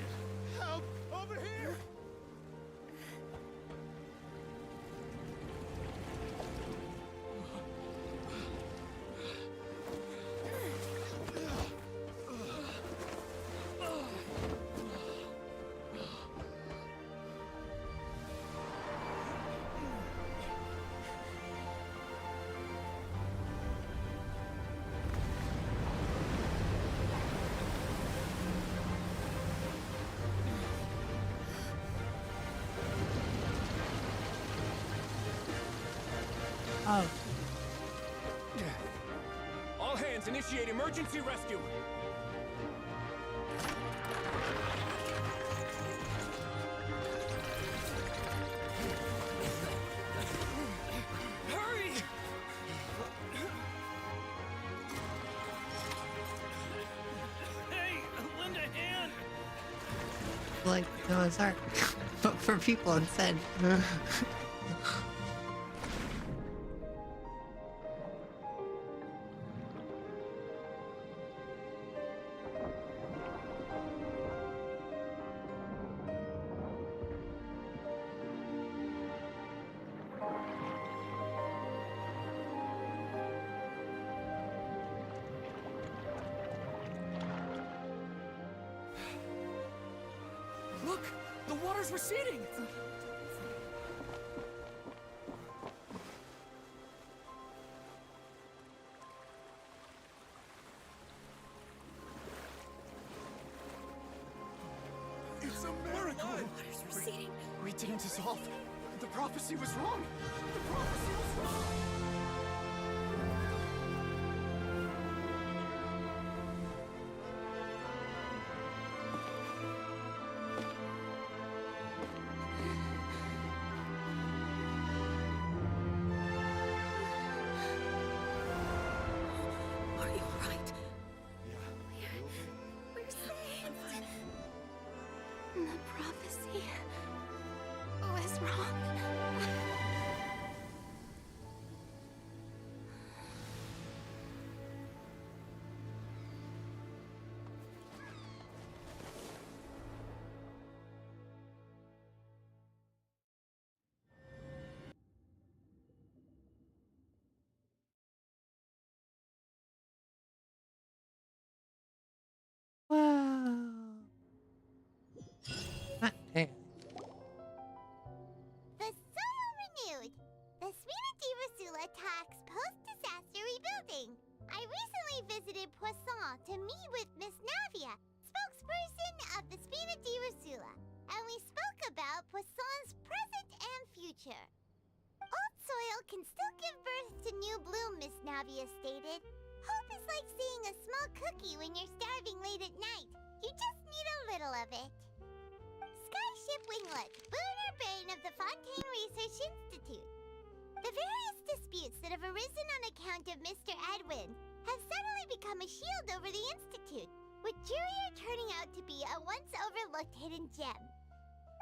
Oh. All hands, initiate emergency rescue! Hurry! Hey, lend a hand! Like Noah's Ark, but for people instead. Look! The water's receding! It's a miracle! Water's receding. We didn't dissolve. The prophecy was wrong. The prophecy was wrong. Are you alright? We're safe. The prophecy was wrong. Wow. Hot damn. The soil renewed. The Svina di Rasula talks post-disaster rebuilding. I recently visited Poisson to meet with Miss Navia, spokesperson of the Svina di Rasula, and we spoke about Poisson's present and future. Old soil can still give birth to new bloom, Miss Navia stated. Hope is like seeing a small cookie when you're starving late at night. You just need a little of it. Skyship Winglet, boon or bane of the Fontaine Research Institute. The various disputes that have arisen on account of Mr. Edwin have suddenly become a shield over the Institute, with Jurier turning out to be a once overlooked hidden gem.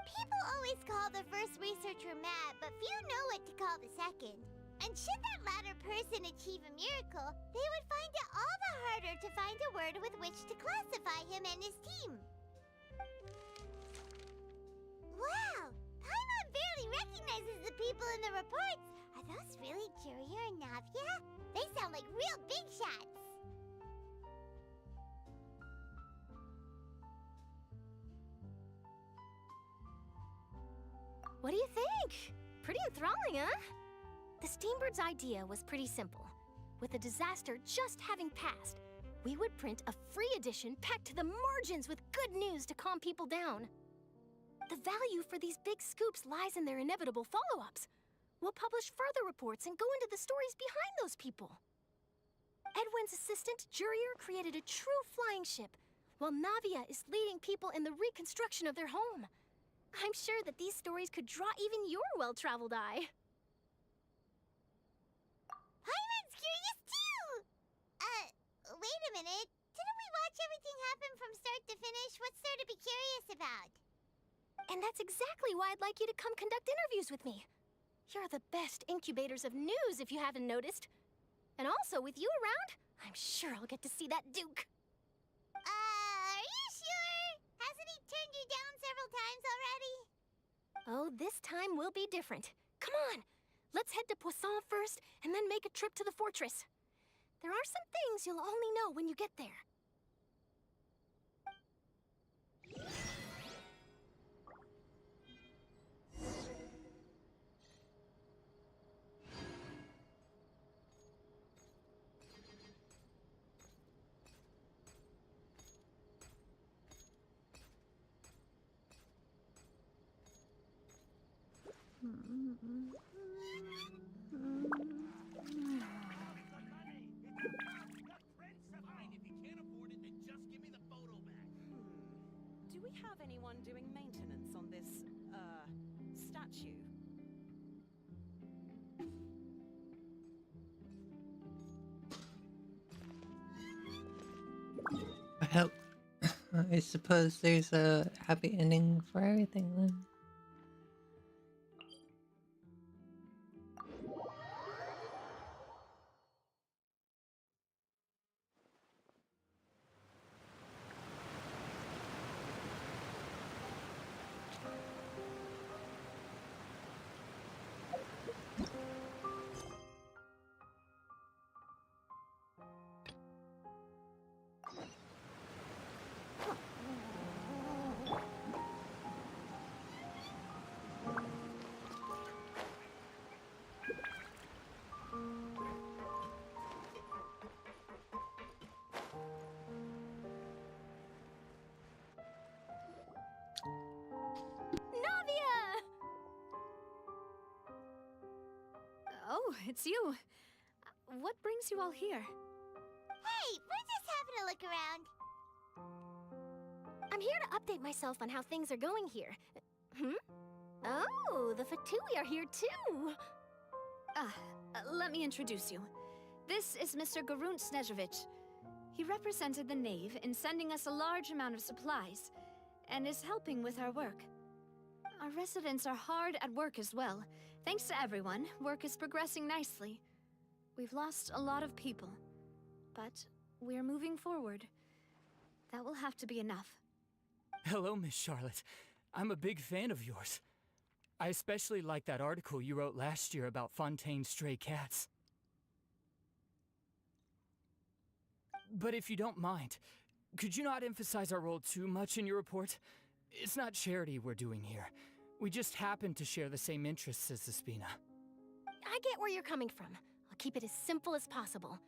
People always call the first researcher mad, but few know what to call the second. And should that latter person achieve a miracle, they would find it all the harder to find a word with which to classify him and his team. Wow! Paimon barely recognizes the people in the reports. Are those really Jurier and Navia? They sound like real big shots. What do you think? Pretty enthralling, huh? The Steambird's idea was pretty simple. With the disaster just having passed, we would print a free edition packed to the margins with good news to calm people down. The value for these big scoops lies in their inevitable follow-ups. We'll publish further reports and go into the stories behind those people. Edwin's assistant, Jurier, created a true flying ship, while Navia is leading people in the reconstruction of their home. I'm sure that these stories could draw even your well-traveled eye. Paimon's curious too! Wait a minute. Didn't we watch everything happen from start to finish? What's there to be curious about? And that's exactly why I'd like you to come conduct interviews with me. You're the best incubators of news, if you haven't noticed. And also, with you around, I'm sure I'll get to see that Duke. Are you sure? Hasn't he turned you down several times already? Oh, this time will be different. Come on! Let's head to Poisson first, and then make a trip to the fortress. There are some things you'll only know when you get there. we have anyone doing maintenance on this, statue? Well, I suppose there's a happy ending for everything then. Oh, it's you. What brings you all here? Hey, we're just having a look around. I'm here to update myself on how things are going here. Oh, the Fatui are here too! Let me introduce you. This is Mr. Garunt Snezhevich. He represented the Knave in sending us a large amount of supplies, and is helping with our work. Our residents are hard at work as well. Thanks to everyone, work is progressing nicely. We've lost a lot of people, but we're moving forward. That will have to be enough. Hello, Miss Charlotte. I'm a big fan of yours. I especially like that article you wrote last year about Fontaine's stray cats. But if you don't mind, could you not emphasize our role too much in your report? It's not charity we're doing here. We just happen to share the same interests as the Spina. I get where you're coming from. I'll keep it as simple as possible.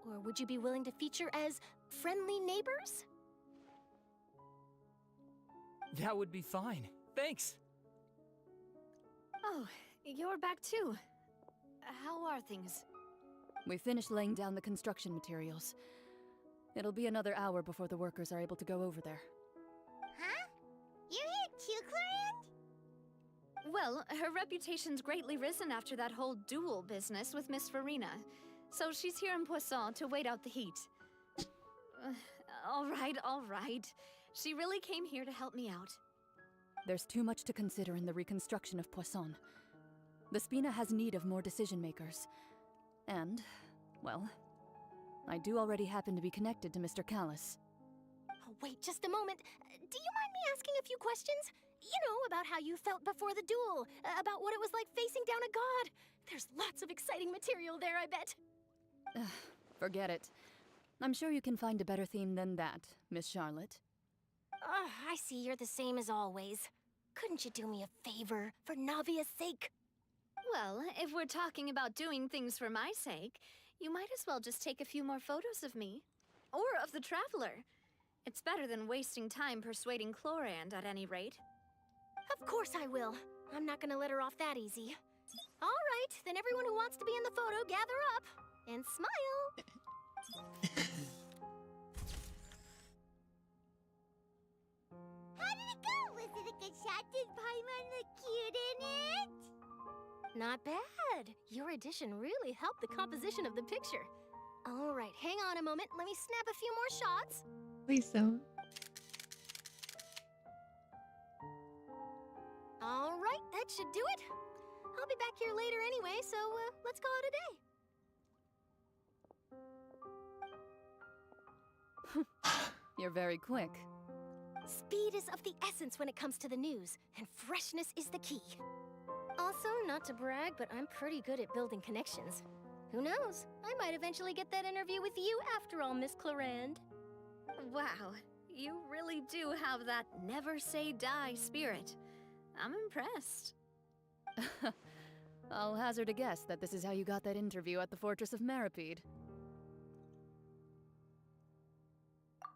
Or would you be willing to feature as friendly neighbors? That would be fine. Thanks. Oh, you're back too. How are things? We finished laying down the construction materials. It'll be another hour before the workers are able to go over there. Huh? You're here too, Clorian? Well, her reputation's greatly risen after that whole duel business with Miss Farina, so she's here in Poisson to wait out the heat. All right. She really came here to help me out. There's too much to consider in the reconstruction of Poisson. The Spina has need of more decision-makers. And, well, I do already happen to be connected to Mr. Callis. Oh, wait just a moment. Do you mind me asking a few questions? You know, about how you felt before the duel, about what it was like facing down a god. There's lots of exciting material there, I bet. Forget it. I'm sure you can find a better theme than that, Miss Charlotte. I see you're the same as always. Couldn't you do me a favor, for Navia's sake? Well, if we're talking about doing things for my sake, you might as well just take a few more photos of me. Or of the Traveler. It's better than wasting time persuading Chlorand, at any rate. Of course I will. I'm not gonna let her off that easy. All right, then everyone who wants to be in the photo, gather up. And smile. How did it go? Was it a good shot? Did Paimon look cute in it? Not bad. Your addition really helped the composition of the picture. All right, hang on a moment. Let me snap a few more shots. Please don't. All right, that should do it. I'll be back here later anyway, so let's call it a day. You're very quick. Speed is of the essence when it comes to the news, and freshness is the key. Also, not to brag, but I'm pretty good at building connections. Who knows? I might eventually get that interview with you after all, Miss Clorand. Wow, you really do have that never say die spirit. I'm impressed. I'll hazard a guess that this is how you got that interview at the Fortress of Meripede.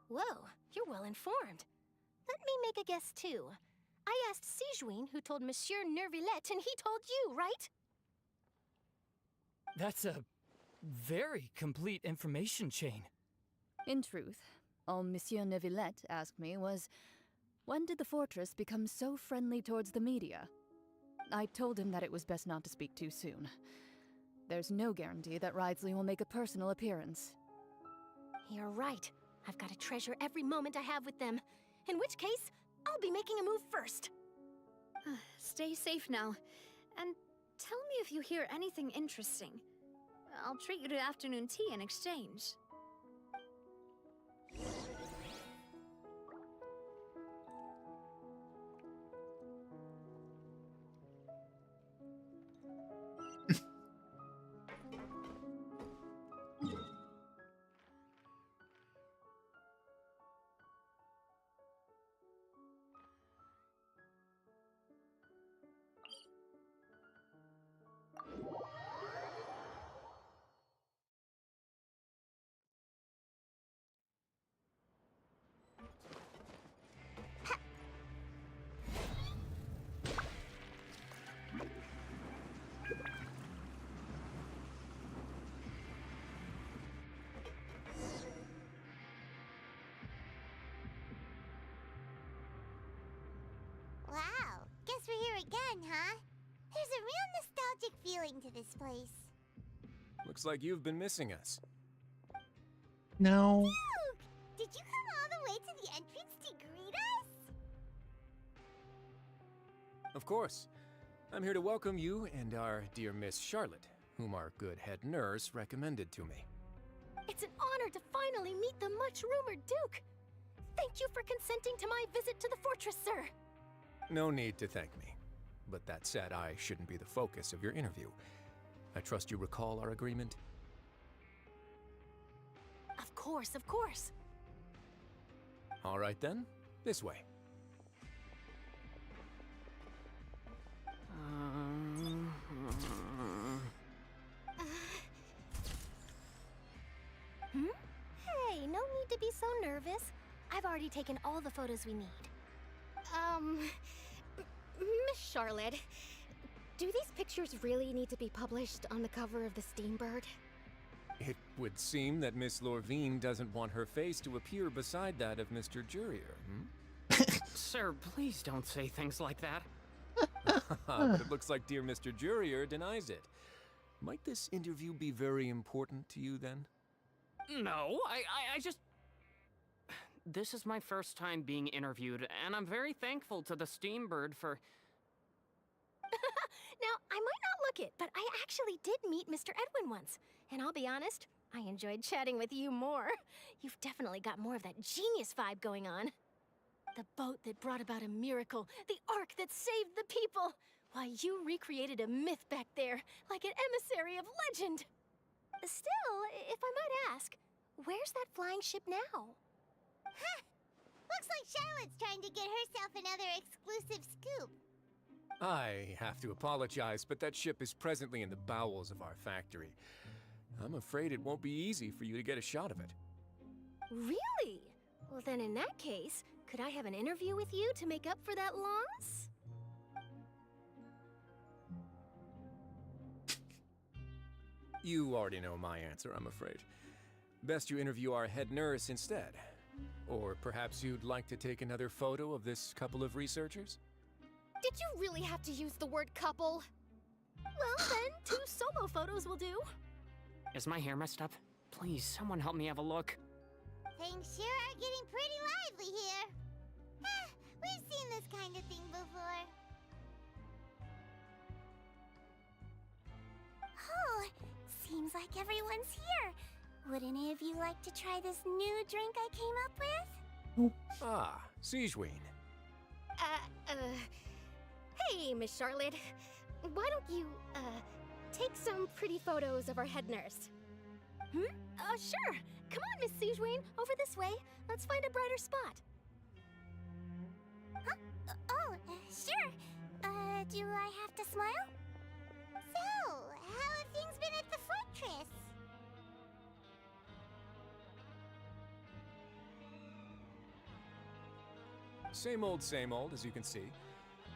Whoa, you're well informed. Let me make a guess too. I asked Sijuin, who told Monsieur Nervillette, and he told you, right? That's a very complete information chain. In truth, all Monsieur Neuvillette asked me was, When did the fortress become so friendly towards the media? I told him that it was best not to speak too soon. There's no guarantee that Ridsley will make a personal appearance. You're right. I've got to treasure every moment I have with them. In which case, I'll be making a move first. Stay safe now. And tell me if you hear anything interesting. I'll treat you to afternoon tea in exchange. Wow, guess we're here again, huh? There's a real nostalgic feeling to this place. Looks like you've been missing us. No. Duke! Did you come all the way to the entrance to greet us? Of course. I'm here to welcome you and our dear Miss Charlotte, whom our good head nurse recommended to me. It's an honor to finally meet the much-rumored Duke. Thank you for consenting to my visit to the fortress, sir. No need to thank me. But that said, I shouldn't be the focus of your interview. I trust you recall our agreement? Of course, of course. All right then, this way. Hey, no need to be so nervous. I've already taken all the photos we need. Miss Charlotte, do these pictures really need to be published on the cover of the Steambird? It would seem that Miss Lorvine doesn't want her face to appear beside that of Mr. Jurier, Sir, please don't say things like that. But it looks like dear Mr. Jurier denies it. Might this interview be very important to you then? No, I just... This is my first time being interviewed, and I'm very thankful to the Steambird for... Now, I might not look it, but I actually did meet Mr. Edwin once. And I'll be honest, I enjoyed chatting with you more. You've definitely got more of that genius vibe going on. The boat that brought about a miracle, the ark that saved the people. Why, you recreated a myth back there, like an emissary of legend. Still, if I might ask, where's that flying ship now? Huh! Looks like Charlotte's trying to get herself another exclusive scoop. I have to apologize, but that ship is presently in the bowels of our factory. I'm afraid it won't be easy for you to get a shot of it. Really? Well, then in that case, could I have an interview with you to make up for that loss? You already know my answer, I'm afraid. Best you interview our head nurse instead. Or perhaps you'd like to take another photo of this couple of researchers? Did you really have to use the word couple? Well, then, 2 solo photos will do. Is my hair messed up? Please, someone help me have a look. Things sure are getting pretty lively here. We've seen this kind of thing before. Oh, seems like everyone's here. Would any of you like to try this new drink I came up with? Ah, Siegeween. Hey, Miss Charlotte. Why don't you, take some pretty photos of our head nurse? Sure. Come on, Miss Siegeween. Over this way. Let's find a brighter spot. Huh? Sure. Do I have to smile? So, how have things been at the fortress? Same old, as you can see.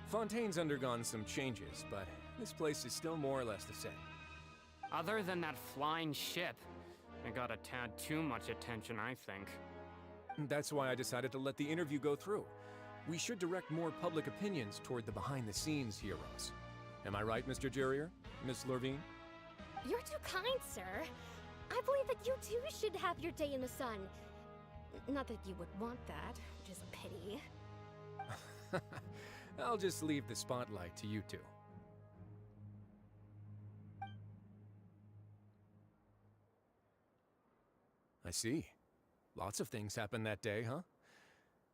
Fontaine's undergone some changes, but this place is still more or less the same. Other than that flying ship, it got a tad too much attention, I think. That's why I decided to let the interview go through. We should direct more public opinions toward the behind-the-scenes heroes. Am I right, Mr. Jerrier? Miss Lurvine? You're too kind, sir. I believe that you too should have your day in the sun. Not that you would want that, which is a pity. I'll just leave the spotlight to you two. I see. Lots of things happened that day, huh?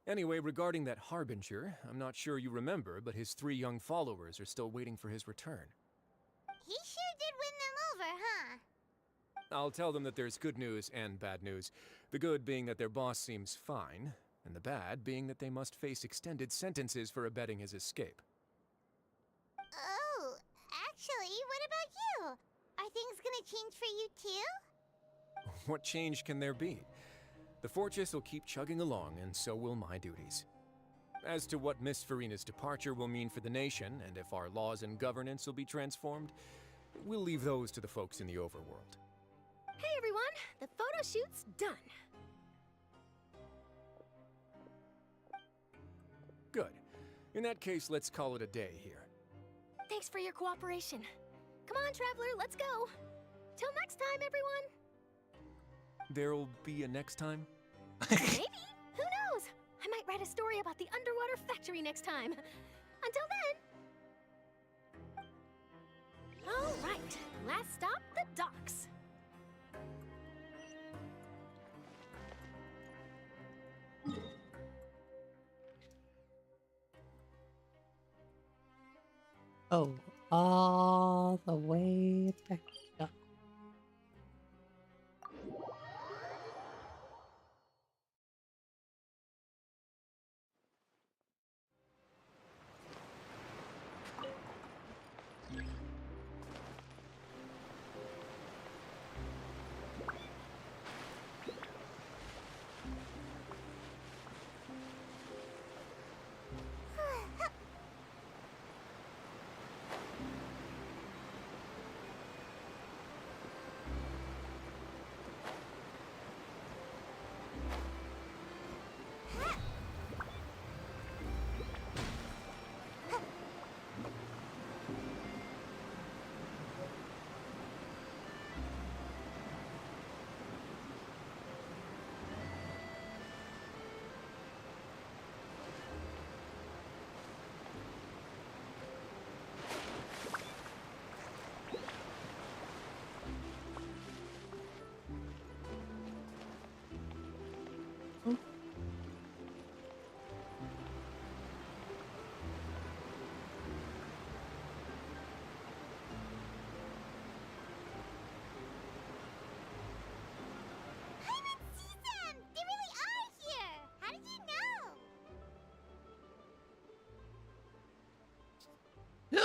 Anyway, regarding that Harbinger, I'm not sure you remember, but his 3 young followers are still waiting for his return. He sure did win them over, huh? I'll tell them that there's good news and bad news. The good being that their boss seems fine, and the bad being that they must face extended sentences for abetting his escape. Oh, actually, what about you? Are things gonna change for you too? What change can there be? The fortress will keep chugging along, and so will my duties. As to what Miss Furina's departure will mean for the nation, and if our laws and governance will be transformed, we'll leave those to the folks in the overworld. Hey everyone, the photo shoot's done. Good. In that case, let's call it a day here. Thanks for your cooperation. Come on, Traveler, let's go. Till next time, everyone. There'll be a next time? Maybe. Who knows? I might write a story about the underwater factory next time. Until then. All right. Last stop, the docks. Oh, all the way back up.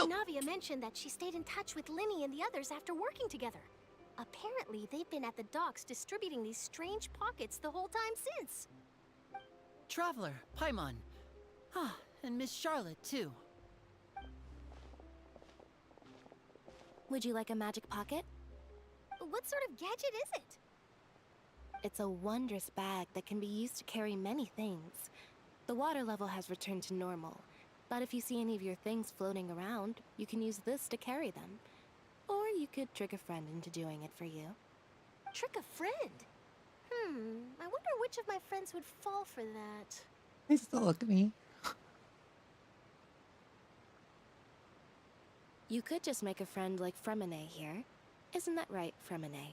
Navia mentioned that she stayed in touch with Linny and the others after working together. Apparently, they've been at the docks distributing these strange pockets the whole time since. Traveler, Paimon. Ah, and Miss Charlotte, too. Would you like a magic pocket? What sort of gadget is it? It's a wondrous bag that can be used to carry many things. The water level has returned to normal, but if you see any of your things floating around, you can use this to carry them. Or you could trick a friend into doing it for you. Trick a friend? I wonder which of my friends would fall for that. They still look at me. You could just make a friend like Fremine here. Isn't that right, Fremine?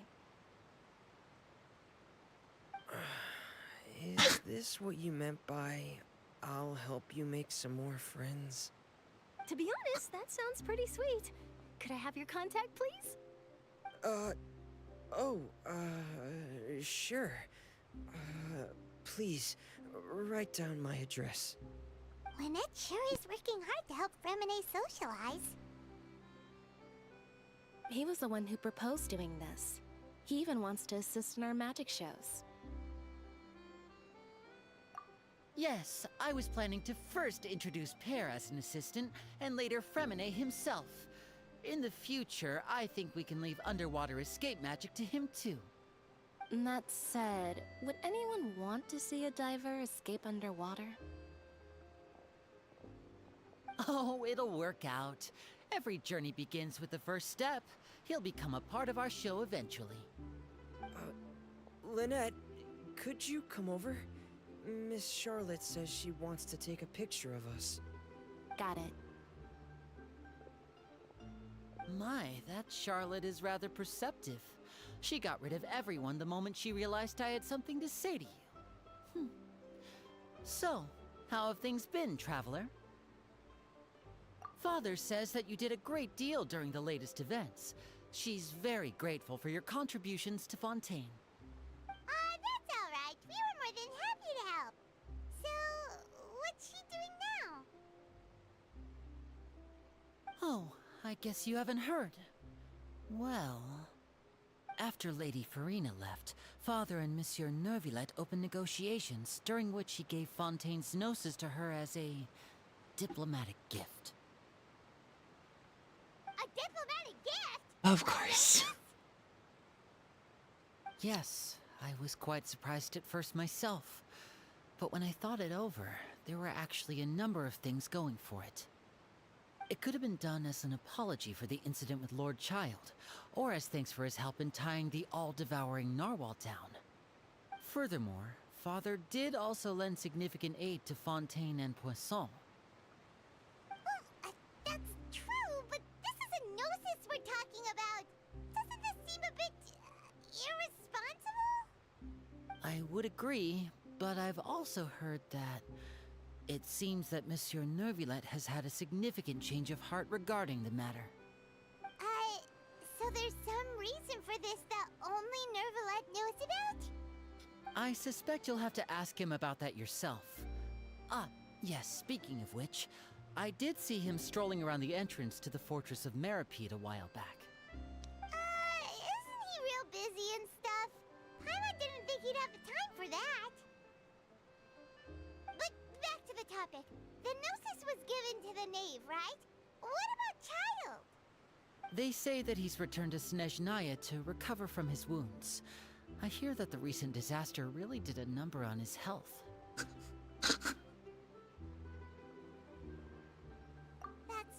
Is this what you meant by, I'll help you make some more friends? To be honest, that sounds pretty sweet. Could I have your contact, please? Sure. Please, write down my address. Lynette sure is working hard to help Fremine socialize. He was the one who proposed doing this. He even wants to assist in our magic shows. Yes, I was planning to first introduce Pear as an assistant, and later Fremine himself. In the future, I think we can leave underwater escape magic to him too. That said, would anyone want to see a diver escape underwater? Oh, it'll work out. Every journey begins with the first step. He'll become a part of our show eventually. Lynette, could you come over? Miss Charlotte says she wants to take a picture of us. Got it. My, that Charlotte is rather perceptive. She got rid of everyone the moment she realized I had something to say to you. So, how have things been, Traveler? Father says that you did a great deal during the latest events. She's very grateful for your contributions to Fontaine. That's alright. We were more than happy to help. So, what's she doing now? Oh, I guess you haven't heard. Well, after Lady Farina left, Father and Monsieur Neuvillette opened negotiations, during which he gave Fontaine's gnosis to her as a diplomatic gift. A diplomatic gift? Of course. Yes, I was quite surprised at first myself. But when I thought it over, there were actually a number of things going for it. It could have been done as an apology for the incident with Lord Child, or as thanks for his help in tying the all-devouring narwhal down. Furthermore, Father did also lend significant aid to Fontaine and Poisson. That's true, but this is a gnosis we're talking about. Doesn't this seem a bit irresponsible? I would agree, but I've also heard that it seems that Monsieur Neuvillette has had a significant change of heart regarding the matter. So there's some reason for this that only Neuvillette knows about? I suspect you'll have to ask him about that yourself. Ah, yes, speaking of which, I did see him strolling around the entrance to the Fortress of Meripede a while back. Isn't he real busy and stuff? Paimon didn't think he'd have the time for that. But back to the topic. The gnosis was given to the knave, right? What about Child? They say that he's returned to Snezhnaya to recover from his wounds. I hear that the recent disaster really did a number on his health. That's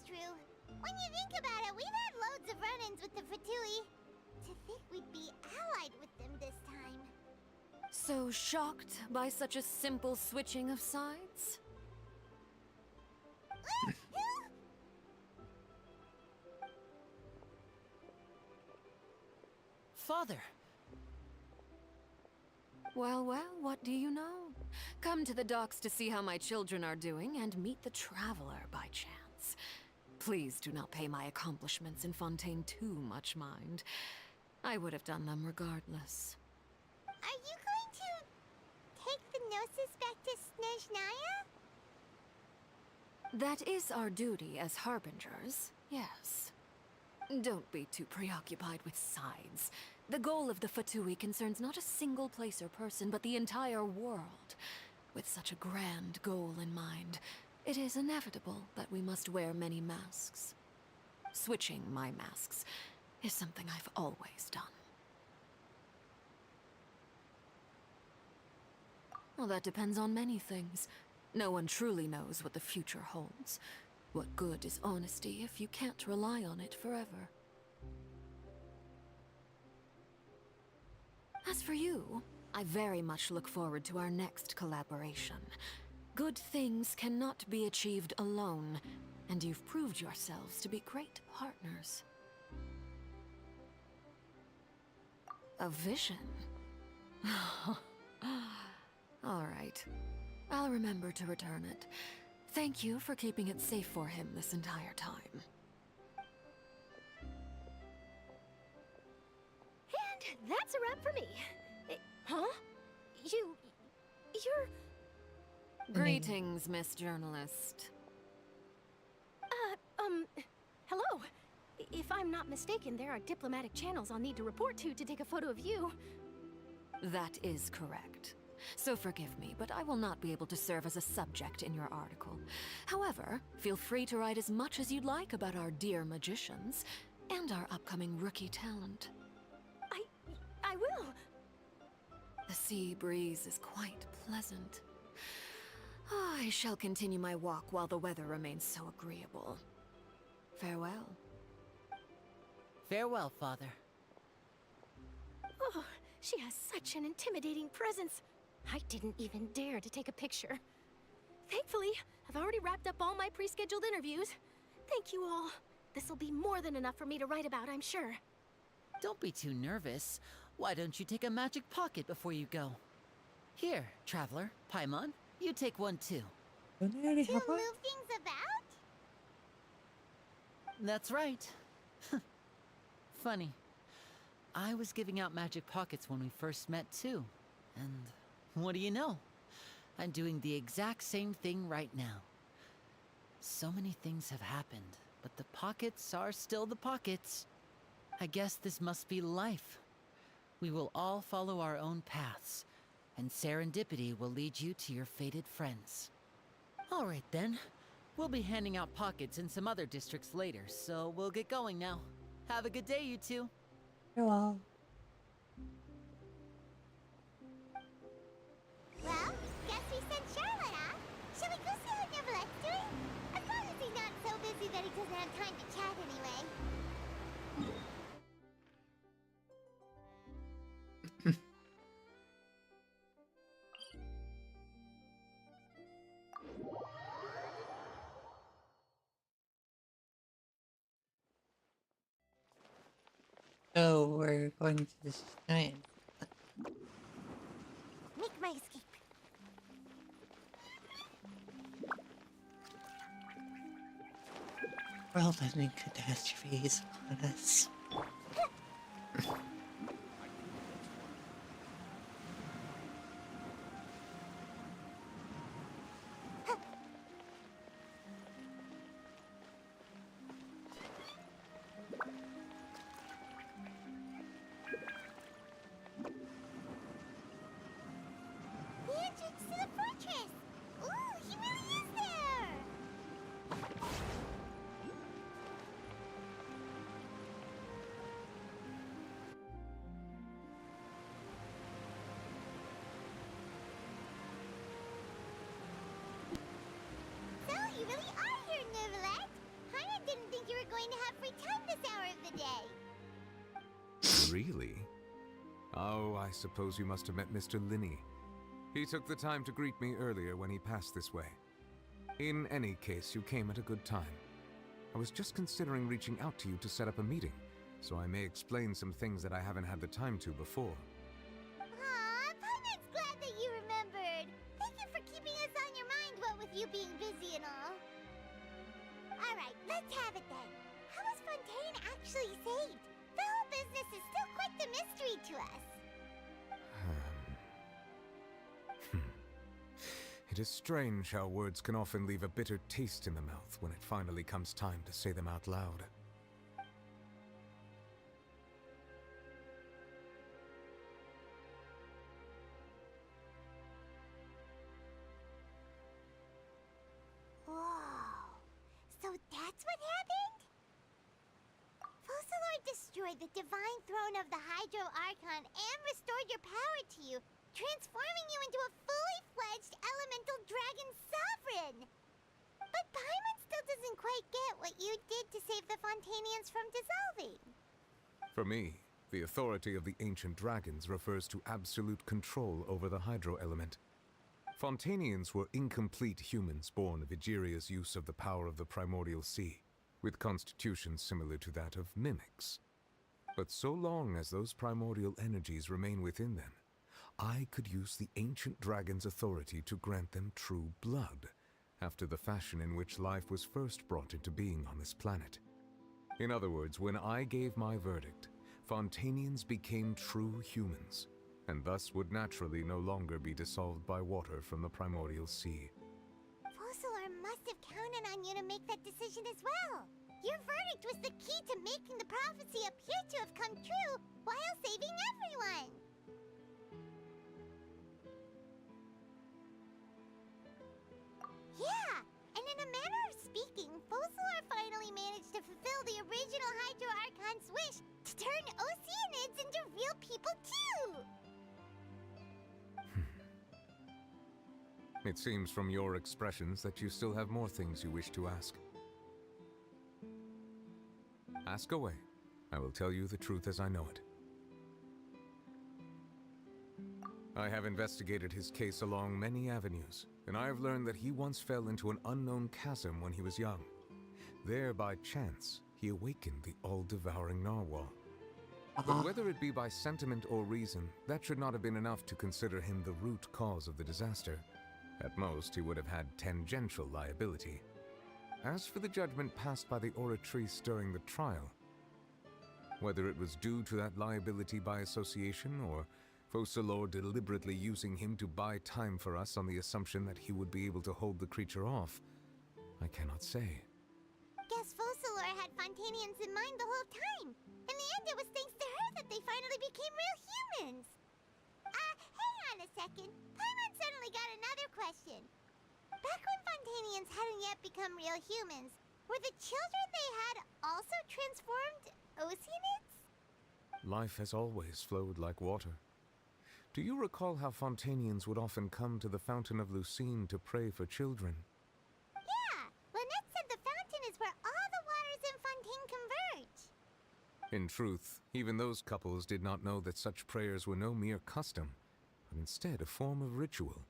true. When you think about it, we've had loads of run-ins with the Fatui. To think we'd be allied with them this time. So shocked by such a simple switching of sides? Father! Well, what do you know? Come to the docks to see how my children are doing and meet the Traveler by chance. Please do not pay my accomplishments in Fontaine too much mind. I would have done them regardless. Are you going to take the gnosis back to Snezhnaya? That is our duty as harbingers, yes. Don't be too preoccupied with sides. The goal of the Fatui concerns not a single place or person, but the entire world. With such a grand goal in mind, it is inevitable that we must wear many masks. Switching my masks is something I've always done. Well, that depends on many things. No one truly knows what the future holds. What good is honesty if you can't rely on it forever? As for you, I very much look forward to our next collaboration. Good things cannot be achieved alone, and you've proved yourselves to be great partners. A vision? All right. I'll remember to return it. Thank you for keeping it safe for him this entire time. And that's a wrap for me. Huh? You're... Greetings, Miss Journalist. Hello. If I'm not mistaken, there are diplomatic channels I'll need to report to take a photo of you. That is correct. So forgive me, but I will not be able to serve as a subject in your article. However, feel free to write as much as you'd like about our dear magicians and our upcoming rookie talent. I will. The sea breeze is quite pleasant. I shall continue my walk while the weather remains so agreeable. Farewell. Farewell, Father. Oh, she has such an intimidating presence. I didn't even dare to take a picture. Thankfully, I've already wrapped up all my pre-scheduled interviews. Thank you all. This'll be more than enough for me to write about, I'm sure. Don't be too nervous. Why don't you take a magic pocket before you go? Here, Traveler, Paimon, you take one too. To move things about? That's right. Funny. I was giving out magic pockets when we first met too. And what do you know? I'm doing the exact same thing right now. So many things have happened, but the pockets are still the pockets. I guess this must be life. We will all follow our own paths, and serendipity will lead you to your fated friends. All right then. We'll be handing out pockets in some other districts later, so we'll get going now. Have a good day, you two. Farewell. Well, guess we sent Charlotte off. Shall we go see how Neverlette's doing? As long as he's not so busy that he doesn't have time to chat anyway. So we're going to this giant. Make my escape. World ending catastrophes upon us. The entrance to the fortress! Ooh, he really is there! So, you really are here, Neverlet! I didn't think you were going to have free time this hour of the day. Really? Oh, I suppose you must have met Mr. Linney. He took the time to greet me earlier when he passed this way. In any case, you came at a good time. I was just considering reaching out to you to set up a meeting, so I may explain some things that I haven't had the time to before. Aw, Paimon's glad that you remembered. Thank you for keeping us on your mind, what with you being busy and all. Alright, let's have it then. How was Fontaine actually saved? The whole business is still quite the mystery to us. It is strange how words can often leave a bitter taste in the mouth when it finally comes time to say them out loud. Whoa. So that's what happened? Fossilor destroyed the divine throne of the Hydro Archon and restored your power to you, transforming you into a fully fledged elemental dragon sovereign! But Paimon still doesn't quite get what you did to save the Fontainians from dissolving. For me, the authority of the ancient dragons refers to absolute control over the hydro element. Fontainians were incomplete humans born of Egeria's use of the power of the primordial sea, with constitutions similar to that of mimics. But so long as those primordial energies remain within them, I could use the ancient dragon's authority to grant them true blood, after the fashion in which life was first brought into being on this planet. In other words, when I gave my verdict, Fontainians became true humans, and thus would naturally no longer be dissolved by water from the primordial sea. Fossilor must have counted on you to make that decision as well. Your verdict was the key to making the prophecy appear to have come true while saving everyone. Yeah, and in a manner of speaking, Fossilor finally managed to fulfill the original Hydro Archon's wish to turn Oceanids into real people too! It seems from your expressions that you still have more things you wish to ask. Ask away. I will tell you the truth as I know it. I have investigated his case along many avenues, and I have learned that he once fell into an unknown chasm when he was young. There, by chance, he awakened the all-devouring narwhal. But whether it be by sentiment or reason, that should not have been enough to consider him the root cause of the disaster. At most, he would have had tangential liability. As for the judgment passed by the Oratrice during the trial, whether it was due to that liability by association, or Focalors deliberately using him to buy time for us on the assumption that he would be able to hold the creature off, I cannot say. Guess Focalors had Fontanians in mind the whole time. In the end, it was thanks to her that they finally became real humans. Hang on a second. Paimon suddenly got another question. Back when Fontanians hadn't yet become real humans, were the children they had also transformed Oceanids? Life has always flowed like water. Do you recall how Fontanians would often come to the Fountain of Lucine to pray for children? Yeah, Lynette said the fountain is where all the waters in Fontaine converge. In truth, even those couples did not know that such prayers were no mere custom, but instead a form of ritual.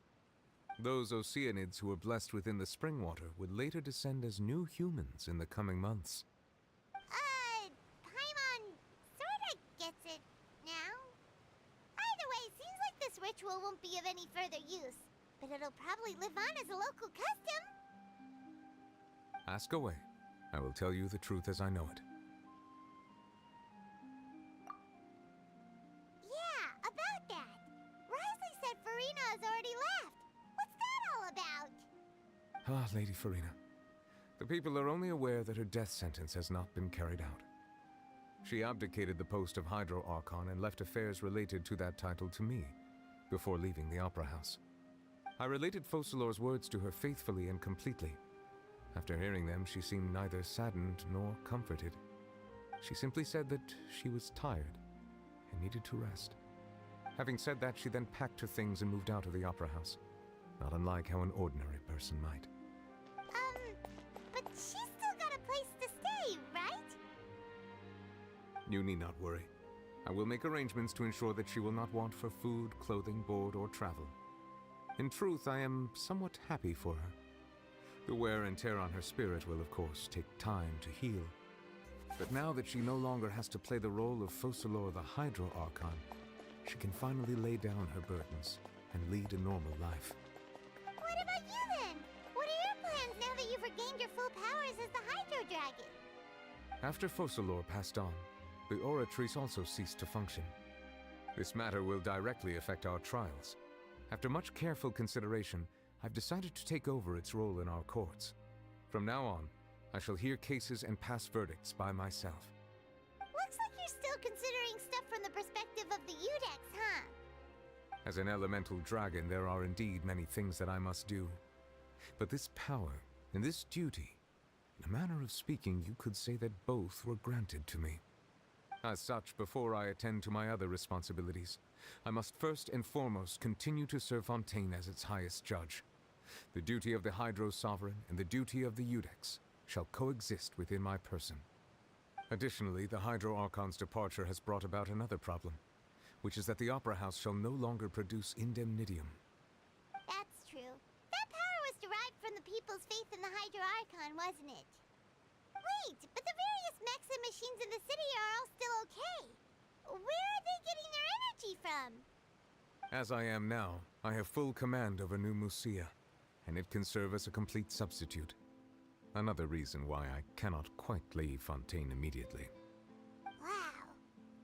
Those Oceanids who were blessed within the spring water would later descend as new humans in the coming months. Paimon sorta gets it now. Either way, seems like this ritual won't be of any further use, but it'll probably live on as a local custom. Ask away. I will tell you the truth as I know it. Yeah, about that. Risley said Farina has already left. What's that all about? Ah, Lady Farina. The people are only aware that her death sentence has not been carried out. She abdicated the post of Hydro Archon and left affairs related to that title to me, before leaving the Opera House. I related Focalors' words to her faithfully and completely. After hearing them, she seemed neither saddened nor comforted. She simply said that she was tired and needed to rest. Having said that, she then packed her things and moved out of the Opera House, not unlike how an ordinary person might. But she's still got a place to stay, right? You need not worry. I will make arrangements to ensure that she will not want for food, clothing, board, or travel. In truth, I am somewhat happy for her. The wear and tear on her spirit will, of course, take time to heal. But now that she no longer has to play the role of Focalors the Hydro Archon, she can finally lay down her burdens and lead a normal life. What about you then? What are your plans now that you've regained your full powers as the Hydro Dragon? After Focalors passed on, the Oratrice also ceased to function. This matter will directly affect our trials. After much careful consideration, I've decided to take over its role in our courts. From now on, I shall hear cases and pass verdicts by myself. Looks like you're still considering stuff from the perspective of the Udex, huh? As an elemental dragon, there are indeed many things that I must do. But this power and this duty, in a manner of speaking, you could say that both were granted to me. As such, before I attend to my other responsibilities, I must first and foremost continue to serve Fontaine as its highest judge. The duty of the Hydro Sovereign and the duty of the Udex shall coexist within my person. Additionally, the Hydro Archon's departure has brought about another problem, which is that the Opera House shall no longer produce indemnitium. That's true. That power was derived from the people's faith in the Hydro Archon, wasn't it? Wait, but the various mechs and machines in the city are all still okay. Where are they getting their energy from? As I am now, I have full command over New Musia, and it can serve as a complete substitute. Another reason why I cannot quite leave Fontaine immediately. Wow.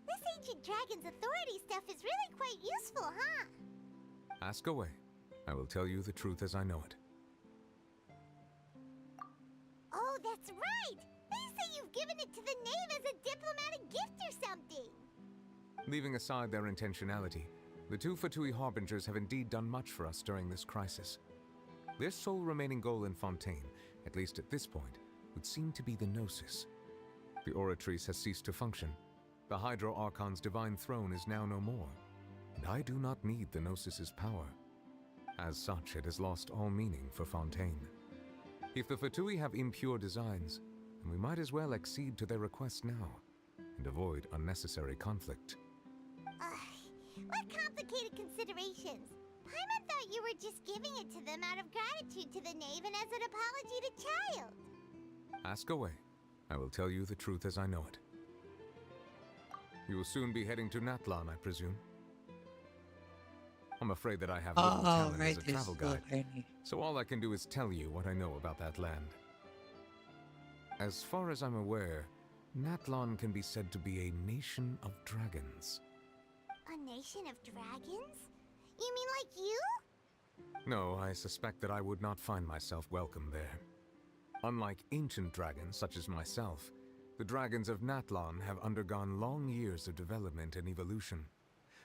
This ancient dragon's authority stuff is really quite useful, huh? Ask away. I will tell you the truth as I know it. Oh, that's right! They say you've given it to the knave as a diplomatic gift or something! Leaving aside their intentionality, the two Fatui Harbingers have indeed done much for us during this crisis. Their sole remaining goal in Fontaine, at least at this point, would seem to be the Gnosis. The Oratrice has ceased to function. The Hydro Archon's divine throne is now no more, and I do not need the Gnosis's power. As such, it has lost all meaning for Fontaine. If the Fatui have impure designs, then we might as well accede to their request now, and avoid unnecessary conflict. What complicated considerations? Paimon thought you were just giving it to them out of gratitude to the knave and as an apology to Child. Ask away. I will tell you the truth as I know it. You will soon be heading to Natlan, I presume. I'm afraid that I have little talent as a travel guide, so all I can do is tell you what I know about that land. As far as I'm aware, Natlan can be said to be a nation of dragons. A nation of dragons? You mean like you? No, I suspect that I would not find myself welcome there. Unlike ancient dragons such as myself, the dragons of Natlan have undergone long years of development and evolution.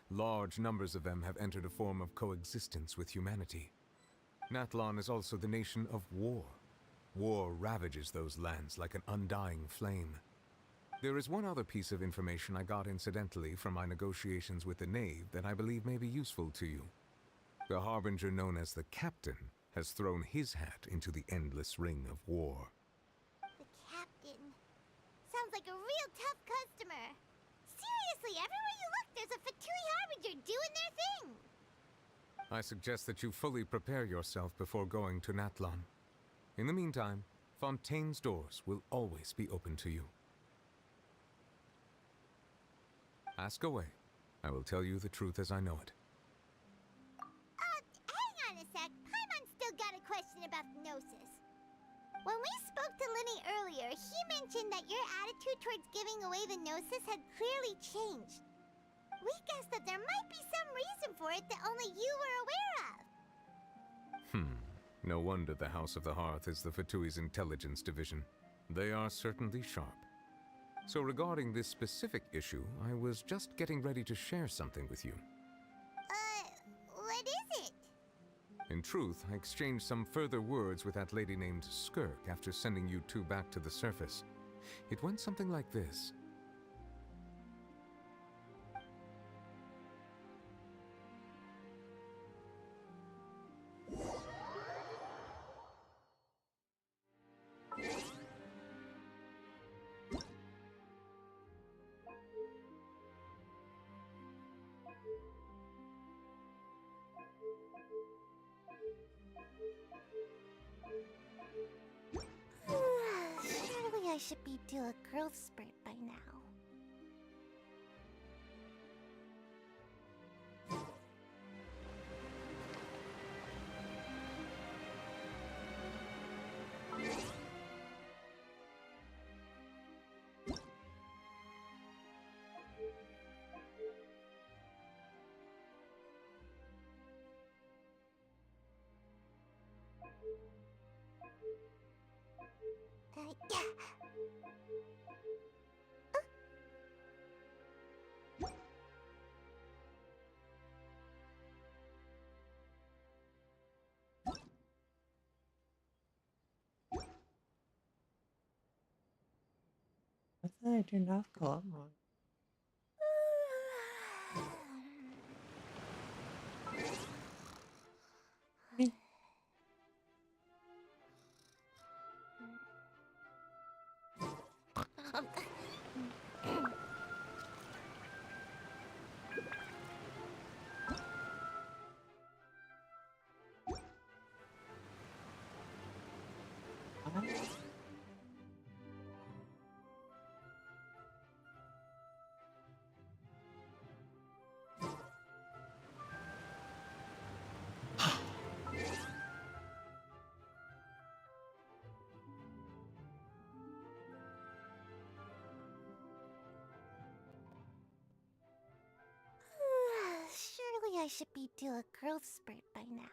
Large numbers of them have entered a form of coexistence with humanity. Natlan is also the nation of war. War ravages those lands like an undying flame. There is one other piece of information I got incidentally from my negotiations with the Knave that I believe may be useful to you. The harbinger known as the Captain has thrown his hat into the endless ring of war. The Captain. Sounds like a real tough customer. Seriously, everywhere you look, there's a Fatui harbinger doing their thing. I suggest that you fully prepare yourself before going to Natlan. In the meantime, Fontaine's doors will always be open to you. Ask away. I will tell you the truth as I know it. Hang on a sec. Paimon's still got a question about the Gnosis. When we spoke to Linny earlier, he mentioned that your attitude towards giving away the Gnosis had clearly changed. We guessed that there might be some reason for it that only you were aware of. No wonder the House of the Hearth is the Fatui's intelligence division. They are certainly sharp. So regarding this specific issue, I was just getting ready to share something with you. What is it? In truth, I exchanged some further words with that lady named Skirk after sending you two back to the surface. It went something like this. Surely I should be due a growth spurt by now. Yeah. I thought I turned off co-op mode. Surely I should be due a growth spurt by now.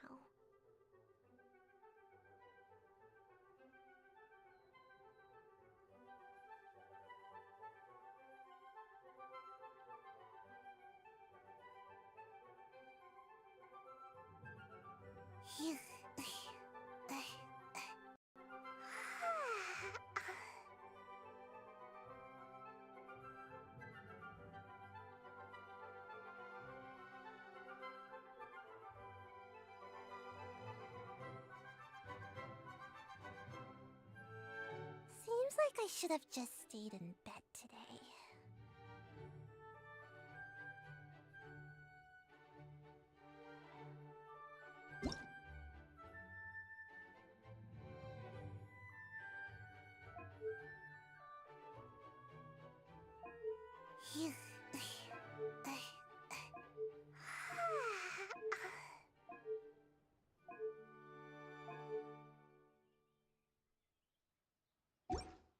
like I should have just stayed in bed today.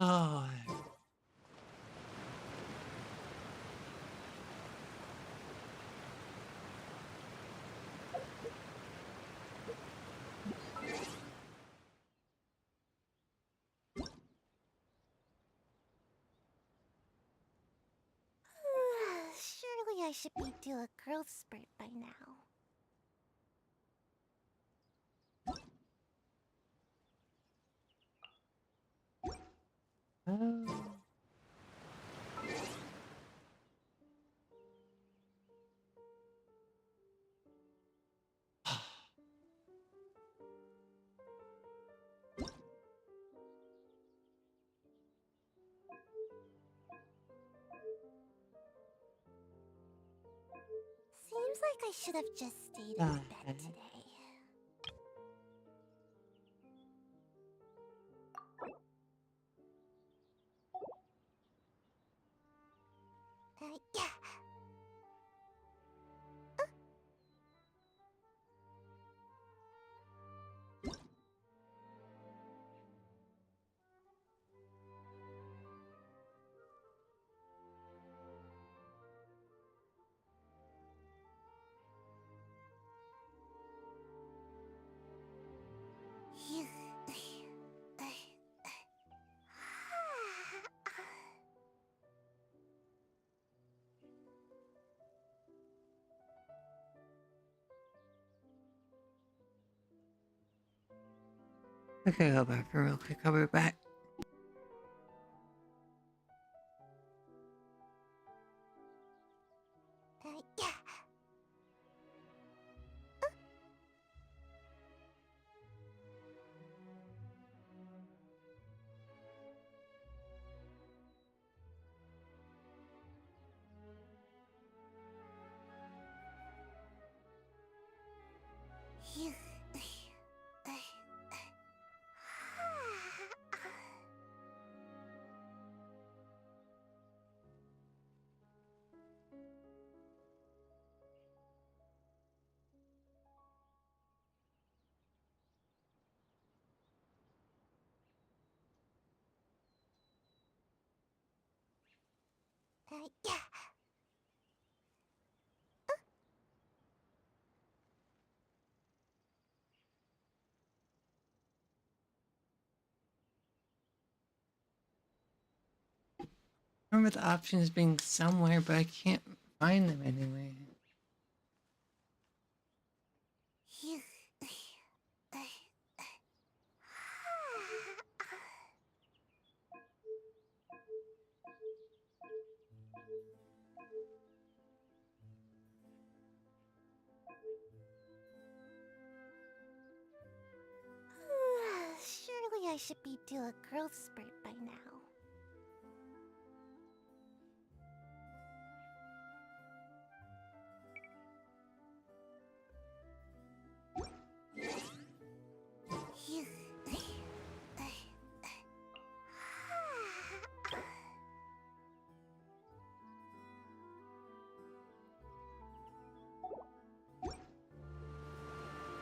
Oh. Surely I should be due a growth spurt by now. Oh. Seems like I should have just stayed in Ah, bed today. Yeah. Okay, go back for real quick. I'll be back. Yeah. Yeah. I remember the options being somewhere, but I can't find them anywhere. Surely I should be due a growth spurt by now.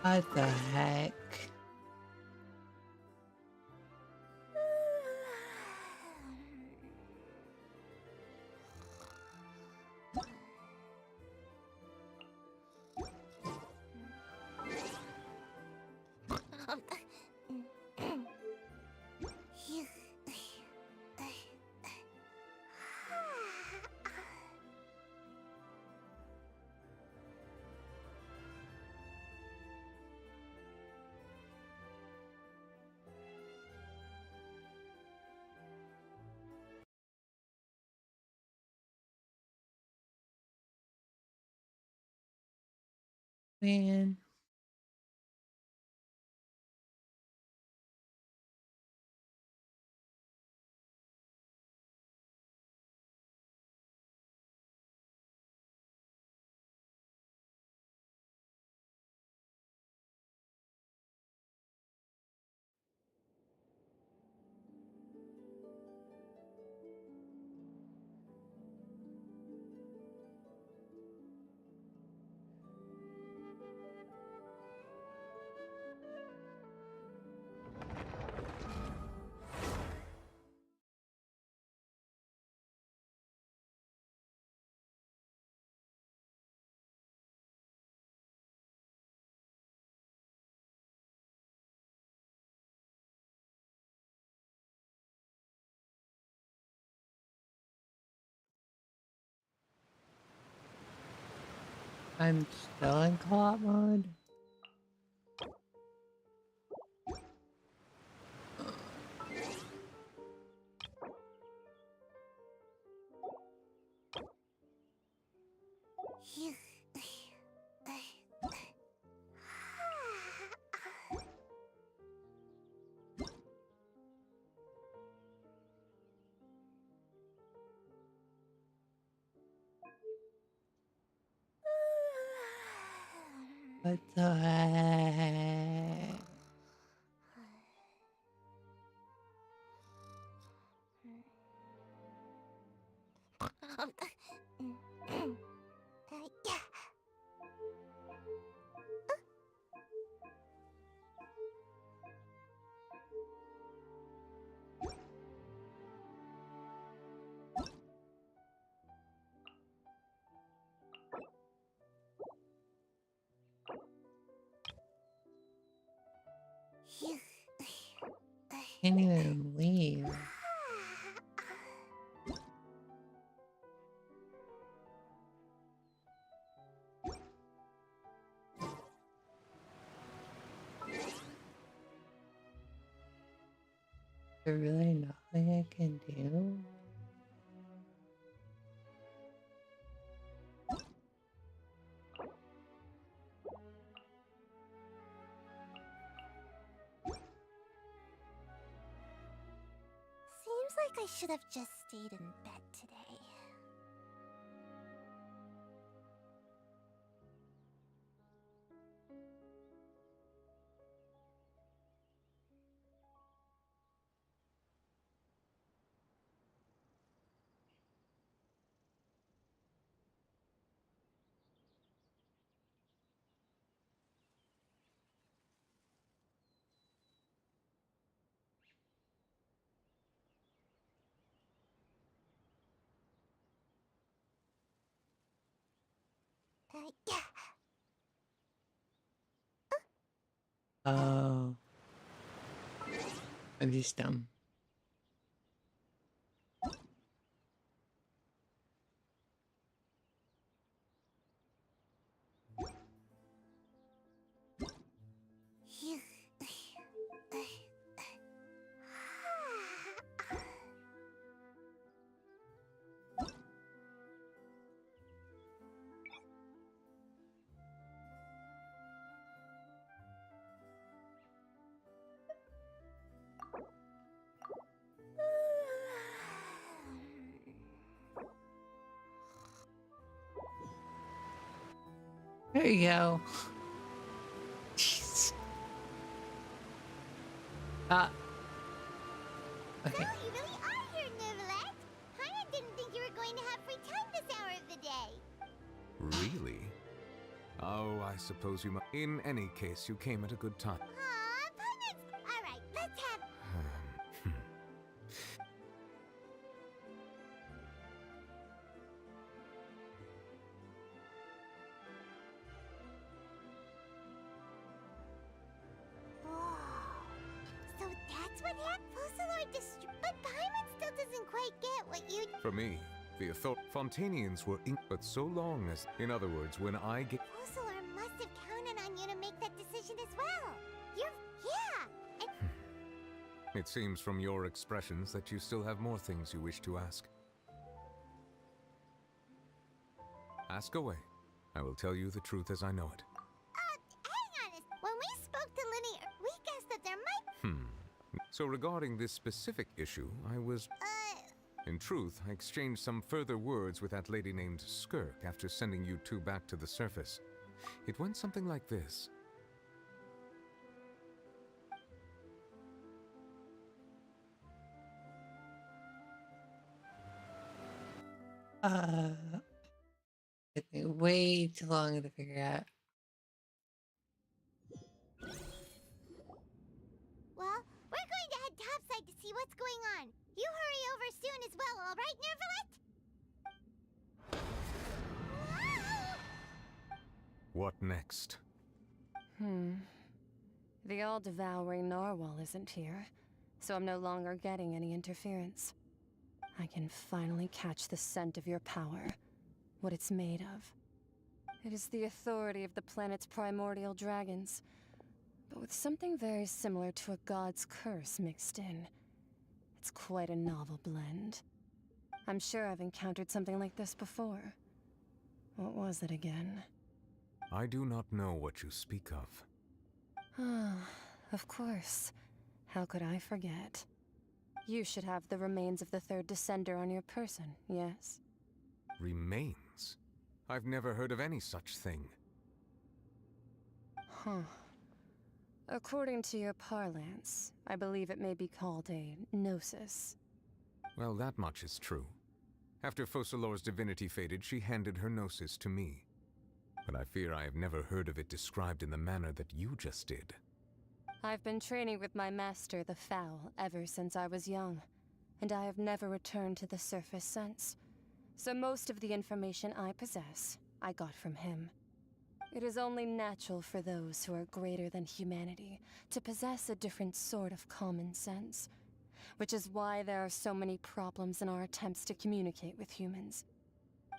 What the heck? Man. I'm still in co-op mode. What the heck? Can't even leave. There really nothing I can do? Seems like I should have just stayed in bed today. Oh. I'm just dumb. There you go. Jeez. Okay. Oh, you really are here, Nervalette. Paimon didn't think you were going to have free time this hour of the day. Really? Oh, I suppose you might. In any case, you came at a good time. Aw, Paimon's... Alright, let's have... So that's what happened? Fossilor But Paimon still doesn't quite get what you... For me, the Fontanians were but so long as... In other words, when I get... Fossilor must have counted on you to make that decision as well. Yeah. And... It seems from your expressions that you still have more things you wish to ask. Ask away. I will tell you the truth as I know it. Hang on. When we spoke to Linny, we guessed that there might... So regarding this specific issue, I was... In truth, I exchanged some further words with that lady named Skirk after sending you two back to the surface. It went something like this. Took me way too long to figure out. Well, we're going to head topside to see what's going on. You hurry over soon as well, all right, Nervalette? What next? The all-devouring narwhal isn't here, so I'm no longer getting any interference. I can finally catch the scent of your power, what it's made of. It is the authority of the planet's primordial dragons, but with something very similar to a god's curse mixed in. It's quite a novel blend. I'm sure I've encountered something like this before. What was it again? I do not know what you speak of. Ah, of course. How could I forget? You should have the remains of the third descender on your person, yes? Remains? I've never heard of any such thing. Huh. According to your parlance, I believe it may be called a gnosis. Well, that much is true. After Focalor's divinity faded, she handed her gnosis to me. But I fear I have never heard of it described in the manner that you just did. I've been training with my master, the Foul, ever since I was young, and I have never returned to the surface since. So most of the information I possess, I got from him. It is only natural for those who are greater than humanity to possess a different sort of common sense, which is why there are so many problems in our attempts to communicate with humans.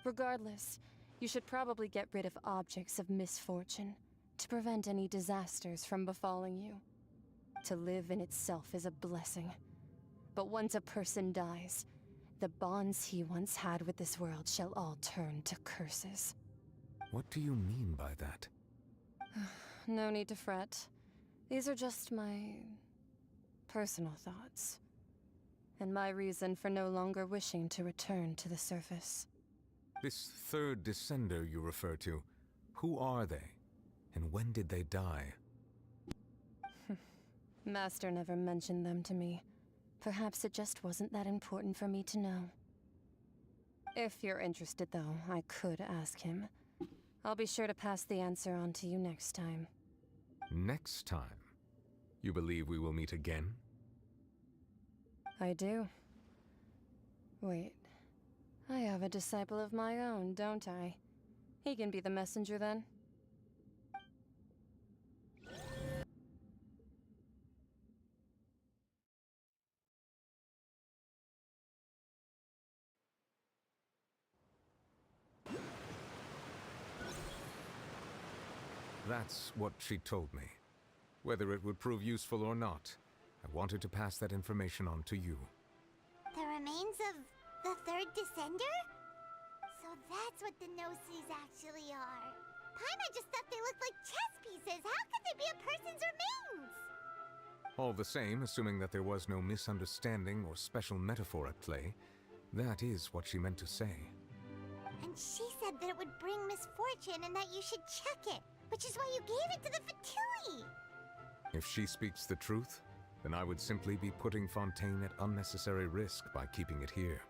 Regardless, you should probably get rid of objects of misfortune to prevent any disasters from befalling you. To live in itself is a blessing, but once a person dies, the bonds he once had with this world shall all turn to curses. What do you mean by that? No need to fret. These are just my personal thoughts, and my reason for no longer wishing to return to the surface. This third descender you refer to, who are they? And when did they die? Master never mentioned them to me. Perhaps it just wasn't that important for me to know. If you're interested, though, I could ask him. I'll be sure to pass the answer on to you next time. Next time? You believe we will meet again? I do. Wait. I have a disciple of my own, don't I? He can be the messenger then. That's what she told me. Whether it would prove useful or not, I wanted to pass that information on to you. The remains of the third descender? So that's what the Gnosis actually are. Paimon just thought they looked like chess pieces. How could they be a person's remains? All the same, assuming that there was no misunderstanding or special metaphor at play, that is what she meant to say. And she said that it would bring misfortune and that you should check it, which is why you gave it to the Fatui. If she speaks the truth, then I would simply be putting Fontaine at unnecessary risk by keeping it here.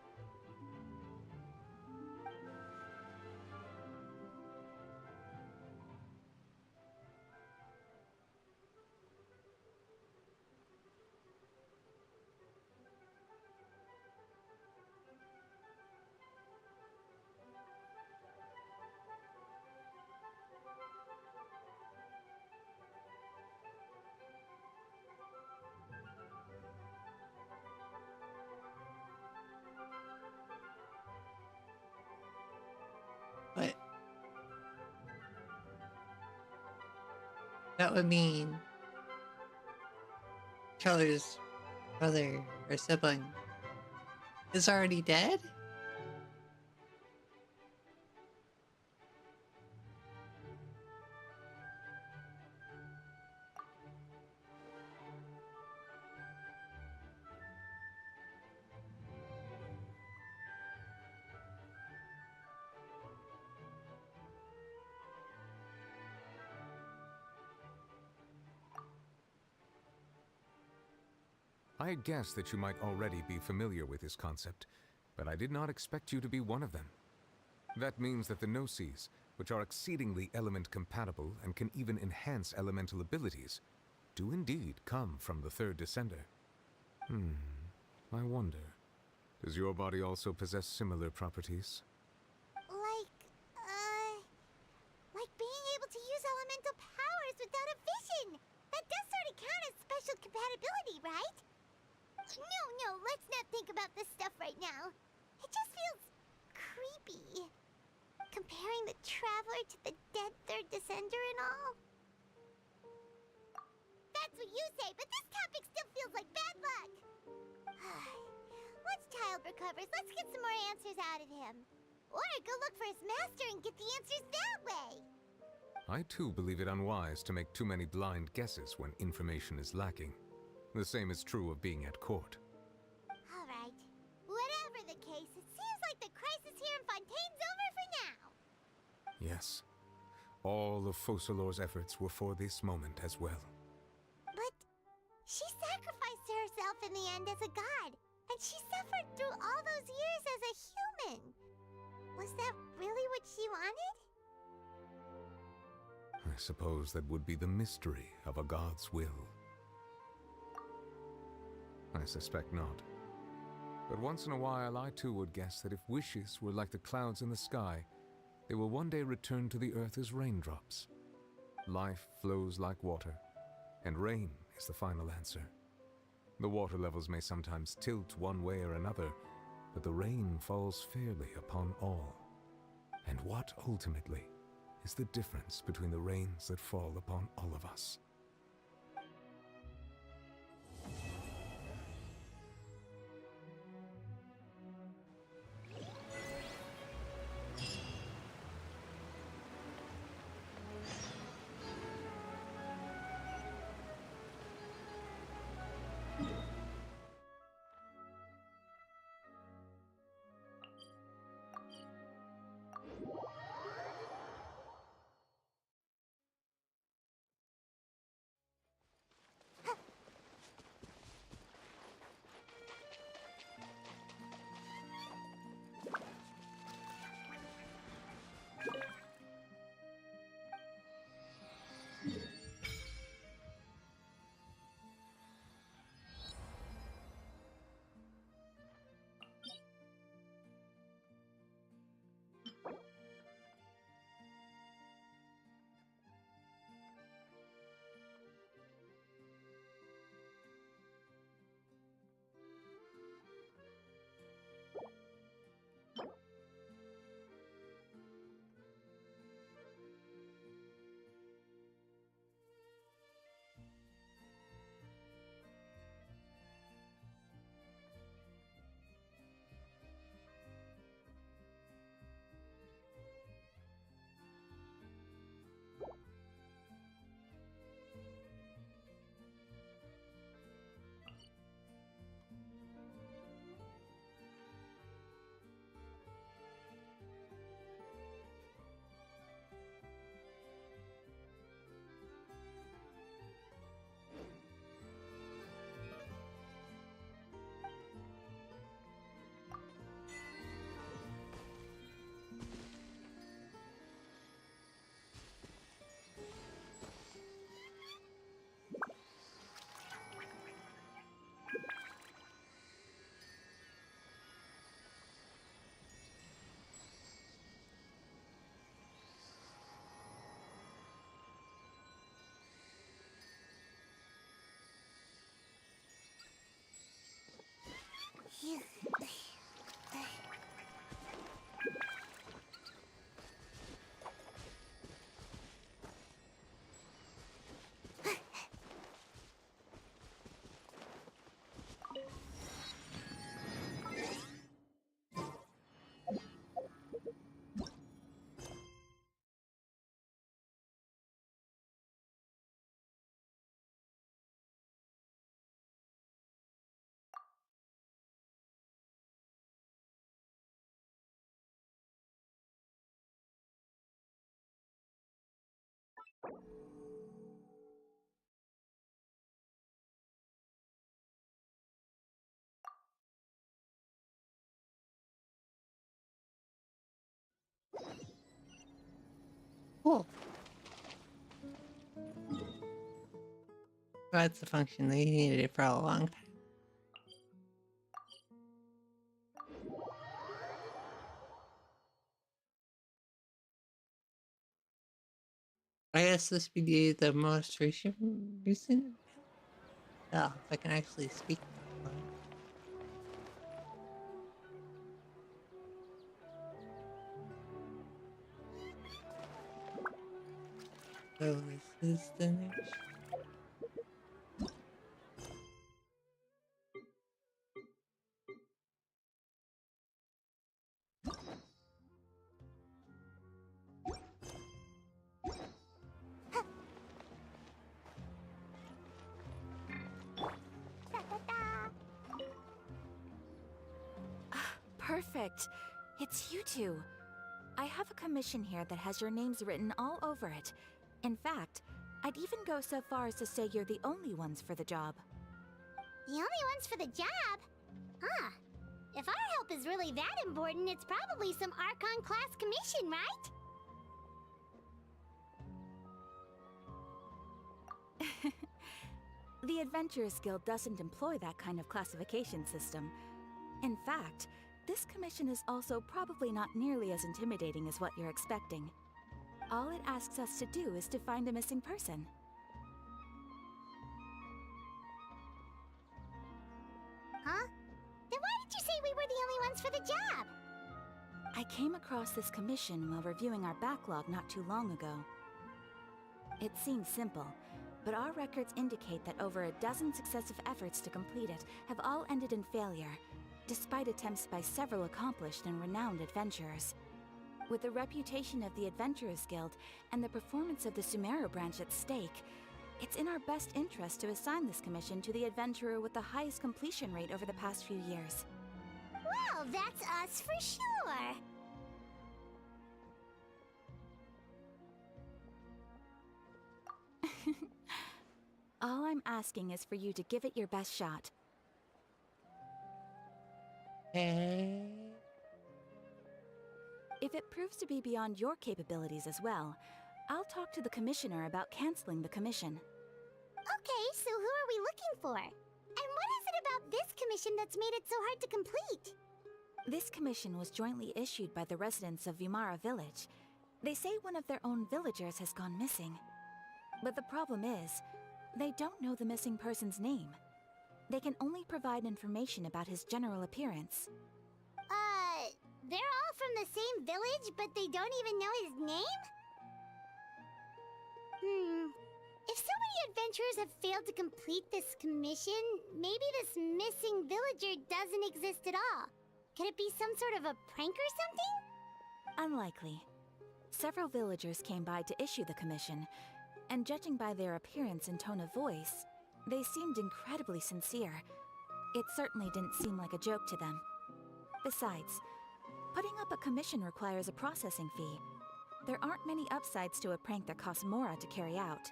But that would mean Charlie's brother or sibling is already dead? I had guessed that you might already be familiar with this concept, but I did not expect you to be one of them. That means that the Gnosis, which are exceedingly element-compatible and can even enhance elemental abilities, do indeed come from the third descender. I wonder, does your body also possess similar properties? Like being able to use elemental powers without a vision. That does sort of count as special compatibility, right? No, let's not think about this stuff right now. It just feels creepy. comparing the Traveler to the dead third descender and all? That's what you say, but this topic still feels like bad luck! Once Child recovers, let's get some more answers out of him. Or go look for his master and get the answers that way! I too believe it unwise to make too many blind guesses when information is lacking. The same is true of being at court. Alright. Whatever the case, it seems like the crisis here in Fontaine's over for now! Yes. All of Focalor's efforts were for this moment as well. But she sacrificed herself in the end as a god, and she suffered through all those years as a human. Was that really what she wanted? I suppose that would be the mystery of a god's will. I suspect not. But once in a while, I too would guess that if wishes were like the clouds in the sky, they will one day return to the earth as raindrops. Life flows like water, and rain is the final answer. The water levels may sometimes tilt one way or another, but the rain falls fairly upon all. And what, ultimately, is the difference between the rains that fall upon all of us? Cool. That's the function. They needed it for a long time. I guess this would be the most recent. Oh, if I can actually speak. So this is the next. Perfect. It's you two. I have a commission here that has your names written all over it. In fact, I'd even go so far as to say you're the only ones for the job. The only ones for the job? Huh. If our help is really that important, it's probably some Archon class commission, right? The Adventurers Guild doesn't employ that kind of classification system. In fact, this commission is also probably not nearly as intimidating as what you're expecting. All it asks us to do is to find a missing person. Huh? Then why did you say we were the only ones for the job? I came across this commission while reviewing our backlog not too long ago. It seems simple, but our records indicate that over a dozen successive efforts to complete it have all ended in failure, despite attempts by several accomplished and renowned adventurers. With the reputation of the Adventurers Guild and the performance of the Sumeru branch at stake, it's in our best interest to assign this commission to the adventurer with the highest completion rate over the past few years. Well, that's us for sure. All I'm asking is for you to give it your best shot. If it proves to be beyond your capabilities as well, I'll talk to the commissioner about canceling the commission. Okay, so who are we looking for? And what is it about this commission that's made it so hard to complete? This commission was jointly issued by the residents of Vimara Village. They say one of their own villagers has gone missing. But the problem is, they don't know the missing person's name. They can only provide information about his general appearance. They're all from the same village, but they don't even know his name? If so many adventurers have failed to complete this commission, maybe this missing villager doesn't exist at all. Could it be some sort of a prank or something? Unlikely. Several villagers came by to issue the commission, and judging by their appearance and tone of voice, they seemed incredibly sincere. It certainly didn't seem like a joke to them. Besides, putting up a commission requires a processing fee. There aren't many upsides to a prank that costs Mora to carry out.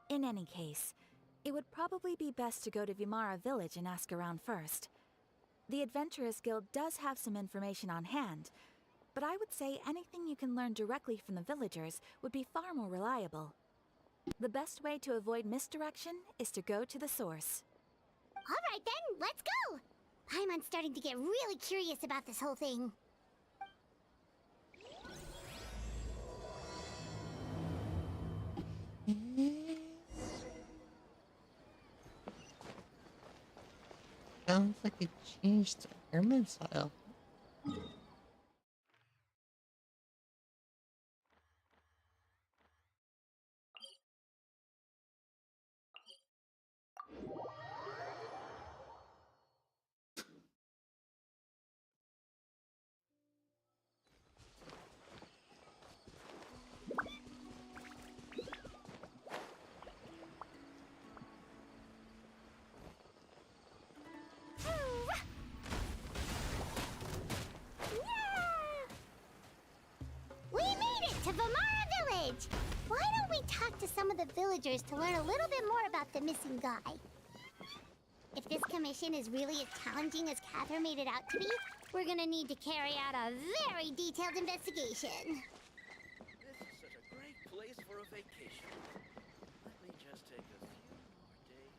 In any case, it would probably be best to go to Vimara Village and ask around first. The Adventurers Guild does have some information on hand, but I would say anything you can learn directly from the villagers would be far more reliable. The best way to avoid misdirection is to go to the source. Alright then, let's go! Paimon's starting to get really curious about this whole thing. Sounds like it changed the airman style. We made it to Vimara Village! Why don't we talk to some of the villagers to learn a little bit more about the missing guy? If this commission is really as challenging as Catherine made it out to be, we're gonna need to carry out a very detailed investigation. This is such a great place for a vacation. Let me just take a few more days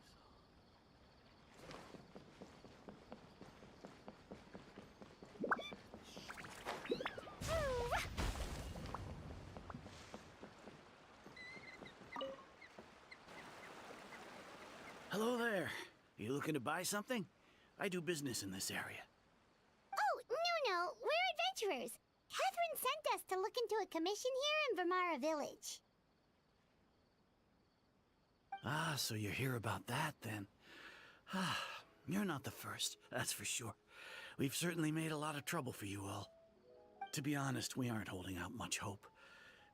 Hello there. Looking to buy something? I do business in this area. Oh, no. We're adventurers. Catherine sent us to look into a commission here in Vermara Village. Ah, so you're here about that, then. Ah, you're not the first, that's for sure. We've certainly made a lot of trouble for you all. To be honest, we aren't holding out much hope.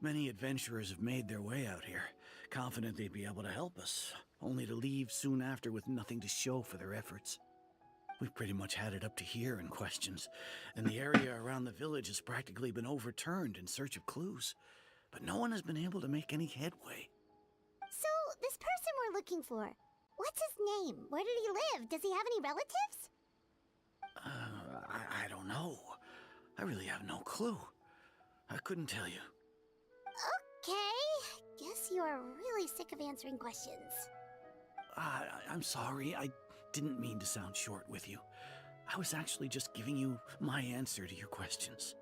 Many adventurers have made their way out here, confident they'd be able to help us, only to leave soon after with nothing to show for their efforts. We've pretty much had it up to here in questions, and the area around the village has practically been overturned in search of clues. But no one has been able to make any headway. So, this person we're looking for, what's his name? Where did he live? Does he have any relatives? I don't know. I really have no clue. I couldn't tell you. Okay. Guess you are really sick of answering questions. I'm sorry. I didn't mean to sound short with you. I was actually just giving you my answer to your questions.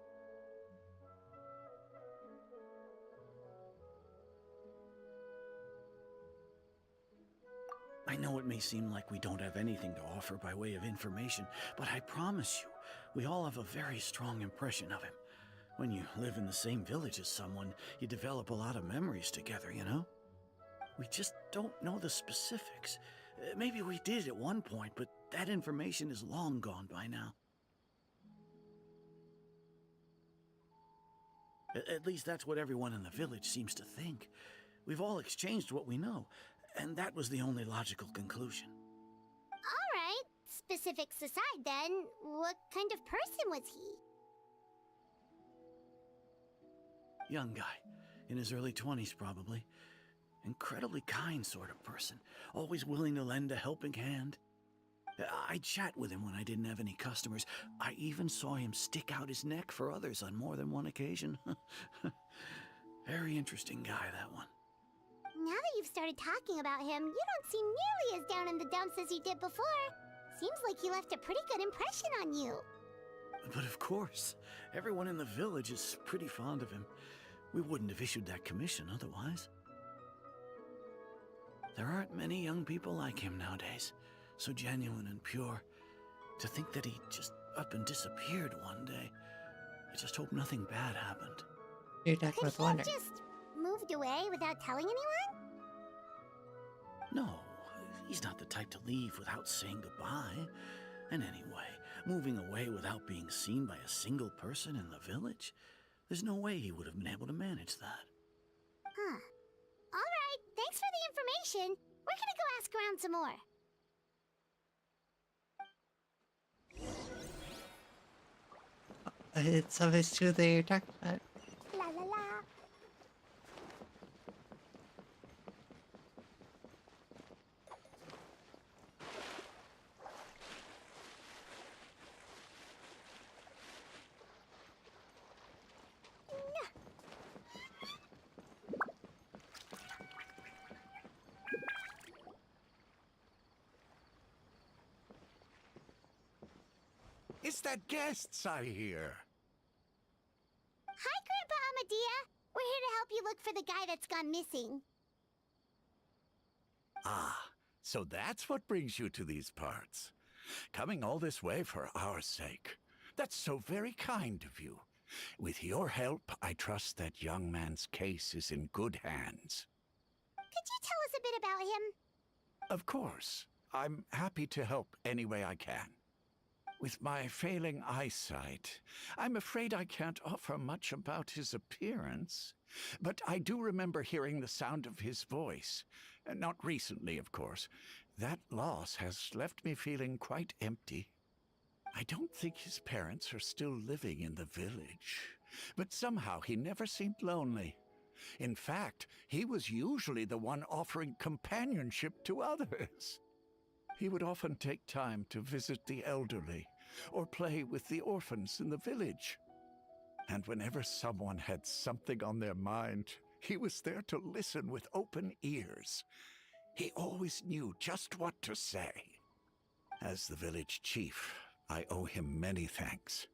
I know it may seem like we don't have anything to offer by way of information, but I promise you, we all have a very strong impression of him. When you live in the same village as someone, you develop a lot of memories together, you know? We just don't know the specifics. Maybe we did at one point, but that information is long gone by now. At least that's what everyone in the village seems to think. We've all exchanged what we know, and that was the only logical conclusion. All right. Specifics aside, then, what kind of person was he? Young guy, in his early 20s probably. Incredibly kind sort of person, always willing to lend a helping hand. I'd chat with him when I didn't have any customers. I even saw him stick out his neck for others on more than one occasion. Very interesting guy, that one. Now that you've started talking about him, you don't seem nearly as down in the dumps as you did before. Seems like he left a pretty good impression on you. But of course, everyone in the village is pretty fond of him. We wouldn't have issued that commission otherwise. There aren't many young people like him nowadays, so genuine and pure. To think that he just up and disappeared one day. I just hope nothing bad happened. You're talking Could with he Wonder. have just moved away without telling anyone? No, he's not the type to leave without saying goodbye. And anyway, moving away without being seen by a single person in the village, there's no way he would have been able to manage that. Huh. All right, thanks for the information. We're gonna go ask around some more. It's obvious who they're talking about. La la la. It's that guests I hear. Hi, Grandpa Amadea. We're here to help you look for the guy that's gone missing. Ah, so that's what brings you to these parts. Coming all this way for our sake. That's so very kind of you. With your help, I trust that young man's case is in good hands. Could you tell us a bit about him? Of course. I'm happy to help any way I can. With my failing eyesight, I'm afraid I can't offer much about his appearance. But I do remember hearing the sound of his voice. Not recently, of course. That loss has left me feeling quite empty. I don't think his parents are still living in the village. But somehow he never seemed lonely. In fact, he was usually the one offering companionship to others. He would often take time to visit the elderly or play with the orphans in the village. And whenever someone had something on their mind, he was there to listen with open ears. He always knew just what to say. As the village chief, I owe him many thanks.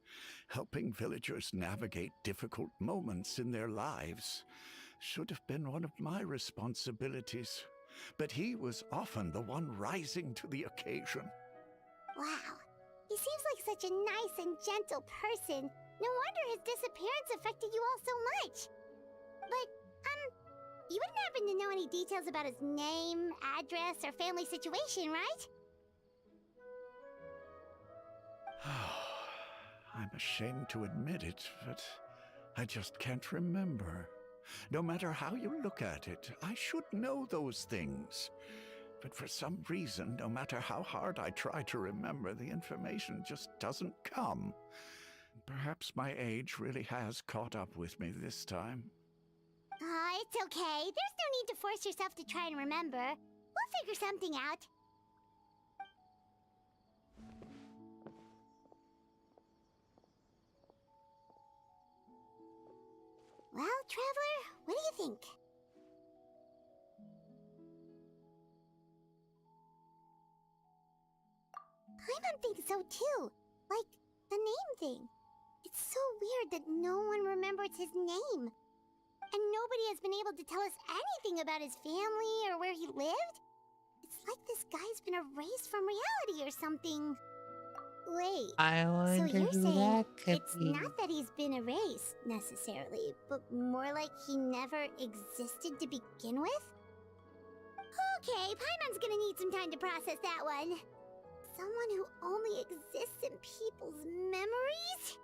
Helping villagers navigate difficult moments in their lives should have been one of my responsibilities. but he was often the one rising to the occasion. Wow. He seems like such a nice and gentle person. No wonder his disappearance affected you all so much. But, you wouldn't happen to know any details about his name, address, or family situation, right? I'm ashamed to admit it, but I just can't remember. No matter how you look at it, I should know those things. But for some reason, no matter how hard I try to remember, the information just doesn't come. Perhaps my age really has caught up with me this time. It's okay. There's no need to force yourself to try and remember. We'll figure something out. Well, Traveler, what do you think? Paimon thinks so too. Like, the name thing. It's so weird that no one remembers his name. And nobody has been able to tell us anything about his family or where he lived. It's like this guy's been erased from reality or something. Wait, I so wonder you're who saying that could it's be. not that he's been erased, necessarily, but more like he never existed to begin with? Okay, Paimon's gonna need some time to process that one. Someone who only exists in people's memories?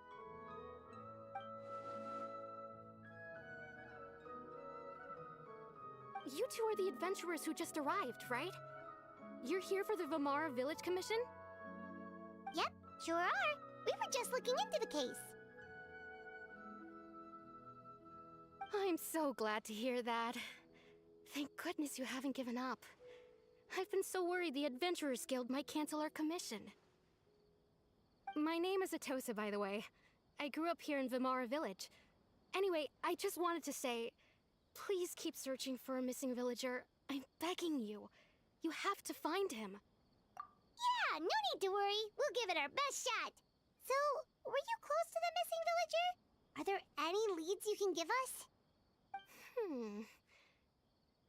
You two are the adventurers who just arrived, right? You're here for the Vamara Village Commission? Yep, sure are. We were just looking into the case. I'm so glad to hear that. Thank goodness you haven't given up. I've been so worried the Adventurers Guild might cancel our commission. My name is Atosa, by the way. I grew up here in Vamara Village. Anyway, I just wanted to say, please keep searching for a missing villager. I'm begging you. You have to find him. Yeah, no need to worry. We'll give it our best shot. So, were you close to the missing villager? Are there any leads you can give us?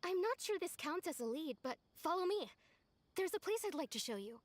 I'm not sure this counts as a lead, but follow me. There's a place I'd like to show you.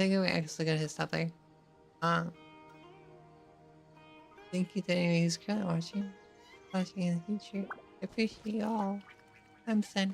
I think we're actually gonna stop there. Thank you to anyone who's currently watching in the future. I appreciate you all. I'm Senna.